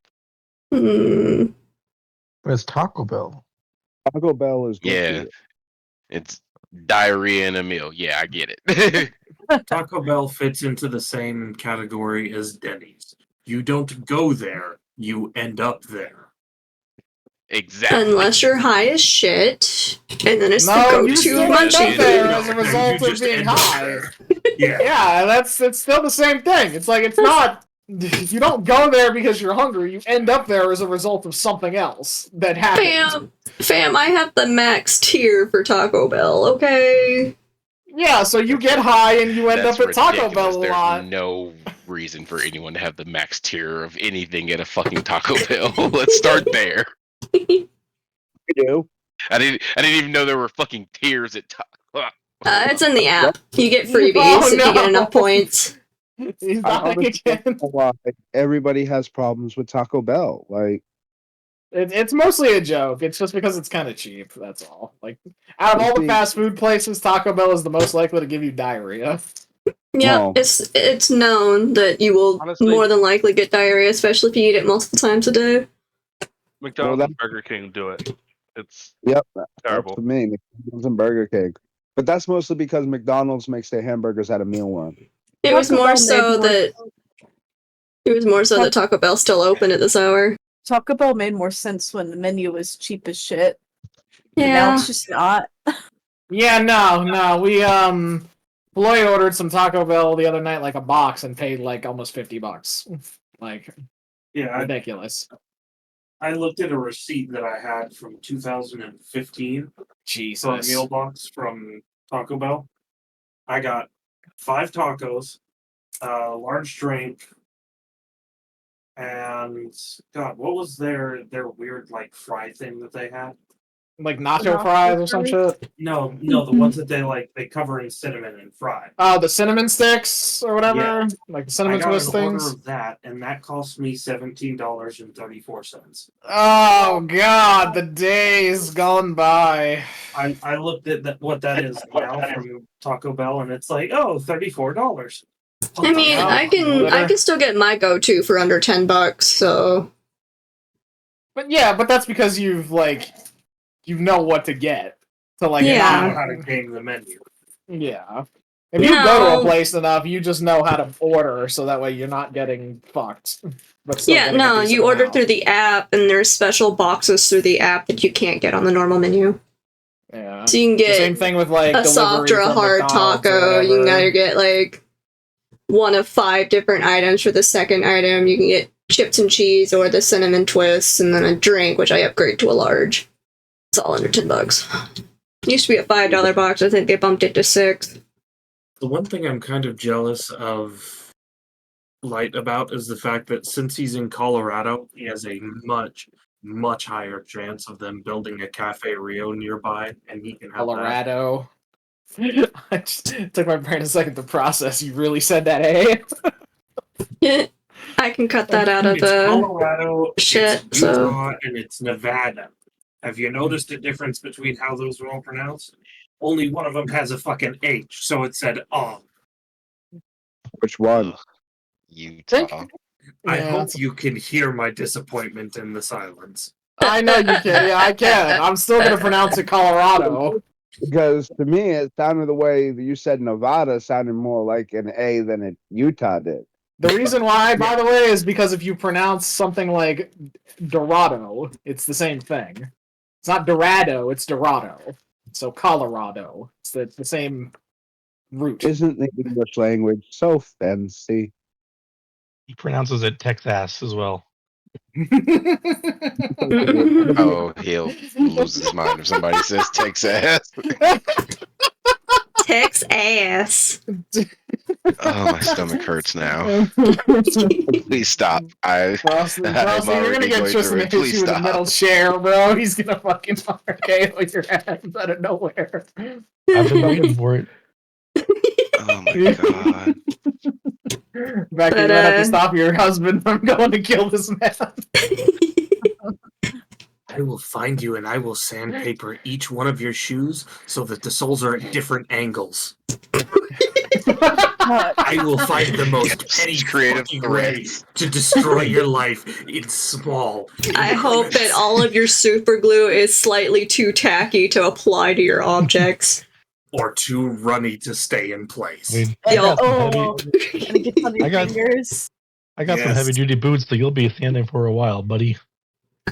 [SPEAKER 7] Where's Taco Bell?
[SPEAKER 10] Taco Bell is good.
[SPEAKER 1] Yeah. It's diarrhea in a meal. Yeah, I get it.
[SPEAKER 11] Taco Bell fits into the same category as Denny's. You don't go there, you end up there.
[SPEAKER 1] Exactly.
[SPEAKER 3] Unless you're high as shit, and then it's the
[SPEAKER 4] you
[SPEAKER 3] go-to
[SPEAKER 4] still end up
[SPEAKER 3] munchie.
[SPEAKER 4] there as a result of being high. Yeah, it's still the same thing. It's like, it's not. You don't go there because you're hungry. You end up there as a result of something else that happened.
[SPEAKER 3] Fam, I have the max tier for Taco Bell, okay?
[SPEAKER 4] Yeah, so you get high and you end
[SPEAKER 1] That's
[SPEAKER 4] up at Taco
[SPEAKER 1] ridiculous.
[SPEAKER 4] Bell a
[SPEAKER 1] There's
[SPEAKER 4] lot.
[SPEAKER 1] no reason for anyone to have the max tier of anything at a fucking Taco Bell. Let's start there.
[SPEAKER 10] We do.
[SPEAKER 1] I didn't even know there were fucking tiers at Taco.
[SPEAKER 3] It's in the app. You get freebies if you get enough points.
[SPEAKER 10] Why everybody has problems with Taco Bell. Like,
[SPEAKER 4] It's mostly a joke. It's just because it's kind of cheap. That's all. Like, out of all the fast food places, Taco Bell is the most likely to give you diarrhea.
[SPEAKER 3] Yeah,
[SPEAKER 10] Well-
[SPEAKER 3] it's known that you will
[SPEAKER 2] Honestly-
[SPEAKER 3] more than likely get diarrhea, especially if you eat it multiple times a day.
[SPEAKER 2] McDonald's
[SPEAKER 10] Well,
[SPEAKER 2] and Burger King do it. It's
[SPEAKER 10] Yep,
[SPEAKER 2] terrible.
[SPEAKER 10] that's for me. McDonald's and Burger King, but that's mostly because McDonald's makes their hamburgers out of mealworm.
[SPEAKER 3] It was
[SPEAKER 9] Taco
[SPEAKER 3] more
[SPEAKER 9] Bell
[SPEAKER 3] so
[SPEAKER 9] made more-
[SPEAKER 3] that Taco Bell's still open at this hour.
[SPEAKER 9] Taco Bell made more sense when the menu was cheap as shit. But now
[SPEAKER 3] Yeah.
[SPEAKER 9] it's just not.
[SPEAKER 4] Yeah, no. We Floyd ordered some Taco Bell the other night, like a box, and paid like almost $50. Like,
[SPEAKER 11] Yeah,
[SPEAKER 4] ridiculous.
[SPEAKER 11] I looked at a receipt that I had from 2015 for a
[SPEAKER 4] Jesus.
[SPEAKER 11] meal box from Taco Bell. I got 5 tacos, a large drink, and God, what was their weird like fry thing that they had?
[SPEAKER 4] Like nacho fries or some shit.
[SPEAKER 11] No, the ones that they cover in cinnamon and fry.
[SPEAKER 4] Oh, the cinnamon sticks or whatever,
[SPEAKER 11] Yeah.
[SPEAKER 4] like the cinnamon
[SPEAKER 11] I got
[SPEAKER 4] twist
[SPEAKER 11] an
[SPEAKER 4] things.
[SPEAKER 11] order of that, and that cost me $17.34.
[SPEAKER 4] Oh God, the days gone by.
[SPEAKER 11] I looked at what that is now from Taco Bell, and it's like, oh, $34.
[SPEAKER 3] I mean, I can still get my go-to for under $10, so
[SPEAKER 4] But yeah, but that's because you know what to get. So like,
[SPEAKER 3] Yeah.
[SPEAKER 11] I know how to game the menu.
[SPEAKER 4] Yeah. If you go to a place enough, you just know how to order, so that way you're not getting fucked. But still
[SPEAKER 3] yeah,
[SPEAKER 4] getting a
[SPEAKER 3] no,
[SPEAKER 4] decent
[SPEAKER 3] you order
[SPEAKER 4] amount.
[SPEAKER 3] through the app, and there's special boxes through the app that you can't get on the normal menu.
[SPEAKER 4] Yeah.
[SPEAKER 3] So you can
[SPEAKER 4] The
[SPEAKER 3] get
[SPEAKER 4] same thing with like
[SPEAKER 3] a soft or a
[SPEAKER 4] delivery from
[SPEAKER 3] hard
[SPEAKER 4] McDonald's or
[SPEAKER 3] taco. You can
[SPEAKER 4] whatever.
[SPEAKER 3] either get like one of 5 different items for the second item. You can get chips and cheese or the cinnamon twists, and then a drink, which I upgrade to a large. It's all under $10. Used to be a $5 box. I think they bumped it to $6.
[SPEAKER 11] The one thing I'm kind of jealous of Light about is the fact that since he's in Colorado, he has a much higher chance of them building a Cafe Rio nearby, and he can have
[SPEAKER 4] Colorado. I just took my brain a second to process. You really said that, eh?
[SPEAKER 3] Yeah, I can cut that out of
[SPEAKER 11] It's
[SPEAKER 3] the
[SPEAKER 11] Colorado,
[SPEAKER 3] shit.
[SPEAKER 11] it's
[SPEAKER 3] So
[SPEAKER 11] Utah, and it's Nevada. Have you noticed the difference between how those are all pronounced? Only one of them has a fucking H, so it said
[SPEAKER 10] Which one?
[SPEAKER 1] Utah.
[SPEAKER 11] I
[SPEAKER 4] Yeah,
[SPEAKER 11] hope you can hear my disappointment in the silence.
[SPEAKER 4] I know you can. Yeah, I can. I'm still gonna pronounce it Colorado.
[SPEAKER 10] Because to me, it sounded the way that you said Nevada sounded more like an A than it Utah did.
[SPEAKER 4] The reason why, by the way, is because if you pronounce something like Dorado, it's the same thing. It's not Dorado, it's Dorado. So Colorado. It's the same root.
[SPEAKER 10] Isn't the English language so fancy?
[SPEAKER 7] He pronounces it Texas as well.
[SPEAKER 1] Oh, he'll lose his mind if somebody says Texas.
[SPEAKER 3] Tex ass.
[SPEAKER 1] Oh, my stomach hurts now. Please stop.
[SPEAKER 4] Frosty,
[SPEAKER 1] I'm
[SPEAKER 4] you're gonna
[SPEAKER 1] already
[SPEAKER 4] get
[SPEAKER 1] going
[SPEAKER 4] Tristan
[SPEAKER 1] through
[SPEAKER 4] to
[SPEAKER 1] it.
[SPEAKER 4] hit
[SPEAKER 1] Please
[SPEAKER 4] you with a
[SPEAKER 1] stop.
[SPEAKER 4] metal chair, bro. He's gonna fucking RKO your ass out of nowhere.
[SPEAKER 7] I've been waiting for it.
[SPEAKER 1] Oh my god.
[SPEAKER 4] Back, you might have to stop your husband from going to kill this man.
[SPEAKER 11] I will find you and I will sandpaper each one of your shoes so that the soles are at different angles. I will find the most petty
[SPEAKER 1] Creative
[SPEAKER 11] fucking way
[SPEAKER 1] threats.
[SPEAKER 11] to destroy your life in small.
[SPEAKER 3] I hope that all of your super glue is slightly too tacky to apply to your objects.
[SPEAKER 11] Or too runny to stay in place.
[SPEAKER 7] I mean, I
[SPEAKER 3] Yo.
[SPEAKER 7] got some
[SPEAKER 9] Oh, and it gets on your
[SPEAKER 7] I got-
[SPEAKER 9] fingers.
[SPEAKER 7] I got some
[SPEAKER 11] Yes.
[SPEAKER 7] heavy duty boots, so you'll be standing for a while, buddy.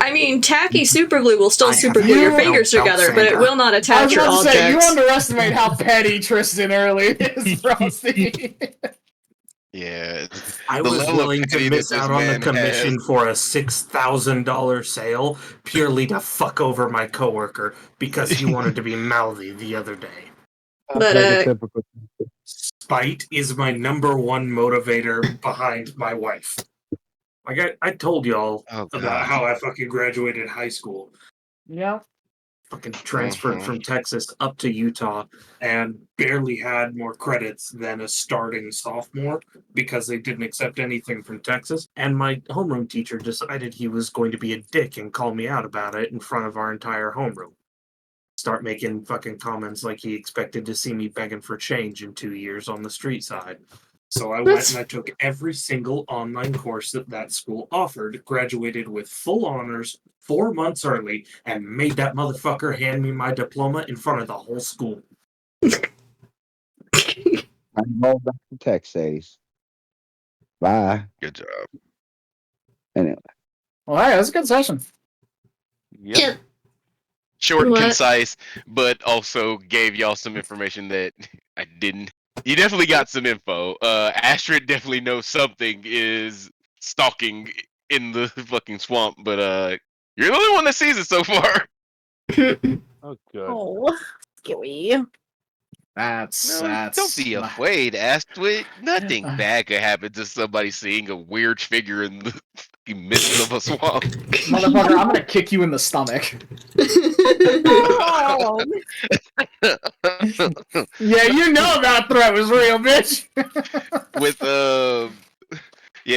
[SPEAKER 3] I mean, tacky super glue will still
[SPEAKER 11] I
[SPEAKER 3] super
[SPEAKER 11] have
[SPEAKER 3] glue your
[SPEAKER 11] no
[SPEAKER 3] fingers
[SPEAKER 11] doubt,
[SPEAKER 3] together, but it
[SPEAKER 11] Sandra.
[SPEAKER 3] will not
[SPEAKER 4] I
[SPEAKER 3] attach
[SPEAKER 4] was
[SPEAKER 3] your
[SPEAKER 4] about to say, you
[SPEAKER 3] objects.
[SPEAKER 4] underestimate how petty Tristan early is, Frosty.
[SPEAKER 1] Yeah.
[SPEAKER 11] I
[SPEAKER 1] The
[SPEAKER 11] was
[SPEAKER 1] level of
[SPEAKER 11] willing to
[SPEAKER 1] petty
[SPEAKER 11] miss
[SPEAKER 1] that this
[SPEAKER 11] out on the
[SPEAKER 1] man
[SPEAKER 11] commission
[SPEAKER 1] has.
[SPEAKER 11] for a $6,000 sale purely to fuck over my coworker because he wanted to be mouthy the other day.
[SPEAKER 3] But,
[SPEAKER 10] Like a typical-
[SPEAKER 11] Spite is my number one motivator behind my wife. Like I told y'all
[SPEAKER 1] Oh
[SPEAKER 11] about
[SPEAKER 1] god.
[SPEAKER 11] how I fucking graduated high school.
[SPEAKER 4] Yeah.
[SPEAKER 11] fucking transferred from Texas up to Utah and barely had more credits than a starting sophomore because they didn't accept anything from Texas. And my homeroom teacher decided he was going to be a dick and call me out about it in front of our entire homeroom. Start making fucking comments like he expected to see me begging for change in 2 years on the street side. So I went and I took every single online course that school offered, graduated with full honors 4 months early, and made that motherfucker hand me my diploma in front of the whole school.
[SPEAKER 10] I'm going back to Texas. Bye.
[SPEAKER 1] Good job.
[SPEAKER 10] Anyway.
[SPEAKER 4] Well, hey, that was a good session.
[SPEAKER 2] Yep.
[SPEAKER 1] Short and
[SPEAKER 3] What?
[SPEAKER 1] concise, but also gave y'all some information that I didn't. You definitely got some info. Astrid definitely knows something is stalking in the fucking swamp, but you're the only one that sees it so far.
[SPEAKER 2] Oh, good.
[SPEAKER 9] Oh, scary.
[SPEAKER 4] That's
[SPEAKER 1] Don't be afraid, Astrid. Nothing bad could happen to somebody seeing a weird figure in the fucking midst of a swamp.
[SPEAKER 4] Motherfucker, I'm gonna kick you in the stomach.
[SPEAKER 9] Oh,
[SPEAKER 4] Yeah, you know that threat was real, bitch.
[SPEAKER 1] With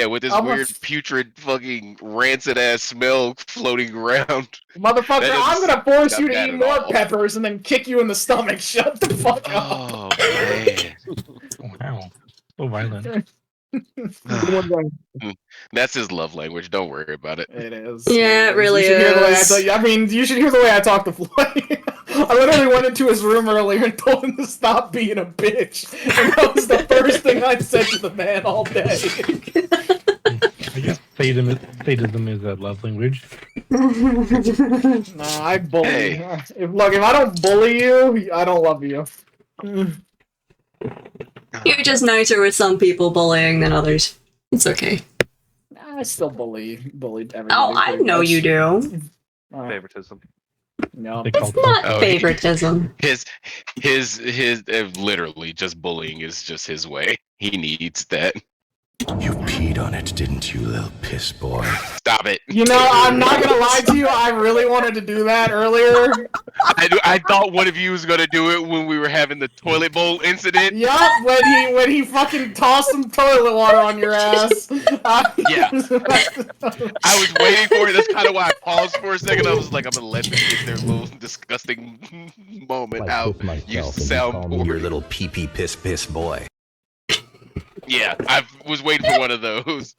[SPEAKER 1] with this
[SPEAKER 4] I'm a-
[SPEAKER 1] weird putrid fucking rancid ass smell floating around.
[SPEAKER 4] Motherfucker,
[SPEAKER 1] That
[SPEAKER 4] I'm
[SPEAKER 1] doesn't
[SPEAKER 4] gonna force
[SPEAKER 1] sound
[SPEAKER 4] you to
[SPEAKER 1] bad
[SPEAKER 4] eat
[SPEAKER 1] at
[SPEAKER 4] more
[SPEAKER 1] all.
[SPEAKER 4] peppers and then kick you in the stomach. Shut the fuck up.
[SPEAKER 1] Oh man.
[SPEAKER 7] Wow. So violent.
[SPEAKER 1] That's his love language. Don't worry about it.
[SPEAKER 4] It is.
[SPEAKER 3] Yeah, it really
[SPEAKER 4] you should hear the way I
[SPEAKER 3] is.
[SPEAKER 4] tell you. I mean, you should hear the way I talk to Floyd. I literally went into his room earlier and told him to stop being a bitch. And that was the first thing I said to the man all day.
[SPEAKER 7] I guess sadism is a love language.
[SPEAKER 4] Nah, I bully.
[SPEAKER 1] Hey.
[SPEAKER 4] If I don't bully you, I don't love you.
[SPEAKER 3] You're just nicer with some people bullying than others. It's okay.
[SPEAKER 4] I still bullied everybody.
[SPEAKER 3] Oh, I
[SPEAKER 4] pretty
[SPEAKER 3] know
[SPEAKER 4] much.
[SPEAKER 3] you do.
[SPEAKER 2] Favoritism.
[SPEAKER 4] No.
[SPEAKER 3] It's not favoritism.
[SPEAKER 1] His literally just bullying is just his way. He needs that.
[SPEAKER 8] You peed on it, didn't you, little piss boy?
[SPEAKER 1] Stop it.
[SPEAKER 4] You know, I'm not gonna lie to you. I really wanted to do that earlier.
[SPEAKER 1] I thought one of you was gonna do it when we were having the toilet bowl incident.
[SPEAKER 4] Yup, when he fucking tossed some toilet water on your ass.
[SPEAKER 1] Yeah. I was waiting for it. That's kind of why I paused for a second. I was like, I'm gonna let them get their little disgusting moment out. You sound poor.
[SPEAKER 8] Your little pee-pee piss boy.
[SPEAKER 1] Yeah, I was waiting for one of those.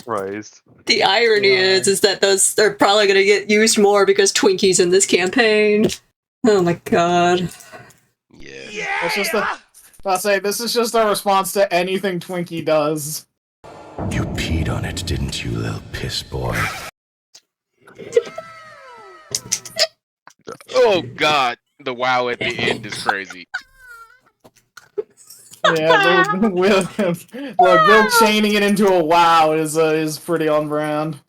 [SPEAKER 2] Christ.
[SPEAKER 3] The irony is that those are probably going to get used more because Twinkie's in this campaign. Oh my god.
[SPEAKER 1] Yeah.
[SPEAKER 4] It's just this is just a response to anything Twinkie does.
[SPEAKER 8] You peed on it, didn't you, little piss boy?
[SPEAKER 1] Oh god, the wow at the end is crazy.
[SPEAKER 4] Yeah, Bill chaining it into a wow is pretty on brand.